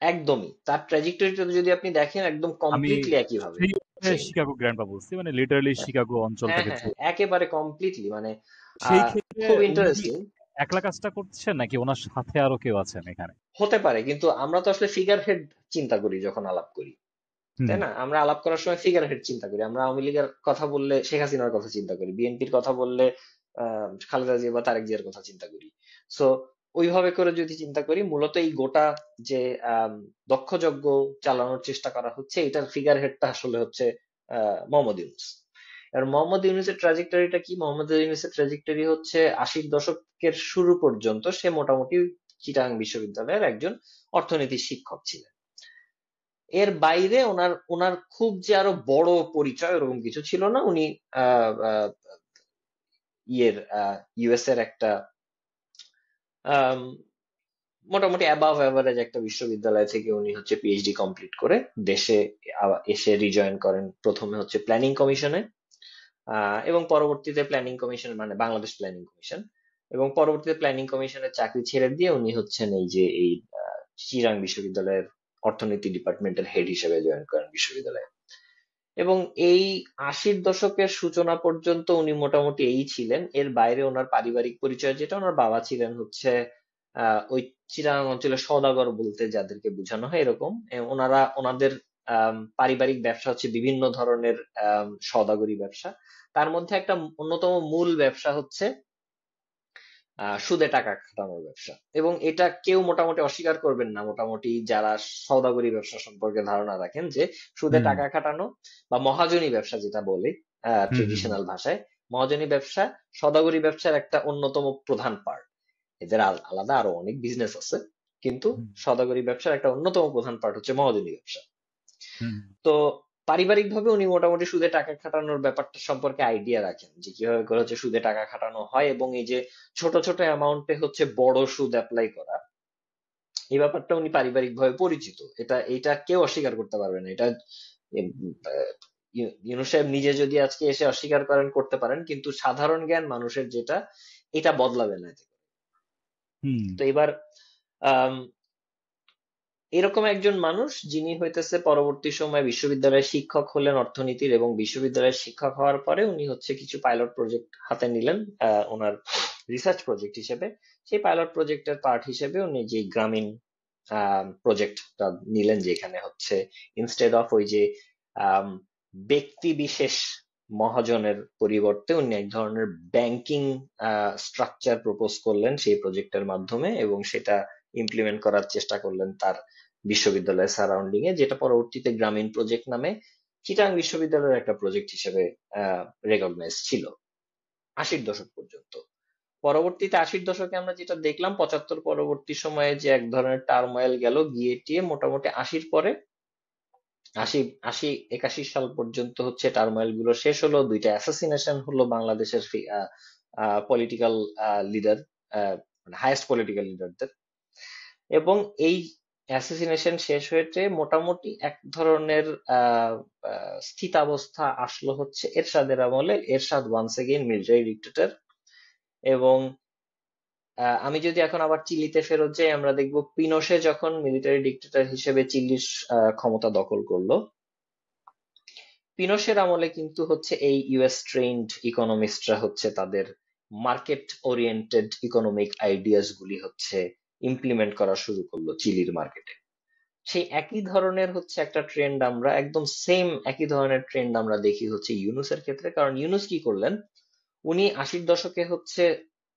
একদমই তার ট্র্যাজেক্টরিটা যদি আপনি দেখেন একদম আমি কমপ্লিটলি একইভাবে সেই অর্থে ট্রেন্ড। শিকাগো গ্র্যান্ডপা বলছি, মানে লিটারালি শিকাগো হ্যাঁ অঞ্চলটাকে হ্যাঁ হ্যাঁ, চিনি। একেবারে কমপ্লিটলি, মানে সেই ক্ষেত্রে খুব উনি কি ইন্টারেস্টিং। একলা কাজটা করছেন নাকি ওনার সাথে আরো কেউ আছেন এখানে? হতে পারে, কিন্তু আমরা তো আসলে ফিগার হেড চিন্তা করি যখন আলাপ করি, হুম তাই না? আমরা আলাপ করার সময় ফিগার হেড চিন্তা করি। আমরা আওয়ামী লীগের কথা বললে শেখ হাসিনার কথা চিন্তা করি, বিএনপির কথা বললে খালেদা জিয়া বা তারেক জিয়ার কথা চিন্তা করি। সো ওইভাবে করে যদি চিন্তা করি, মূলত এই গোটা যে দক্ষযজ্ঞ চালানোর চেষ্টা করা হচ্ছে, এটার ফিগার হেডটা আসলে হচ্ছে মোহাম্মদ ইউনূস। আর মোহাম্মদ ইউনূসের ট্রাজেক্টরিটা কি? মোহাম্মদ ইউনূসের ট্রাজেক্টরি হচ্ছে 80-র দশকের শুরু পর্যন্ত সে মোটামুটি চিটাগাং বিশ্ববিদ্যালয়ের একজন অর্থনীতির শিক্ষক ছিলেন। এর বাইরে ওনার ওনার খুব যে আরো বড় পরিচয় ওরকম কিছু ছিল না। উনি আহ, আহ, ইয়ের ইউএস এর একটা আম, মোটামুটি অ্যাবাভ অ্যাভারেজ একটা বিশ্ববিদ্যালয় থেকে উনি হচ্ছে পিএইচডি কমপ্লিট করে দেশে এসে রিজয়েন করেন। প্রথমে হচ্ছে প্ল্যানিং কমিশনে, এবং পরবর্তীতে প্ল্যানিং কমিশন মানে বাংলাদেশ প্ল্যানিং কমিশন, এবং পরবর্তীতে প্ল্যানিং কমিশনের চাকরি ছেড়ে দিয়ে উনি হচ্ছেন এই চিরাং বিশ্ববিদ্যালয়ের অর্থনীতি ডিপার্টমেন্টের হেড হিসেবে জয়েন করেন বিশ্ববিদ্যালয়ে। এবং এই 80-র দশকের সূচনা পর্যন্ত উনি মোটামুটি এই ছিলেন। এর বাইরে ওনার পারিবারিক পরিচয় যেটা, ওনার বাবা ছিলেন হচ্ছে ওই চিটাগাং অঞ্চলের সওদাগর বলতে যাদেরকে বোঝানো হয় এরকম। ওনারা ওনাদের পারিবারিক ব্যবসা হচ্ছে বিভিন্ন ধরনের সওদাগরি ব্যবসা। তার মধ্যে একটা অন্যতম মূল ব্যবসা হচ্ছে সুদে টাকা খাটানোর ব্যবসা। এবং এটা কেউ মোটামুটি অস্বীকার করবেন না, মোটামুটি যারা সওদাগরি ব্যবসা সম্পর্কে ধারণা রাখেন, যে সুদে হুম টাকা খাটানো বা মহাজনী ব্যবসা যেটা বলে হুম হুম হুম ট্রেডিশনাল ভাষায়, মহাজনী ব্যবসা সওদাগরি ব্যবসার একটা অন্যতম প্রধান পার্ট। এদের আলাদা আরো অনেক বিজনেস আছে, কিন্তু হুম সওদাগরি ব্যবসার একটা অন্যতম প্রধান পার্ট হচ্ছে মহাজনী ব্যবসা। হুম তো পারিবারিক ভাবে উনি মোটামুটি সুদে টাকা খাটানোর ব্যাপারটা সম্পর্কে আইডিয়া রাখেন, যে কিভাবে করে হচ্ছে সুদে টাকা খাটানো হয়, এবং এই যে ছোট ছোট অ্যামাউন্টে হচ্ছে বড় সুদ অ্যাপ্লাই করা, এই ব্যাপারটা উনি পারিবারিক ভাবে পরিচিত। এটা কেউ অস্বীকার করতে পারবে না। এটা এম, আহ, ইউনূস সাহেব নিজে যদি আজকে এসে অস্বীকার করেন করতে পারেন, কিন্তু সাধারণ জ্ঞান মানুষের যেটা, এটা বদলাবে না এতে করে। হুম তো এবার আম, এরকম একজন মানুষ যিনি হইতেছে পরবর্তী সময়ে বিশ্ববিদ্যালয়ের শিক্ষক হলেন অর্থনীতির, এবং বিশ্ববিদ্যালয়ের শিক্ষক হওয়ার পরে উনি হচ্ছে কিছু পাইলট প্রজেক্ট হাতে নিলেন ওনার রিসার্চ প্রজেক্ট হিসেবে। সেই পাইলট প্রজেক্টের পার্ট হিসেবে উনি যে গ্রামীণ প্রজেক্টটা নিলেন, যেখানে হচ্ছে ইনস্টেড অফ ওই যে আম, ব্যক্তি বিশেষ মহাজনের পরিবর্তে উনি এক ধরনের ব্যাংকিং স্ট্রাকচার প্রপোজ করলেন সেই প্রজেক্টের মাধ্যমে, এবং সেটা ইমপ্লিমেন্ট করার চেষ্টা করলেন তার বিশ্ববিদ্যালয়ের সারাউন্ডিং এ, যেটা পরবর্তীতে গ্রামীণ প্রজেক্ট নামে চিটাগাং বিশ্ববিদ্যালয়ের একটা প্রজেক্ট হিসেবে রেকগনাইজ ছিল 80-র দশক পর্যন্ত। পরবর্তীতে 80-র দশকে আমরা যেটা দেখলাম, 75 পরবর্তী সময়ে যে এক ধরনের টার্মোয়েল গেল গিয়ে টিয়ে, মোটামুটি 80-র পরে 80 81 সাল পর্যন্ত হচ্ছে টার্মোয়েল গুলো শেষ হলো। দুইটা অ্যাসাসিনেশন হলো বাংলাদেশের পলিটিক্যাল লিডার, মানে হাইয়েস্ট পলিটিক্যাল লিডারদের। এবং এই অ্যাসাসিনেশন শেষ হয়েছে, মোটামুটি এক ধরনের স্থিতাবস্থা আসলো হচ্ছে এরশাদের আমলে। এরশাদ ওয়ান্স এগেইন মিলিটারি ডিক্টেটর। এবং আমি যদি এখন আবার চিলিতে ফেরত যাই, আমরা দেখব পিনোশে যখন মিলিটারি ডিক্টেটর হিসেবে চিলির ক্ষমতা দখল করলো, পিনোশের আমলে কিন্তু হচ্ছে এই ইউএস ট্রেন্ড ইকোনমিস্টরা হচ্ছে তাদের মার্কেট ওরিয়েন্টেড ইকোনমিক আইডিয়াস গুলি হচ্ছে ইমপ্লিমেন্ট করা শুরু করলো চিলির মার্কেটে। সেই একই ধরনের হচ্ছে একটা ট্রেন্ড, আমরা একদম সেম একই ধরনের ট্রেন্ড আমরা দেখি হচ্ছে ইউনুসের ক্ষেত্রে। কারণ ইউনুস কি করলেন, উনি 80-র দশকে হচ্ছে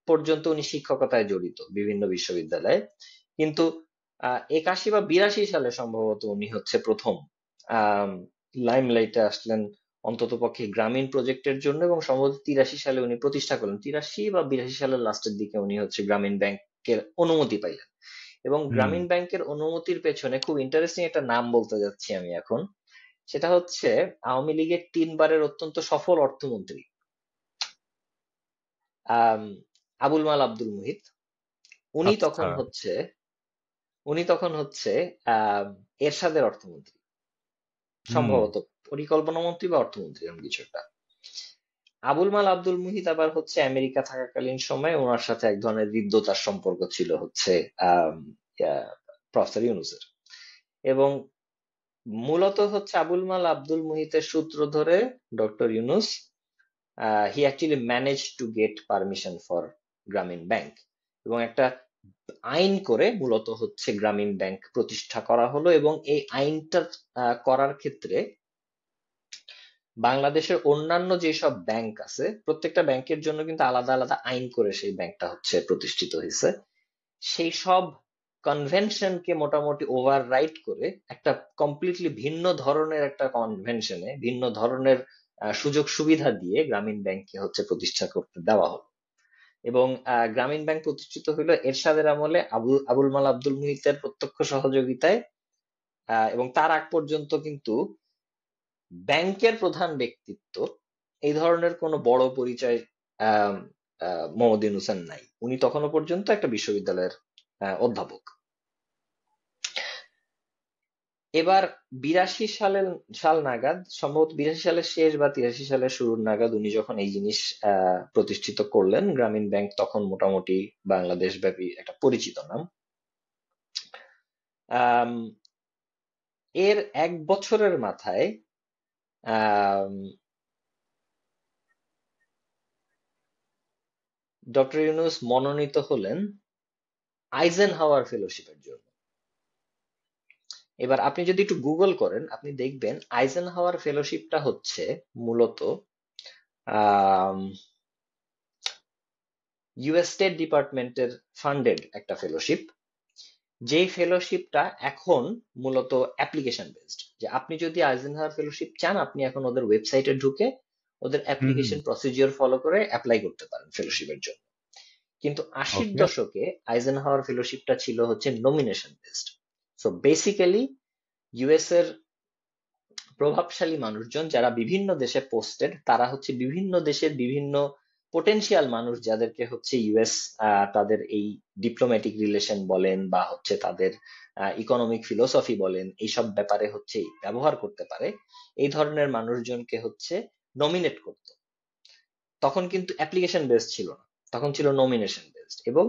পর্যন্ত উনি শিক্ষকতায় জড়িত বিভিন্ন বিশ্ববিদ্যালয়ে, কিন্তু 81 বা 82 সালে সম্ভবত উনি হচ্ছে প্রথম লাইমলাইটে আসলেন, অন্তত পক্ষে গ্রামীণ প্রজেক্টের জন্য। এবং সম্ভবত 83 সালে উনি প্রতিষ্ঠা করলেন, 83 বা 82 সালের লাস্টের দিকে উনি হচ্ছে গ্রামীণ ব্যাংকের অনুমতি পাইলেন। এবং হুম গ্রামীণ ব্যাংকের অনুমতির পেছনে খুব ইন্টারেস্টিং একটা নাম বলতে যাচ্ছি আমি এখন। সেটা হচ্ছে আওয়ামী লীগের 3 বারের অত্যন্ত সফল অর্থমন্ত্রী আম, আবুল মাল আব্দুল মুহিত। উনি আচ্ছা তখন হচ্ছে উনি তখন হচ্ছে আম, এরশাদের অর্থমন্ত্রী, হুম সম্ভবত পরিকল্পনা মন্ত্রী বা অর্থমন্ত্রী এরকম কিছু একটা। আবুল মাল আব্দুল মুহিত আবার হচ্ছে আমেরিকা থাকাকালীন সময় ওনার সাথে এক ধরনের হৃদ্যতার সম্পর্ক ছিল হচ্ছে আম, প্রফেসর ইউনূসের। এবং মূলত হচ্ছে আবুল মাল আব্দুল মুহিতের সূত্র ধরে doctor Yunus he actually manage to get permission for গ্রামীণ ব্যাংক। এবং একটা আইন করে মূলত হচ্ছে গ্রামীণ ব্যাংক প্রতিষ্ঠা করা হলো। এবং এই আইনটা করার ক্ষেত্রে বাংলাদেশের অন্যান্য যেসব ব্যাংক আছে প্রত্যেকটা ব্যাংকের জন্য কিন্তু আলাদা আলাদা আইন করে সেই ব্যাংকটা হচ্ছে প্রতিষ্ঠিত হয়েছে। সেই সব কনভেনশনকে মোটামুটি ওভাররাইড করে একটা কমপ্লিটলি ভিন্ন ধরনের একটা কনভেনশনে ভিন্ন ধরনের সুযোগ সুবিধা দিয়ে গ্রামীণ ব্যাংককে হচ্ছে প্রতিষ্ঠা করতে দেওয়া হলো। এবং গ্রামীণ ব্যাংক প্রতিষ্ঠিত হলো এরশাদের আমলে আবুল মাল আব্দুল মুহিতের প্রত্যক্ষ সহযোগিতায়। এবং তার আগ পর্যন্ত কিন্তু ব্যাংকের প্রধান ব্যক্তিত্ব এই ধরনের কোনো বড় পরিচয় আহ মোহাম্মদ ইউনূসের নাই। উনি তখনও পর্যন্ত একটা বিশ্ববিদ্যালয়ের অধ্যাপক। এবার 82 সাল নাগাদ, সম্ভবত 82 সালের শেষ বা 83 সালের শুরুর নাগাদ উনি যখন এই জিনিস প্রতিষ্ঠিত করলেন, গ্রামীণ ব্যাংক তখন মোটামুটি বাংলাদেশ ব্যাপী একটা পরিচিত নাম। আম, এর 1 বছরের মাথায় ডক্টর ইউনূস মনোনীত হলেন আইজেনহাওয়ার ফেলোশিপের জন্য। এবার আপনি যদি একটু গুগল করেন আপনি দেখবেন আইজেনহাওয়ার ফেলোশিপটা হচ্ছে মূলত ইউএস স্টেট ডিপার্টমেন্টের ফান্ডেড একটা ফেলোশিপ। যেই ফেলোশিপটা এখন মূলত অ্যাপ্লিকেশন বেসড, যে আপনি যদি আইজেনহাওয়ার ফেলোশিপ চান আপনি এখন ওদের ওয়েবসাইটে ঢুকে ওদের হুম হুম। অ্যাপ্লিকেশন প্রসিজিওর ফলো করে অ্যাপ্লাই করতে পারেন ফেলোশিপের জন্য। কিন্তু 80-র ওকে। দশকে আইজেনহাওয়ার ফেলোশিপটা ছিল হচ্ছে nomination based. So basically US এর প্রভাবশালী মানুষজন যারা বিভিন্ন দেশে পোস্টেড, তারা হচ্ছে বিভিন্ন দেশের বিভিন্ন পোটেনশিয়াল মানুষ যাদেরকে হচ্ছে ইউএস তাদের এই ডিপ্লোম্যাটিক রিলেশন বলেন বা হচ্ছে তাদের ইকোনমিক ফিলোসফি বলেন এইসব ব্যাপারে হচ্ছে ব্যবহার করতে পারে, এই ধরনের মানুষজনকে হচ্ছে নমিনেট করত। তখন কিন্তু অ্যাপ্লিকেশন বেসড ছিল না, তখন ছিল নমিনেশন বেসড। এবং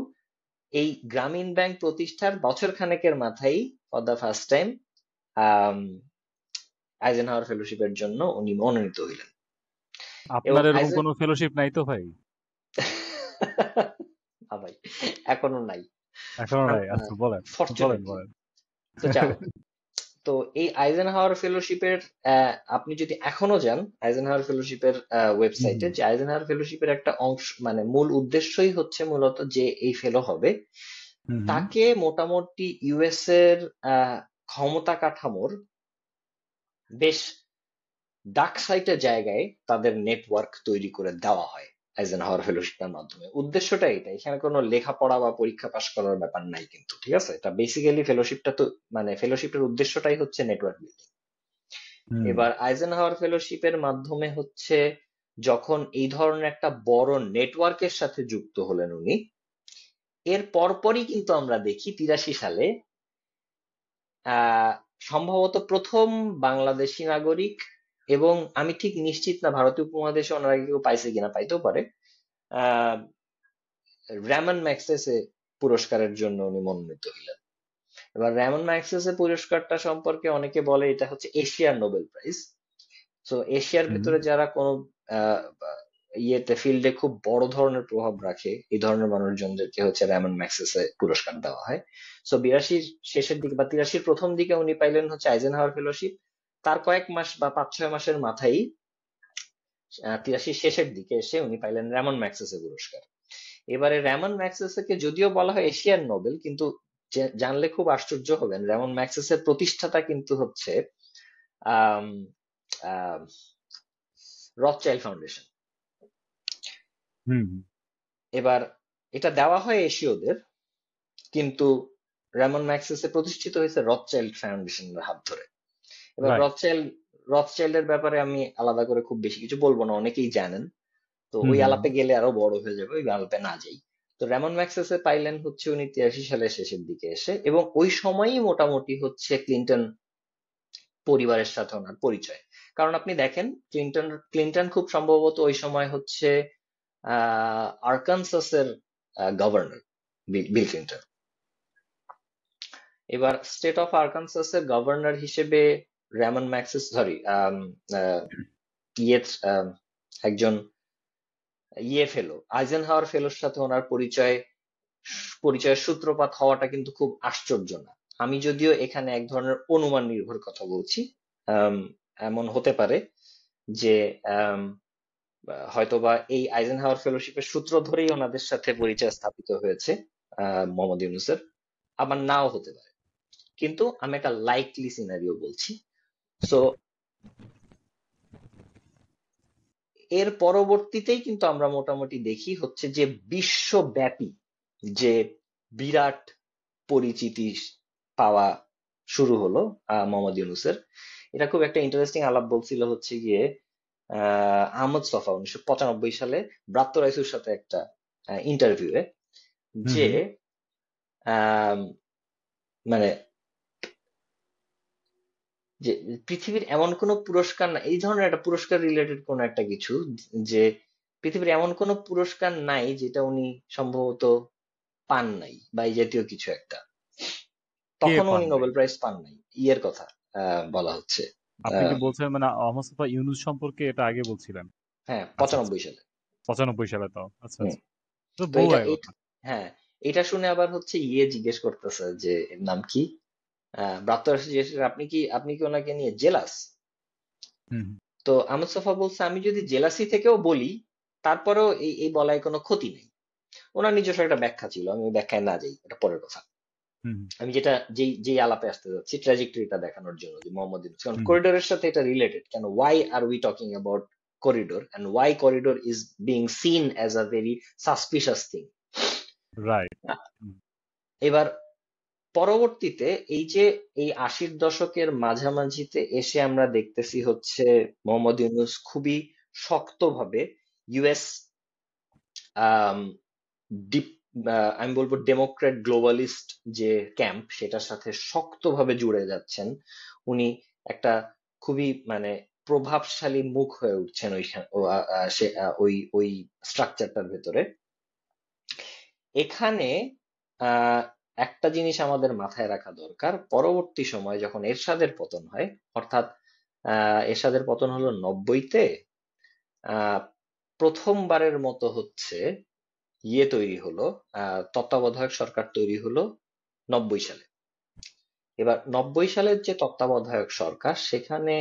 এই গ্রামীণ ব্যাংক প্রতিষ্ঠার বছর খানেকের মাথায় for the first time Eisenhower ফেলোশিপের জন্য উনি মনোনীত হইলেন। এবং আপনার এরকম কোনো ফেলোশিপ নাই তো ভাই? না ভাই, এখনো নাই এখনো নাই? আচ্ছা, বলেন বলেন ফরচুনেটলি। বলেন। তো যাই হোক, তো এই আইজেনহাওয়ার ফেলোশিপের আপনি যদি এখনো যান আইজেনহাওয়ার ফেলোশিপের হুম ওয়েবসাইটে, যে আইজেনহাওয়ার ফেলোশিপের একটা অংশ মানে মূল উদ্দেশ্যই হচ্ছে মূলত যে এই ফেলো হবে হুম হুম। তাকে মোটামুটি ইউএস এর ক্ষমতা কাঠামোর বেশ ডার্ক সাইটের জায়গায় তাদের নেটওয়ার্ক তৈরি করে দেওয়া হয় আইজেনহাওয়ার ফেলোশিপের মাধ্যমে। উদ্দেশ্যটা এটা, এখানে কোনো লেখাপড়া বা পরীক্ষা পাশ করার ব্যাপার নাই কিন্তু, ঠিক আছে? এটা বেসিক্যালি ফেলোশিপটা তো মানে ফেলোশিপের উদ্দেশ্যটাই হচ্ছে নেটওয়ার্ক বিল্ডিং। হুম। এবার আইজেনহাওয়ার ফেলোশিপের মাধ্যমে হচ্ছে যখন এই ধরনের একটা বড় নেটওয়ার্কের সাথে যুক্ত হলেন উনি, এর পরপরই কিন্তু আমরা দেখি 83 সালে আহ সম্ভবত প্রথম বাংলাদেশি নাগরিক, এবং আমি ঠিক নিশ্চিত না ভারতীয় উপমহাদেশে ওনারা কেউ পাইছে কিনা, পাইতেও পারে, আহ র্যামন ম্যাগসেসে পুরস্কারের জন্য উনি মনোনীত হলেন। এবার র্যামন ম্যাগসেসে পুরস্কারটা সম্পর্কে অনেকে বলে এটা হচ্ছে এশিয়ার নোবেল প্রাইজ। তো এশিয়ার হুম। ভেতরে যারা কোনো আহ, ইয়েতে ফিল্ডে খুব বড় ধরনের প্রভাব রাখে এই ধরনের মানুষজনদেরকে হচ্ছে র্যামন ম্যাগসেসে পুরস্কার দেওয়া হয়। সো 82-র শেষের দিকে বা 83-র প্রথম দিকে উনি পাইলেন হচ্ছে আইজেনহাওয়ার ফেলোশিপ। তার কয়েক মাস বা 5-6 মাসের মাথায় 83-র শেষের দিকে এসে উনি পাইলেন র্যামন ম্যাগসেসে পুরস্কার। এবারে র্যামন ম্যাগসেসেকে যদিও বলা হয় এশিয়ান নোবেল, কিন্তু জানলে খুব আশ্চর্য হবেন র্যামন ম্যাগসেসের প্রতিষ্ঠাতা কিন্তু হচ্ছে আহ রথচাইল্ড ফাউন্ডেশন। হুম। এবার এটা দেওয়া হয় এশীয়দের, কিন্তু র্যামন ম্যাগসেসে প্রতিষ্ঠিত হয়েছে রথচাইল্ড ফাউন্ডেশনের হাত ধরে। এবার রাইট। রথচাইল্ডের ব্যাপারে আমি আলাদা করে খুব বেশি কিছু বলবো না, অনেকেই জানেন। তো হুম ওই হুম। আলাপে গেলে আরো বড় হয়ে যাবে, ওই আলাপে না যাই। তো র্যামন ম্যাগসেসে পাইলেন হচ্ছে উনি 83 সালের শেষের দিকে এসে, এবং ওই সময়ই মোটামুটি হচ্ছে ক্লিন্টন পরিবারের সাথে ওনার পরিচয়। কারণ আপনি দেখেন ক্লিন্টন খুব সম্ভবত ওই সময় হচ্ছে আরকানসাসের গভর্নর, বিল ক্লিন্টন। এবার স্টেট অফ আরকানসাস এর গভর্নর হিসেবে র্যামন ম্যাক্সিস সরি ইয়ে একজন ফেলো আইজেনহাওয়ার ফেলোর সাথে ওনার পরিচয় পরিচয়ের সূত্রপাত হওয়াটা কিন্তু খুব আশ্চর্য না। আমি যদিও এখানে এক ধরনের অনুমান নির্ভর কথা বলছি। আম, এমন হতে পারে যে আম, হয়তোবা এই আইজেনহাওয়ার ফেলোশিপের সূত্র ধরেই ওনাদের সাথে পরিচয় স্থাপিত হয়েছে মোহাম্মদ ইউনূসের, আবার নাও হতে পারে। কিন্তু আমি একটা লাইকলি সিনারিও বলছি। সো এর পরবর্তীতেই কিন্তু আমরা মোটামুটি দেখি হচ্ছে যে বিশ্বব্যাপী যে বিরাট পরিচিতি পাওয়া শুরু হলো মোহাম্মদ ইউনূসের। এটা খুব একটা ইন্টারেস্টিং আলাপ বলছিল হচ্ছে গিয়ে আহমদ ছফা 1995 সালে ব্রাত্য রাইসুর সাথে একটা ইন্টারভিউয়ে, হুম যে হুম। আম, মানে যে পৃথিবীর এমন কোনো পুরস্কার না, এই ধরনের একটা পুরস্কার রিলেটেড কোন একটা কিছু, যে পৃথিবীর এমন কোনো পুরস্কার নাই যেটা উনি সম্ভবত পান নাই, বা এই জাতীয় কিছু একটা। কে তখনও পান উনি নাই? নোবেল প্রাইজ পান নাই, ইয়ের কথা বলা হচ্ছে। আপনি কি আহ, বলছেন মানে মোস্তফা ইউনূস সম্পর্কে এটা আগে বলছিলেন? হ্যাঁ, আচ্ছা আচ্ছা, 95 সালে। 95 সালে তো, আচ্ছা হুম। আচ্ছা, তো তো বহু এটা আগে কথা। হ্যাঁ, এটা শুনে আবার হচ্ছে ইয়ে জিজ্ঞেস করতেছে যে এর নাম কি, ব্রাত্য জিজ্ঞেস করে, আপনি কি ওনাকে নিয়ে জেলাস? হুম হুম। তো আহমদ ছফা বলছে, আমি যদি জেলাসি থেকেও বলি তারপরেও এই এই বলায় কোনো ক্ষতি নেই। ওনার নিজস্ব একটা ব্যাখ্যা ছিল, আমি ওই ব্যাখ্যায় না যাই, এটা পরের কথা। হুম আমি যেটা যেই যেই আলাপে আসতে যাচ্ছি ট্র্যাজেক্টরিটা দেখানোর জন্য, যে মোহাম্মদ ইউনূস, কারণ হুম। করিডোরের সাথে এটা রিলেটেড কেন, why are we talking about corridor and why corridor is being seen as a very suspicious thing. Right. এবার পরবর্তীতে এই যে এই 80-র দশকের মাঝামাঝিতে এসে আমরা দেখতেছি হচ্ছে মোহাম্মদ ইউনূস খুবই শক্তভাবে ইউএস আম, ডিপ আমি বলবো ডেমোক্রেট গ্লোবালিস্ট যে ক্যাম্প, সেটার সাথে শক্তভাবে জুড়ে যাচ্ছেন উনি। একটা খুবই মানে প্রভাবশালী মুখ হয়ে উঠছেন ওইখানে, ওই ওই স্ট্রাকচারটার ভেতরে। এখানে আহ একটা জিনিস আমাদের মাথায় রাখা দরকার, পরবর্তী সময় যখন এরশাদের পতন হয়, অর্থাৎ এরশাদের পতন হলো 90-তে, আহ প্রথমবারের মতো হচ্ছে ইয়ে তৈরি হলো, তত্ত্বাবধায়ক সরকার তৈরি হলো 90 সালে। এবার 90 সালের যে তত্ত্বাবধায়ক সরকার, সেখানে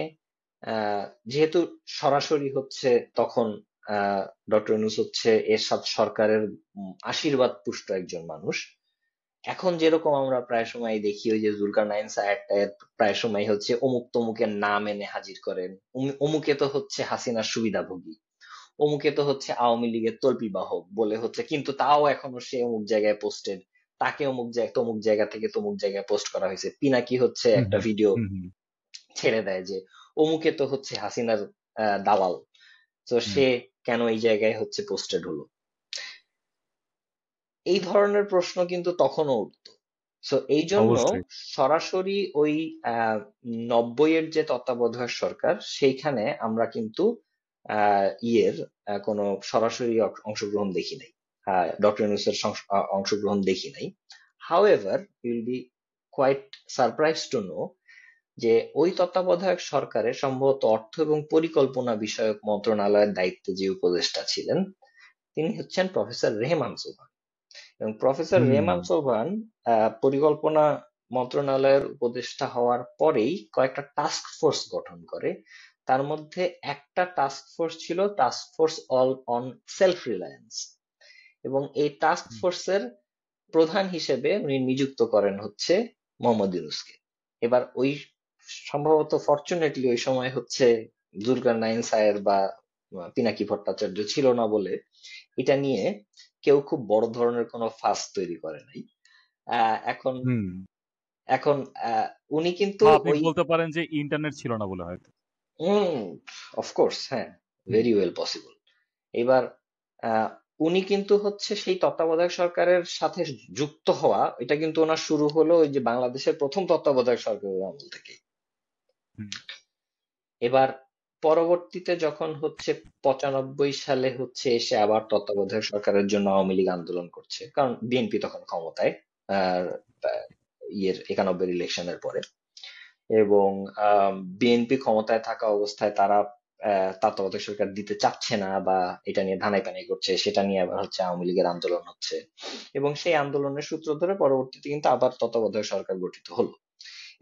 যেহেতু সরাসরি হচ্ছে তখন ডক্টর ইউনূস হচ্ছে এরশাদ সরকারের আশীর্বাদ পুষ্ট একজন মানুষ। এখন যেরকম আমরা প্রায় সময় দেখি ওই যে জুলকারনাইন সাহেব প্রায় সময় হচ্ছে অমুক তমুকের নাম এনে হাজির করেন, অমুকে তো হচ্ছে হাসিনার সুবিধাভোগী, অমুকে তো হচ্ছে আওয়ামী লীগের তল্পি বাহক বলে হচ্ছে, কিন্তু তাও এখনো সে অমুক জায়গায় পোস্টেড, তাকে অমুক জায়গা তমুক জায়গা থেকে তমুক জায়গায় পোস্ট করা হয়েছে। পিনাকি হচ্ছে হুম একটা হুম। ভিডিও হুম হুম। ছেড়ে দেয় যে অমুকে তো হচ্ছে হাসিনার দালাল, তো হুম। সে কেন এই জায়গায় হচ্ছে পোস্টেড হলো। এই ধরনের প্রশ্ন কিন্তু তখনও উঠতো। সো এই জন্য অবশ্যই। সরাসরি ওই আহ 90-এর যে তত্ত্বাবধায়ক সরকার, সেইখানে আমরা কিন্তু ইয়ের কোনো সরাসরি অংশগ্রহণ দেখি নাই, ডক্টর ইউনূসের অংশগ্রহণ দেখি নাই। However will be quite surprise to know যে ওই তত্ত্বাবধায়ক সরকারে সম্ভবত অর্থ এবং পরিকল্পনা বিষয়ক মন্ত্রণালয়ের দায়িত্বে যে উপদেষ্টা ছিলেন, তিনি হচ্ছেন প্রফেসর রেহমান সোবহান। এবং প্রফেসর হুম রেহমান সোবহান পরিকল্পনা মন্ত্রণালয়ের উপদেষ্টা হওয়ার পরেই কয়েকটা টাস্ক ফোর্স গঠন করে। তার মধ্যে একটা টাস্ক ফোর্স ছিল task force all on self reliance, এবং এই টাস্ক হুম। ফোর্সের প্রধান হিসেবে উনি নিযুক্ত করেন হচ্ছে মোহাম্মদ ইউনূসকে। এবার ওই সম্ভবত ফরচুনেটলি ওই সময় হচ্ছে জুলকারনাইন সাহেব বা পিনাকি ভট্টাচার্য ছিল না বলে এটা নিয়ে কেউ খুব বড় ধরনের কোনো ফাস তৈরি করে নাই। এখন হুম। এখন উনি কিন্তু বা আপনি ওই বলতে পারেন যে ইন্টারনেট ছিল না বলে হয়তো। অফকোর্স হ্যাঁ, হুম ভেরি ওয়েল পসিবল। এবার আহ, উনি কিন্তু হচ্ছে সেই তত্ত্বাবধায়ক সরকারের সাথে যুক্ত হওয়া, এটা কিন্তু ওনার শুরু হলো ওই যে বাংলাদেশের প্রথম তত্ত্বাবধায়ক সরকারের আমল থেকে। হুম। এবার পরবর্তীতে যখন হচ্ছে 95 সালে হচ্ছে এসে আবার তত্ত্বাবধায়ক সরকারের জন্য আওয়ামী লীগ আন্দোলন করছে, কারণ বিএনপি তখন ক্ষমতায়, আর ইয়ের 91-এর ইলেকশনের পরে। এবং বিএনপি ক্ষমতায় থাকা অবস্থায় তারা তত্ত্বাবধায়ক সরকার দিতে চাচ্ছে না বা এটা নিয়ে ধানাই পানাই করছে, সেটা নিয়ে আবার হচ্ছে আওয়ামী লীগের আন্দোলন হচ্ছে, এবং সেই আন্দোলনের সূত্র ধরে পরবর্তীতে কিন্তু আবার তত্ত্বাবধায়ক সরকার গঠিত হলো।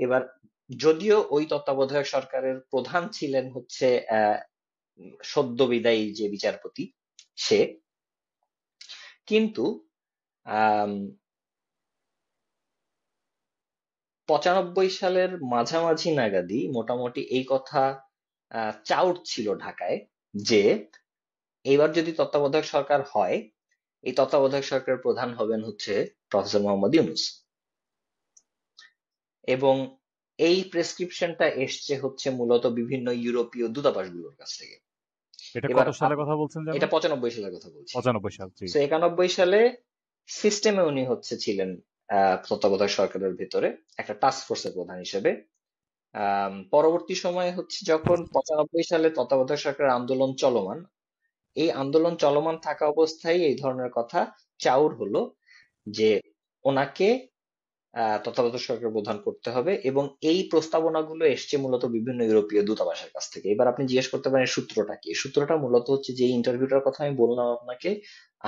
এবার যদিও ওই তত্ত্বাবধায়ক সরকারের প্রধান ছিলেন হচ্ছে আহ সদ্য বিদায়ী যে বিচারপতি, সে কিন্তু আহ 95 সালের মাঝামাঝি নাগাদই মোটামুটি এই কথা চাউর ছিল ঢাকায় যে এইবার যদি তত্ত্বাবধায়ক সরকার হয়, এই তত্ত্বাবধায়ক সরকারের প্রধান হবেন হচ্ছে প্রফেসর মোহাম্মদ ইউনূস। এবং এই প্রেসক্রিপশনটা এসছে হচ্ছে মূলত বিভিন্ন ইউরোপীয় দূতাবাসগুলোর কাছ থেকে। এটা এবার কত সালের কথা বলছেন যেন? এটা 95 সালের কথা বলছি। 95 সাল, জি। তো 91 সালে সিস্টেমে উনি হচ্ছে ছিলেন তত্ত্বাবধায়ক সরকারের ভিতরে একটা টাস্ক ফোর্সের প্রধান হিসেবে। পরবর্তী সময়ে হচ্ছে যখন 95 সালে তত্ত্বাবধায়ক সরকারের আন্দোলন চলমান, এই আন্দোলন চলমান থাকা অবস্থায় এই ধরনের কথা চাউর হলো যে ওনাকে তত্ত্বাবধায়ক সরকার প্রধান করতে হবে, এবং এই প্রস্তাবনাগুলো এসছে মূলত বিভিন্ন ইউরোপীয় দূতাবাসের কাছ থেকে। এবার আপনি জিজ্ঞেস করতে পারেন সূত্রটা কি। সূত্রটা মূলত হচ্ছে যে ইন্টারভিউটার কথা আমি বললাম আপনাকে,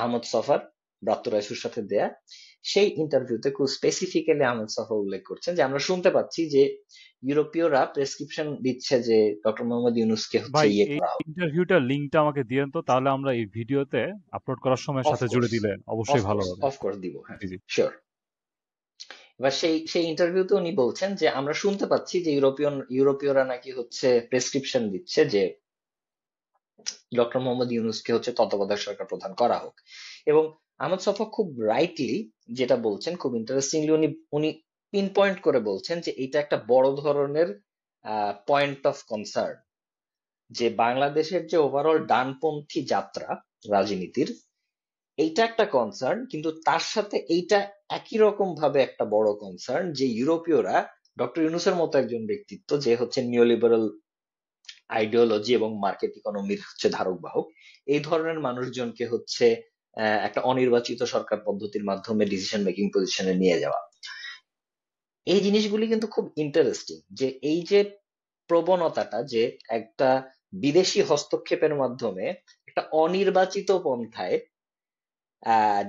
আহমদ সফার, ব্রাত্য রাইসুর সাথে দেয়া, সেই ইন্টারভিউতে খুব স্পেসিফিক্যালি আহমদ সফা উল্লেখ করছেন যে আমরা শুনতে পাচ্ছি যে ইউরোপীয়রা প্রেসক্রিপশন দিচ্ছে যে ডক্টর মোহাম্মদ ইউনূসকে হচ্ছে ভাই, ইয়ে এই করা হোক। ইন্টারভিউটার লিঙ্কটা আমাকে দিয়েন তো, তাহলে আমরা এই ভিডিওতে আপলোড করার সময় সাথে অফকোর্স, জুড়ে দিলে অবশ্যই ভালো হবে। অফকোর্স দিব, হ্যাঁ, জি, জি। শিওর। এবার সেই সেই ইন্টারভিউতে উনি বলছেন যে আমরা শুনতে পাচ্ছি যে ইউরোপীয়রা নাকি হচ্ছে প্রেসক্রিপশন দিচ্ছে যে ডক্টর মোহাম্মদ ইউনূসকে হচ্ছে তত্ত্বাবধায়ক সরকার প্রধান করা হোক। এবং আহমদ ছফা খুব রাইটলি যেটা বলছেন, খুব ইন্টারেস্টিংলি উনি উনি পিন পয়েন্ট করে বলছেন যে এটা একটা বড় ধরনের পয়েন্ট অফ কনসার্ন, যে বাংলাদেশের যে ওভারঅল ডানপন্থী যাত্রা রাজনীতির, এইটা একটা কনসার্ন, কিন্তু তার সাথে এইটা একই রকম ভাবে একটা বড় কনসার্ন যে ইউরোপীয়রা ডক্টর ইউনূসের মতো একজন ব্যক্তিত্ব যে হচ্ছে নিওলিবারাল আইডিওলজি এবং মার্কেট ইকোনমির হচ্ছে ধারক বাহক, এই ধরনের মানুষজনকে হচ্ছে একটা অনির্বাচিত সরকার পদ্ধতির মাধ্যমে ডিসিশন মেকিং পজিশনে নিয়ে যাওয়া। এই জিনিসগুলি কিন্তু খুব ইন্টারেস্টিং, যে এই যে প্রবণতাটা যে একটা বিদেশি হস্তক্ষেপের মাধ্যমে একটা অনির্বাচিত পন্থায়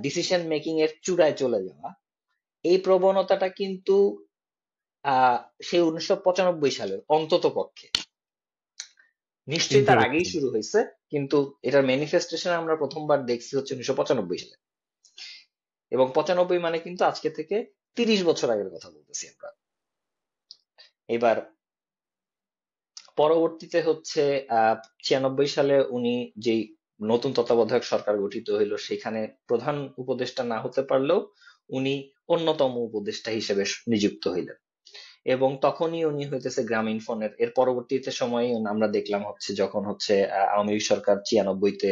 ডিসিশন মেকিং এর চূড়ায় চলে যাওয়া, এই প্রবণতাটা কিন্তু সেই 1995 সালের অন্তত পক্ষে, নিশ্চয়ই তার আগেই ইন্টারেস্টিং। শুরু হয়েছে, কিন্তু এটার ম্যানিফেস্টেশন আমরা প্রথমবার দেখছি হচ্ছে 1995 সালে। এবং 95 মানে কিন্তু আজকে থেকে 30 বছর আগের কথা বলতেছি আমরা। এবার পরবর্তীতে হচ্ছে 96 সালে উনি যেই নতুন তত্ত্বাবধায়ক সরকার গঠিত হইলো, সেখানে প্রধান উপদেষ্টা না হতে পারলেও উনি অন্যতম উপদেষ্টা হিসেবে নিযুক্ত হইলেন। এবং তখনই উনি হইতেছে গ্রামীণ ফোনের, এর পরবর্তীতে সময়ে আমরা দেখলাম হচ্ছে যখন হচ্ছে আওয়ামী লীগ সরকার 96-তে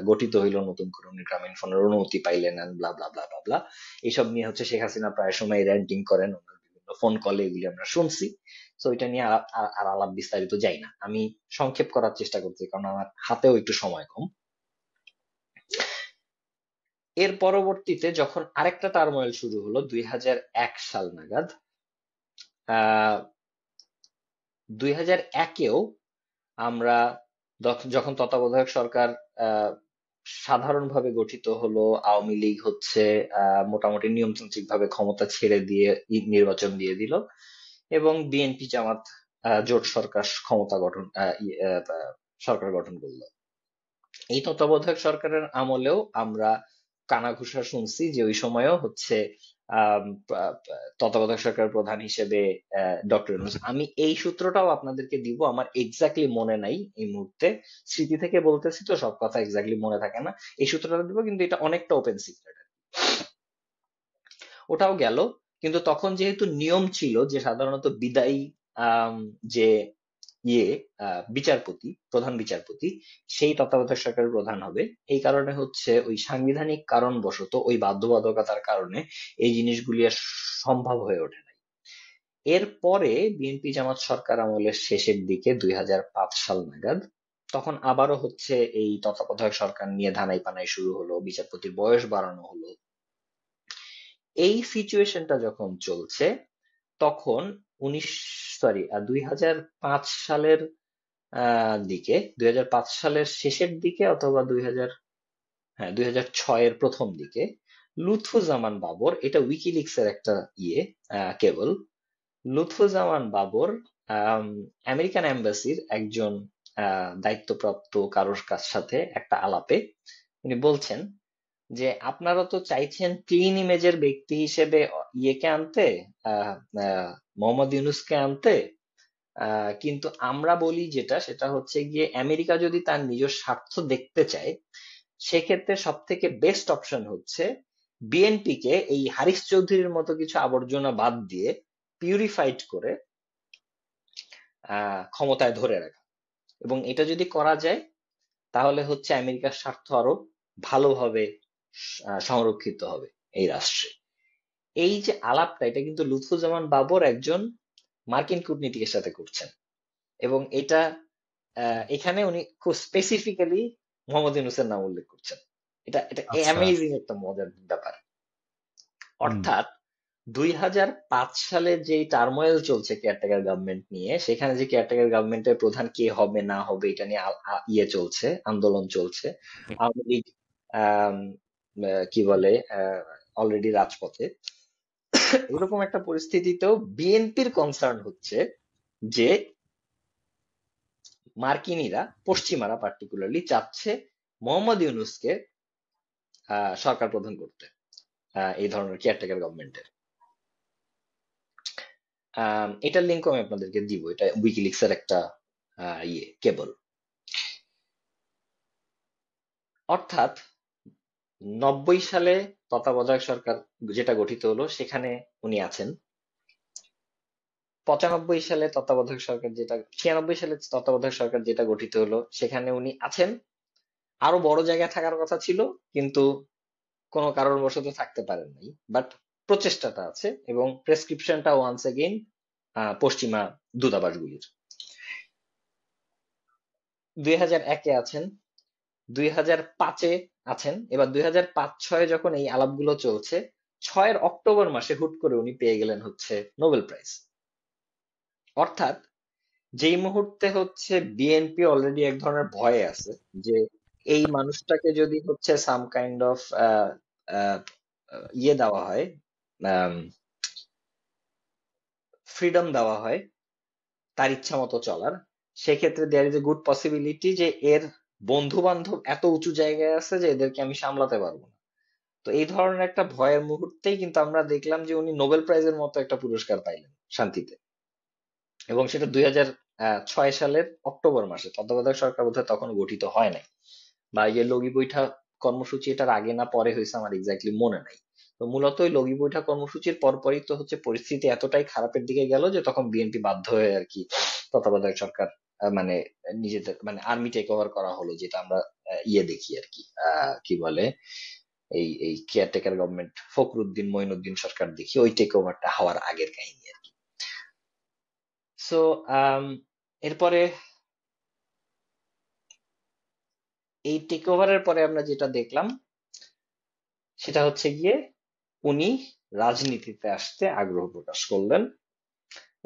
গঠিত হইলো নতুন করে, উনি গ্রামীণ ফোনের অনুমতি পাইলেন, ব্লা ব্লা ব্লা ব্লা ব্লা। এইসব নিয়ে হচ্ছে শেখ হাসিনা প্রায় সময় র্যান্টিং করেন, ওনার বিভিন্ন ফোন কলে এগুলি আমরা শুনছি। তো এটা নিয়ে আর আলাপ বিস্তারিত যাই না, আমি সংক্ষেপ করার চেষ্টা করছি কারণ আমার হাতেও একটু সময় কম। এর পরবর্তীতে যখন আরেকটা টার্মোয়েল শুরু হলো 2001 সাল নাগাদ, আহ 2001-এও আমরা যখন তত্ত্বাবধায়ক সরকার আহ, সাধারণভাবে গঠিত হলো, আওয়ামী লীগ হচ্ছে মোটামুটি নিয়মতান্ত্রিক ভাবে ক্ষমতা ছেড়ে দিয়ে নির্বাচন দিয়ে দিল, এবং বিএনপি জামাত জোট সরকার ক্ষমতা গঠন সরকার গঠন করলো। এই তত্ত্বাবধায়ক সরকারের আমলেও আমরা কানাঘুষা শুনছি যে ওই সময়ও হচ্ছে তত্ত্বাবধায়ক সরকার প্রধান হিসেবে ডক্টর ইউনূস। আমি এই সূত্রটাও আপনাদেরকে দিব, আমার এক্স্যাক্টলি মনে নাই এই মুহূর্তে, স্মৃতি থেকে বলতেছি তো সব কথা এক্স্যাক্টলি মনে থাকে না। এই সূত্রটা দিব, কিন্তু এটা অনেকটা ওপেন সিক্রেট। ওটাও গেল, কিন্তু তখন যেহেতু নিয়ম ছিল যে সাধারণত বিদায়ী আম, যে ইয়ে বিচারপতি, প্রধান বিচারপতি, সেই তত্ত্বাবধায়ক সরকারের প্রধান হবে, এই কারণে হচ্ছে ওই সাংবিধানিক কারণবশত ওই বাধ্যবাধকতার কারণে এই জিনিসগুলি আর সম্ভব হয়ে ওঠে নাই। এরপরে বিএনপি জামাত সরকার আমলের শেষের দিকে 2005 সাল নাগাদ তখন আবারও হচ্ছে এই তত্ত্বাবধায়ক সরকার নিয়ে ধানাই পানাই শুরু হলো, বিচারপতির বয়স বাড়ানো হলো। এই সিচুয়েশনটা যখন চলছে তখন 2005 সালের দিকে, 2005 সালের শেষের দিকে অথবা 2006 এর প্রথম দিকে লুৎফুজ্জামান বাবর, এটা উইকিলিক্স এর একটা কেবল, লুৎফুজ্জামান বাবর আমেরিকান এম্বাসির একজন দায়িত্বপ্রাপ্ত কারোর সাথে একটা আলাপে উনি বলছেন যে আপনারা তো চাইছেন ক্লিন ইমেজের ব্যক্তি হিসেবে ইয়েকে আনতে, আহ, আহ, মোহাম্মদ ইউনূসকে আনতে, কিন্তু আমরা বলি যেটা সেটা হচ্ছে গিয়ে আমেরিকা যদি তার নিজের স্বার্থ দেখতে চায় সেক্ষেত্রে সব থেকে বেস্ট অপশন হচ্ছে বিএনপি কে এই হারিস চৌধুরীর মতো কিছু আবর্জনা বাদ দিয়ে পিউরিফাইড করে ক্ষমতায় ধরে রাখা। এবং এটা যদি করা যায় তাহলে হচ্ছে আমেরিকার স্বার্থ আরো ভালোভাবে সংরক্ষিত হবে এই রাষ্ট্রে। এই যে আলাপটা, এটা কিন্তু লুৎফুজ্জামান বাবর একজন মার্কিন কূটনীতিকের সাথে করছেন, এবং এটা এখানে উনি খুব স্পেসিফিক্যালি মোহাম্মদ ইউনূসের নাম উল্লেখ করছেন। এটা এটা আচ্ছা। অ্যামেজিং একটা মজার ব্যাপার। হুম। অর্থাৎ 2005 সালে যে টার্মোয়েল চলছে কেয়ারটেকার গভর্নমেন্ট নিয়ে, সেখানে যে কেয়ারটেকার গভর্নমেন্টের প্রধান কে হবে না হবে এটা নিয়ে চলছে, আন্দোলন চলছে। আওয়ামী লীগ আম, কি বলে অলরেডি রাজপথে। এরকম একটা পরিস্থিতিতেও বিএনপির কনসার্ন হচ্ছে যে মার্কিনিরা, পশ্চিমারা পার্টিকুলারলি চাচ্ছে মোহাম্মদ ইউনূসকে সরকার প্রধান করতে, এই ধরনের কেয়ারটেকার গভর্নমেন্টের। এটার লিঙ্কও আমি আপনাদেরকে দিব, এটা উইকিলিক্স এর একটা কেবল। অর্থাৎ 90 সালে তত্ত্বাবধায়ক সরকার যেটা গঠিত হলো সেখানে উনি আছেন, 95 সালে তত্ত্বাবধায়ক সরকার যেটা 96 সালে তত্ত্বাবধায়ক সরকার যেটা গঠিত হলো সেখানে উনি আছেন। আরো বড় জায়গায় থাকার কথা ছিল, কিন্তু কোনো কারণবশত থাকতে পারেন নাই, বাট প্রচেষ্টাটা আছে, এবং প্রেসক্রিপশনটা ওয়ান্স এগেইন পশ্চিমা দূতাবাসগুলির। 2001-এ আছেন, 2005-এ আছেন, এবার 2005-06 যখন এই আলাপগুলো চলছে, 6-এর অক্টোবর মাসে হুট করে উনি পেয়ে গেলেন হচ্ছে নোবেল প্রাইজ। অর্থাৎ যেই মুহূর্তে হচ্ছে বিএনপি অলরেডি এক ধরনের ভয়ে আছে যে এই মানুষটাকে যদি হচ্ছে সাম কাইন্ড অফ দেওয়া হয়, ফ্রিডম দেওয়া হয় তার ইচ্ছা মতো চলার, সেক্ষেত্রে there is a good possibility যে এর বন্ধু বান্ধব এত উঁচু জায়গায় আছে যে এদেরকে আমি সামলাতে পারবো না। তো এই ধরনের একটা ভয়ের মুহূর্তেই কিন্তু আমরা দেখলাম যে উনি নোবেল প্রাইজের মতো একটা পুরস্কার পাইলেন শান্তিতে। এবং সেটা 2006 সালের অক্টোবর মাসে, তত্ত্বাবধায়ক সরকার বোধহয় তখন গঠিত হয় নাই, বা এই যে লগি বৈঠা কর্মসূচি এটার আগে না পরে হয়েছে আমার এক্স্যাক্টলি মনে নাই। তো মূলত ওই লগি বৈঠা কর্মসূচির পরপরই তো হচ্ছে পরিস্থিতি এতটাই খারাপের দিকে গেল যে তখন বিএনপি বাধ্য হয়ে আর কি তত্ত্বাবধায়ক সরকার মানে নিজেদের মানে আর্মি টেক ওভার করা হলো, যেটা আমরা দেখি আর কি, কি বলে এই কেয়ারটেকার গভর্নমেন্ট ফখরুদ্দিন মঈনুদ্দিন সরকার দেখি ওই টেক ওভারটা হওয়ার আগের কাহিনী আর কি। সো এরপরে এই টেক ওভারের পরে আমরা যেটা দেখলাম সেটা হচ্ছে গিয়ে উনি রাজনীতিতে আসতে আগ্রহ প্রকাশ করলেন,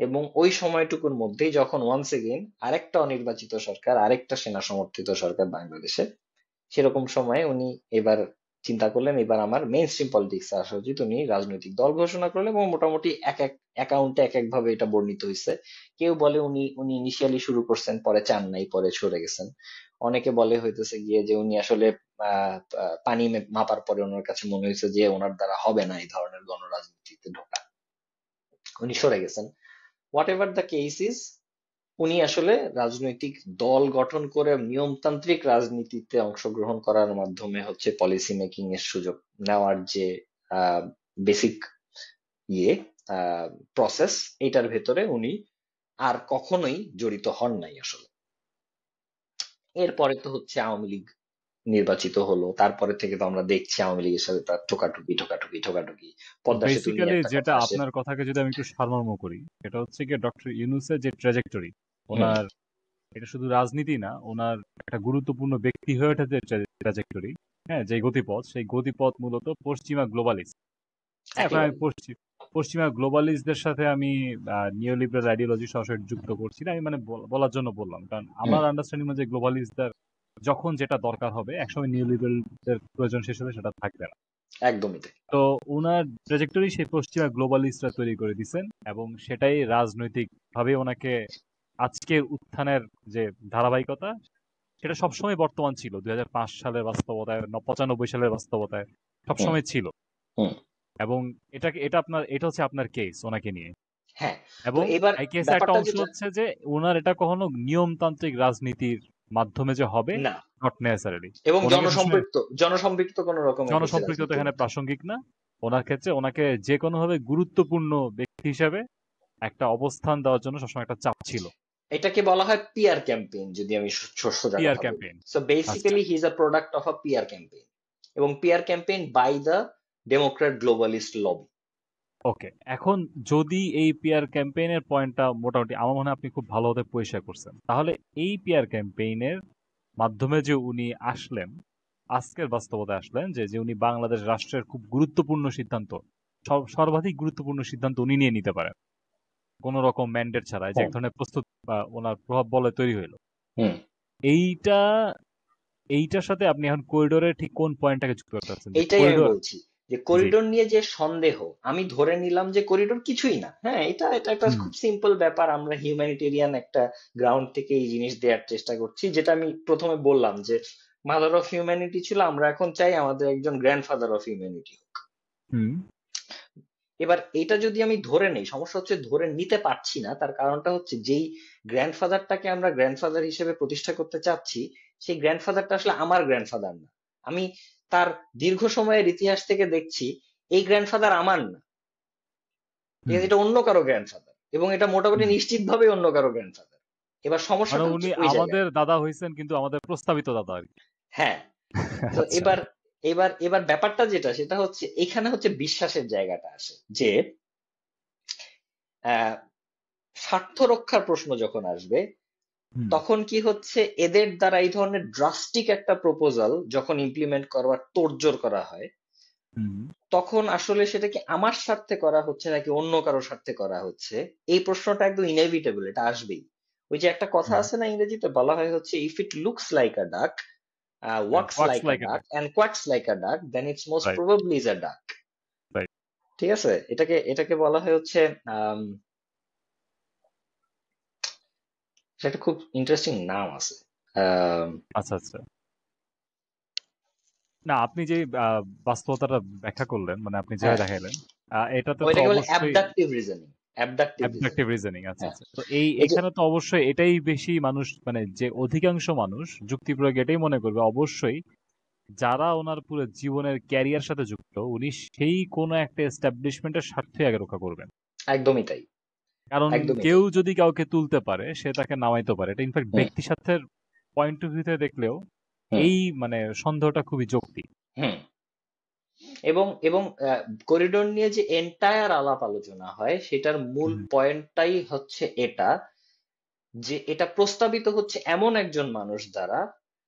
এবং ওই সময়টুকুর মধ্যেই যখন ওয়ান্স এগেইন আরেকটা অনির্বাচিত সরকার, আরেকটা সেনা সমর্থিত সরকার বাংলাদেশে, সেরকম সময়ে উনি এবার চিন্তা করলেন এবার আমার মেইন স্ট্রিম পলিটিক্সে আসা উচিত। উনি রাজনৈতিক দল ঘোষণা করলেন, এবং মোটামুটি এক এক অ্যাকাউন্টে এক এক ভাবে এটা বর্ণিত হয়েছে। কেউ বলে উনি উনি ইনিশিয়ালি শুরু করছেন, পরে চান নাই, পরে সরে গেছেন। অনেকে বলে হইতেছে গিয়ে যে উনি আসলে পানি মাপার পরে ওনার কাছে মনে হয়েছে যে ওনার দ্বারা হবে না এই ধরনের গণরাজনীতিতে ঢোকা, উনি সরে গেছেন। What ever the case is, উনি আসলে রাজনৈতিক দল গঠন করে নিয়মতান্ত্রিক রাজনীতিতে অংশগ্রহণ করার মাধ্যমে হচ্ছে পলিসি মেকিং এর সুযোগ নেওয়ার যে বেসিক ইয়ে প্রসেস, এটার ভেতরে উনি আর কখনোই জড়িত হন নাই আসলে। এরপরে তো হচ্ছে আওয়ামী লীগ নির্বাচিত হলো, তারপরে থেকে তো আমরা দেখছি আওয়ামী লীগের সাথে তার ঠোকাঠুকি ঠোকাঠুকি ঠোকাঠুকি। তো পদ্মা সেতু নিয়ে বেসিক্যালি একটা কথা যেটা আসে। আপনার কথাকে যদি আমি একটু সারমর্ম করি, এটা হচ্ছে কি ডক্টর ইউনূসের যে ট্র্যাজেক্টরি, হুম। ওনার এটা শুধু রাজনীতি না, ওনার একটা গুরুত্বপূর্ণ ব্যক্তি হয়ে ওঠা যে ট্র্যাজেক্টরি, হ্যাঁ, যে গতিপথ, সেই গতিপথ মূলত পশ্চিমা গ্লোবালিস্ট। এখন আমি একেবারে। পশ্চিমা গ্লোবালিস্টদের সাথে আমি নিও লিবারাল আইডিওলজি সরাসরি যুক্ত করছি না, আমি মানে বলার জন্য বললাম, কারণ আমার আন্ডারস্ট্যান্ডিং যে গ্লোবালিস্টদের যখন যেটা দরকার হবে একসময় নিও লিবারালদের প্রয়োজন শেষ হলে সেটা থাকবে না। একদমই তাই। তো উনার ট্রেজেক্টরি সেই পশ্চিমা গ্লোবালিস্টরা তৈরি করে দিচ্ছেন এবং সেটাই রাজনৈতিক ভাবে ওনাকে আজকের উত্থানের যে ধারাবাহিকতা সেটা সবসময় বর্তমান ছিল। 2005 সালের বাস্তবতায়, 95 সালের বাস্তবতায় হুম সবসময় ছিল। হুম এবং এটা হচ্ছে আপনার কেস ওনাকে নিয়ে। হ্যাঁ, তো এবং এবার এই কেসের একটা ব্যাপারটা অংশ যেটা, হচ্ছে যে ওনার এটা কখনো নিয়মতান্ত্রিক রাজনীতির মাধ্যমে যে হবে, না, নট নেসেসারিলি। এবং ওনাকে সবসময় জনসম্পৃক্ত কোন রকমের দেশে জনসম্পৃক্ত তো রাজনীতি এখানে না। প্রাসঙ্গিক না। ওনার ক্ষেত্রে ওনাকে যে কোনো ভাবে গুরুত্বপূর্ণ ব্যক্তি হিসাবে একটা অবস্থান দেওয়ার জন্য সবসময় একটা চাপ ছিল। এটাকে বলা হয় পিয়ার ক্যাম্পেইন, যদি আমি সোজা পিআর কথা বলি। ক্যাম্পেইন। সো আচ্ছা, basically he is a product of a PR campaign, এবং PR campaign by the Democrat globalist lobby. Okay. এখন যদি এই পিআর ক্যাম্পেইনের পয়েন্টটা মোটামুটি আমার মনে হয় আপনি খুব ভালোভাবে পরিষ্কার করছেন, তাহলে এই পিআর ক্যাম্পেইনের মাধ্যমে যে উনি আসলেন, আজকের বাস্তবতায় আসলেন যে যে উনি বাংলাদেশ রাষ্ট্রের খুব গুরুত্বপূর্ণ সিদ্ধান্ত, সর্বাধিক গুরুত্বপূর্ণ সিদ্ধান্ত উনি নিয়ে নিতে পারেন কোন রকম ম্যান্ডেট ছাড়া, যে এক হুম ধরনের প্রস্তুত বা ওনার প্রভাব বলে তৈরি হইলো। হুম এইটা এইটার সাথে আপনি এখন করিডোরের ঠিক কোন পয়েন্টটাকে যুক্ত করতে চাচ্ছেন, যে এইটাই আমি করিডোর? বলছি, যে জি। করিডোর নিয়ে যে সন্দেহ, আমি ধরে নিলাম যে করিডোর কিছুই না। হ্যাঁ, এটা এটা একটা হুম খুব সিম্পল ব্যাপার, আমরা হিউম্যানিটেরিয়ান একটা গ্রাউন্ড থেকে এই জিনিস দেওয়ার চেষ্টা করছি, যেটা আমি প্রথমে বললাম যে মাদার অফ হিউম্যানিটি ছিল, আমরা এখন চাই আমাদের একজন গ্র্যান্ডফাদার অফ হিউম্যানিটি হোক। হুম এবার এটা যদি আমি ধরে নেই, সমস্যা হচ্ছে ধরে নিতে পারছি না। তার কারণটা হচ্ছে, যেই গ্র্যান্ডফাদারটাকে আমরা গ্র্যান্ডফাদার হিসেবে প্রতিষ্ঠা করতে চাচ্ছি, সেই গ্র্যান্ডফাদারটা আসলে আমার গ্র্যান্ডফাদার না। আমি তার দীর্ঘ সময়ের ইতিহাস থেকে দেখছি এই গ্র্যান্ডফাদার আমার না, ঠিক হুম আছে, এটা অন্য কারো গ্র্যান্ডফাদার, এবং এটা মোটামুটি হুম নিশ্চিতভাবে অন্য কারো গ্র্যান্ডফাদার। এবার মানে সমস্যাটা হচ্ছে উনি ওই জায়গায়। আমাদের দাদা হয়েছেন কিন্তু আমাদের প্রস্তাবিত দাদা আর কি। হ্যাঁ, তো আচ্ছা। এবার এবার এবার ব্যাপারটা যেটা, সেটা হচ্ছে এখানে হচ্ছে বিশ্বাসের জায়গাটা আসে, যে আহ স্বার্থ রক্ষার প্রশ্ন যখন আসবে, হুম তখন কি হচ্ছে, এদের দ্বারা এই ধরনের ড্রাস্টিক একটা প্রপোজাল যখন ইমপ্লিমেন্ট করবার তোড়জোড় করা হয়, হুম তখন আসলে সেটা কি আমার স্বার্থে করা হচ্ছে নাকি অন্য কারো স্বার্থে করা হচ্ছে, এই প্রশ্নটা একদম ইনএভিটেবল, এটা আসবেই। ওই যে একটা কথা হুম আছে না, ইংরেজিতে বলা হয় হচ্ছে, if it looks like a duck, walks works like a like duck, এটা। And quacks like a duck, then it's most right, probably is a duck. Right. ঠিক আছে, এটাকে এটাকে বলা হয় হচ্ছে, আম, এটা একটা খুব ইন্টারেস্টিং নাম আছে। আচ্ছা, আচ্ছা। না, আপনি যে বাস্তবতাটা ব্যাখ্যা করলেন, মানে আপনি যেভাবে হ্যাঁ, দেখাইলেন, এটাতে তো ওইটাকে বলে অবশ্যই অ্যাবডাক্টিভ রিজনিং। অ্যাবডাক্টিভ অ্যাবডাক্টিভ রিজনিং। রিজনিং। আচ্ছা, হ্যাঁ, আচ্ছা। তো এই এই যে, এখানে তো অবশ্যই এটাই বেশি মানুষ, মানে যে অধিকাংশ মানুষ যুক্তি প্রয়োগে এটাই মনে করবে অবশ্যই, যারা ওনার পুরো জীবনের ক্যারিয়ার সাথে যুক্ত, উনি সেই কোনো একটা এস্টাবলিশমেন্টের স্বার্থে আগে রক্ষা করবেন। একদমই তাই, কারণ একদমই কেউ তাই। যদি কাউকে তুলতে পারে সে তাকে নামাইতে পারে, এটা ইনফ্যাক্ট হুম ব্যক্তি স্বার্থের পয়েন্ট অফ ভিউ থেকে দেখলেও হুম এই মানে সন্দেহটা খুবই যৌক্তিক। হুম এবং এবং করিডোর নিয়ে যে এন্টায়ার আলাপ আলোচনা হয়, সেটার মূল হুম পয়েন্টটাই হচ্ছে এটা, যে এটা প্রস্তাবিত হচ্ছে এমন একজন মানুষ দ্বারা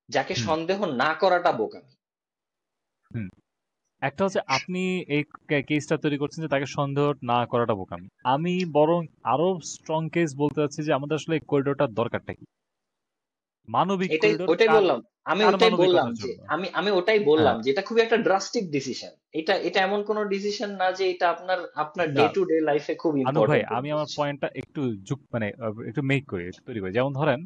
যাকে হুম সন্দেহ না করাটা বোকামি। হুম একটা হচ্ছে আপনি এই কেসটা তৈরি করছেন যে তাকে সন্দেহ না করাটা বোকামি। আমি বরং আরো স্ট্রং কেস বলতে চাচ্ছি যে আমাদের আসলে এই করিডোরটার দরকারটা কি, মানবিক এটাই করিডোর ওটাই কার, বললাম, আমি কার ওটাই বললাম মানবিকতার যে, জন্য। আমি ওটাই হ্যাঁ। বললাম যে এটা খুবই একটা ড্রাস্টিক ডিসিশন। এটা এটা এমন কোনো ডিসিশন না যে এটা আপনার আপনার ডে না, টু ডে লাইফে খুব আনু ভাই, ইম্পর্টেন্ট কোনো আমি আমার ডিসিশন। পয়েন্টটা একটু মানে একটু মেক করি, একটু তৈরি করি। যেমন ধরেন,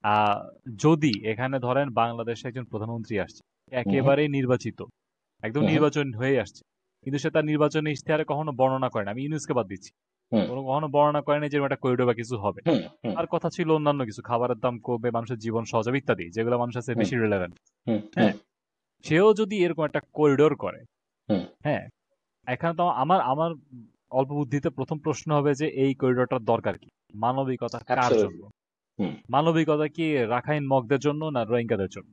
আহ যদি এখানে ধরেন বাংলাদেশে একজন প্রধানমন্ত্রী আসছে, হুম একেবারে নির্বাচিত, একদম হুম নির্বাচন হয়ে আসছে, কিন্তু সে তার নির্বাচনী ইশতেহারে কখনো বর্ণনা করে না, আমি ইউনুসকে বাদ দিচ্ছি, হুম কোনো কখনো বর্ণনা করেনি যে একটা করিডোর বা কিছু হবে। হুম হুম তার কথা ছিল অন্যান্য কিছু, খাবারের দাম কমবে, মানুষের জীবন সহজ হবে ইত্যাদি, যেগুলো মানুষের কাছে হুম বেশি রিলেভেন্ট। হুম হুম হ্যাঁ, সেও যদি এরকম একটা করিডোর করে, হুম হ্যাঁ, এখানে তো আমার আমার অল্প বুদ্ধিতে প্রথম প্রশ্ন হবে যে এই করিডোরটার দরকার কি, মানবিকতা কার জন্য? অ্যাবসলিউটলি। হুম মানবিকতা কি রাখাইন মগদের জন্য না রোহিঙ্গাদের জন্য?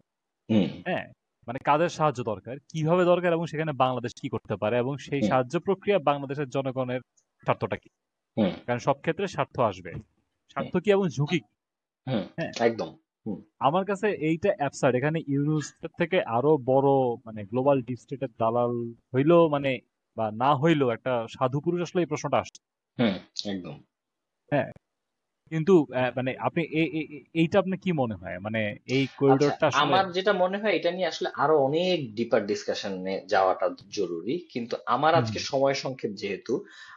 হুম হ্যাঁ, মানে কাদের সাহায্য দরকার, কিভাবে দরকার, এবং সেখানে বাংলাদেশ কি করতে পারে, এবং সেই হুম সাহায্য প্রক্রিয়া বাংলাদেশের জনগণের স্বার্থটা কি? হুম কারণ সব ক্ষেত্রে স্বার্থ আসবে, হুম স্বার্থ কি এবং ঝুঁকি কি? হুম হ্যাঁ, একদম। হুম আমার কাছে এইটা অ্যাবসার্ড। এখানে ইউনুস থেকে আরো বড় মানে গ্লোবাল ডিপ স্টেটের দালাল হইলেও মানে বা না হইলেও একটা সাধু পুরুষ আসলে এই প্রশ্নটা আসছে। একদম। হ্যাঁ, কিন্তু মানে আপনি এইটা আপনার কি মনে হয়, মানে এই আচ্ছা, করিডোরটা আসলে? আমার যেটা মনে হয় এটা নিয়ে আসলে আরো অনেক ডিপার ডিসকাশনে যাওয়াটা জরুরি, কিন্তু আমার হুম আজকে সময় সংক্ষেপ যেহেতু,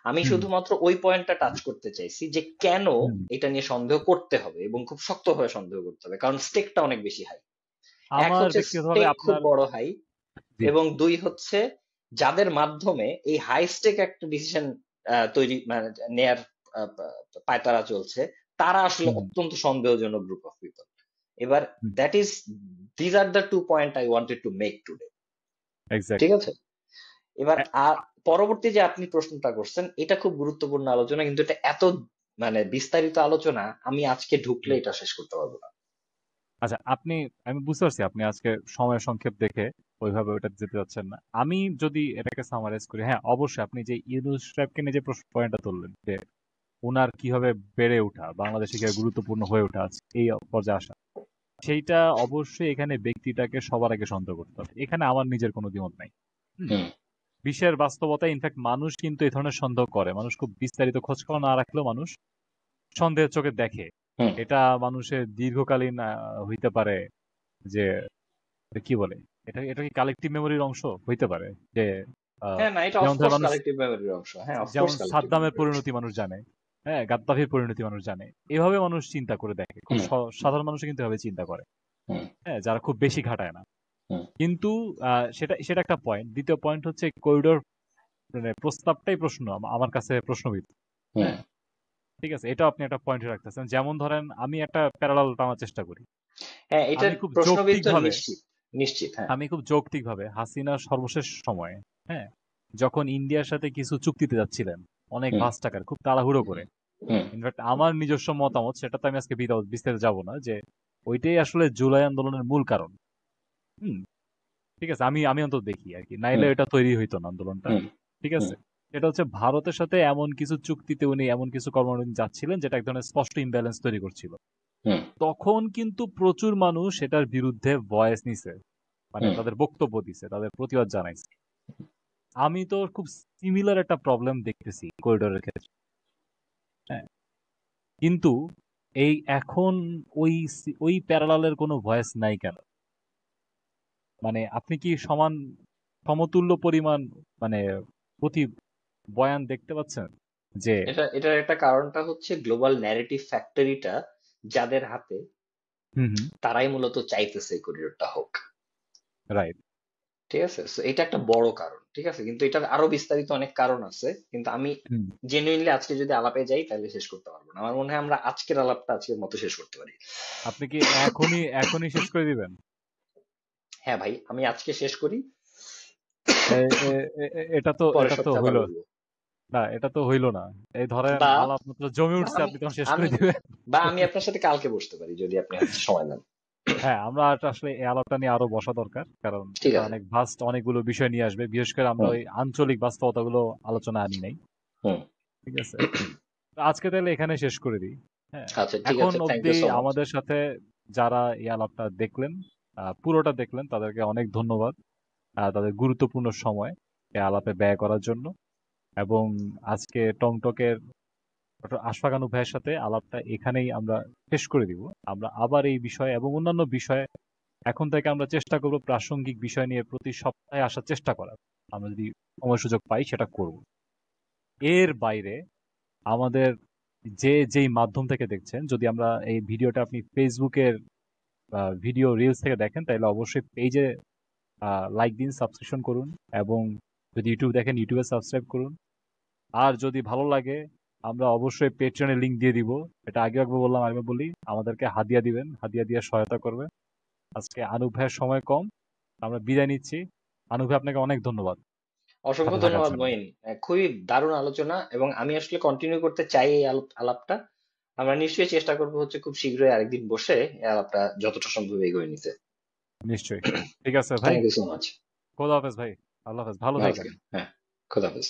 আমি হুম শুধুমাত্র ওই পয়েন্টটা টাচ করতে চাইছি যে কেন হুম। এটা নিয়ে সন্দেহ করতে হবে এবং খুব শক্তভাবে সন্দেহ করতে হবে, কারণ স্টেকটা অনেক বেশি হাই। এক আমার হচ্ছে ব্যক্তিগতভাবে স্টেক খুব আপনার, বড় হাই, জি এবং দুই হচ্ছে যাদের মাধ্যমে এই হাই স্টেক একটা ডিসিশন তৈরি মানে নেয়ার পায়তারা চলছে, তারা আসলে হুম অত্যন্ত সন্দেহজনক গ্রুপ অফ পিপল। এবার hmm that is, these are the two point I wanted to make today. ঠিক এক্স্যাক্টলি। আছে, এবার আর পরবর্তী যে আপনি প্রশ্নটা করছেন এটা খুব গুরুত্বপূর্ণ আলোচনা, কিন্তু এটা এত মানে বিস্তারিত আলোচনা, আমি আজকে ঢুকলে এটা শেষ করতে পারবো না। আচ্ছা, আমি বুঝতে পারছি আপনি আজকে সময় সংক্ষেপ দেখে ওইভাবে ওটা যেতে যাচ্ছেন না। আমি যদি এটাকে সামারাইজ করি, হ্যাঁ অবশ্যই আপনি যে ইউনূস সাহেবকে নিয়ে যে পয়েন্টটা তুললেন যে ওনার কিভাবে বেড়ে ওঠা, বাংলাদেশে কিভাবে গুরুত্বপূর্ণ হয়ে ওঠা আছে এই পর্যায়ে আসা, সেইটা অবশ্যই এখানে ব্যক্তিটাকে সবার আগে সন্দেহ করতে হবে। এখানে আমার নিজের কোনো দ্বিমত নাই। হুম। হুম বিশ্বের বাস্তবতা, ইনফ্যাক্ট মানুষ কিন্তু এই ধরনের সন্দেহ করে। মানুষ খুব বিস্তারিত খোঁজ খবর না রাখলেও মানুষ সন্দেহের চোখে দেখে। হুম। এটা মানুষের দীর্ঘকালীন হইতে পারে যে, এটা কি বলে, এটা কি কালেকটিভ মেমোরির অংশ হইতে পারে যে আহ, হ্যাঁ, না, এটা যেমন ধর অফকোর্স মানুষ, কালেক্টিভ মেমোরির অংশ, হ্যাঁ যেমন অফকোর্স কালেক্টিভ সাদ্দামের মেমোরির অংশ। পরিণতি মানুষ জানে, হ্যাঁ গাদ্দাফির পরিণতি মানুষ জানে, এভাবে মানুষ চিন্তা করে দেখে। খুব হুম সাধারণ মানুষ কিন্তু এভাবে চিন্তা করে, হুম হ্যাঁ, যারা খুব বেশি ঘাটায় না। হুম কিন্তু সেটা সেটা একটা পয়েন্ট। দ্বিতীয় পয়েন্ট হচ্ছে করিডোর মানে প্রস্তাবটাই প্রশ্ন আমার কাছে প্রশ্নবিদ্ধ। হুম। হ্যাঁ, ঠিক আছে, এটাও আপনি একটা পয়েন্ট রাখতেছেন। যেমন ধরেন আমি একটা প্যারালাল টানার চেষ্টা করি। হ্যাঁ, এটা আমি খুব প্রশ্নবিদ্ধ, যৌক্তিক ভাবে নিশ্চিত, নিশ্চিত, হ্যাঁ। হাসিনার সর্বশেষ সময়ে, হ্যাঁ, যখন ইন্ডিয়ার সাথে কিছু চুক্তিতে যাচ্ছিলেন অনেক হুম ভাস্ট টাকার, খুব তাড়াহুড়ো করে, হুম ইনফ্যাক্ট আমার নিজস্ব মতামত, সেটা তো আমি আজকে বিস্তারিত যাব না, যে ওইটাই আসলে জুলাই আন্দোলনের মূল কারণ। হুম, ঠিক আছে, আমি আমি অন্তত দেখি আর কি, নাইলে হুম এটা তৈরি হইতো না আন্দোলনটা। হুম ঠিক হুম আছে, এটা হচ্ছে ভারতের সাথে এমন কিছু চুক্তিতে উনি এমন কিছু কর্মসূচি যাচ্ছিলেন যেটা এক ধরনের স্পষ্ট ইমব্যালেন্স তৈরি করছিল। হুম তখন কিন্তু প্রচুর মানুষ এটার বিরুদ্ধে ভয়েস নিছে, মানে হুম তাদের বক্তব্য দিছে, তাদের প্রতিবাদ জানাইছে। আমি তো খুব সিমিলার একটা প্রবলেম দেখতেছি করিডোরের ক্ষেত্রে। হ্যাঁ, কিন্তু এই এখন ওই ওই প্যারালালের কোনো ভয়েস নাই কেন? মানে আপনি কি সমান সমতুল্য পরিমাণ মানে প্রতি বয়ান দেখতে পাচ্ছেন যে? এটার একটা কারণটা হচ্ছে গ্লোবাল ন্যারেটিভ ফ্যাক্টরিটা যাদের হাতে, হুম হুম, তারাই মূলত চাইতেছে এই করিডোরটা হোক। রাইট। ঠিক আছে, সো এটা একটা বড় কারণ, ঠিক আছে, কিন্তু এটার আরো বিস্তারিত অনেক কারণ আছে, কিন্তু আমি হুম। জেনুইনলি আজকে যদি আলাপে যাই তাহলে শেষ করতে পারবো না। আমার মনে হয় আমরা আজকের আলাপটা আজকের মতো শেষ করতে পারি। আপনি কি এখনই শেষ করে দিবেন? হ্যাঁ ভাই, আমি আজকে শেষ করি, এটা তো পরের এটা তো সপ্তাহে আবার হইলো বলবো। না, এটা তো হইলো না। এই ধরেন বা আলাপ মাত্র জমে বা উঠছে, আমি আপনি তখন শেষ করে আমি দিবেন। আমি আপনার সাথে কালকে বসতে পারি যদি আপনি হচ্ছে সময় নেন। হ্যাঁ, আমরা আসলে এই আলাপটা নিয়ে আরো বসা দরকার, কারণ ঠিক এটা আছে। অনেক ভাস্ট, অনেকগুলো বিষয় নিয়ে আসবে। বিশেষ করে আমরা হুম ওই আঞ্চলিক বাস্তবতাগুলো আলোচনা আনি নাই। হুম। ঠিক আছে, তো আজকে তাহলে এখানে শেষ করে দিই। হ্যাঁ, আচ্ছা, ঠিক এখন আছে, থ্যাংক ইউ অবধি সো মাচ। আমাদের সাথে যারা এই আলাপটা দেখলেন, পুরোটা দেখলেন, তাদেরকে অনেক ধন্যবাদ। তাদের গুরুত্বপূর্ণ সময় এই আলাপে ব্যয় করার জন্য। এবং আজকে টংটকের ডক্টর আশফাক আনু ভাইয়ের সাথে আলাপটা এখানেই আমরা শেষ করে দিব। আমরা আবার এই বিষয়ে এবং অন্যান্য বিষয়ে এখন থেকে আমরা চেষ্টা করব প্রাসঙ্গিক বিষয় নিয়ে প্রতি সপ্তাহে আসার চেষ্টা করার। আমরা যদি সময় সুযোগ পাই সেটা করব। এর বাইরে আমাদের যেই মাধ্যম থেকে দেখছেন, যদি আমরা এই ভিডিওটা আপনি ফেসবুকের ভিডিও রিলস থেকে দেখেন, তাহলে অবশ্যই পেজে লাইক দিন, সাবস্ক্রিপশন করুন, এবং যদি ইউটিউব দেখেন ইউটিউবে সাবস্ক্রাইব করুন। আর যদি ভালো লাগে, আমরা অবশ্যই পেট্রিয়নের লিংক দিয়ে দিব। এটা আগে একবার বললাম, আরেকবার বলি, আমাদেরকে হাদিয়া দিবেন, হাদিয়া দিয়ে সহায়তা করবে। আজকে আনুপ ভাইয়ের সময় কম, আমরা বিদায় নিচ্ছি। আনুপ ভাই, আপনাকে অনেক ধন্যবাদ অসংখ্য সাথে থাকার ধন্যবাদ জন্য। মঈন, খুবই দারুণ আলোচনা, এবং আমি আসলে কন্টিনিউ করতে চাই এই আলাপটা। আমরা নিশ্চয়ই চেষ্টা করবো হচ্ছে খুব শীঘ্রই আরেকদিন বসে এই আলাপটা যতটা সম্ভব এগিয়ে নিতে। নিশ্চয়ই। ঠিক আছে ভাই, থ্যাংক ইউ সো মাচ। খোদা হাফেজ ভাই, আল্লাহ হাফেজ, ভালো ভালো থাকেন। থাকেন, হ্যাঁ, খোদা হাফেজ।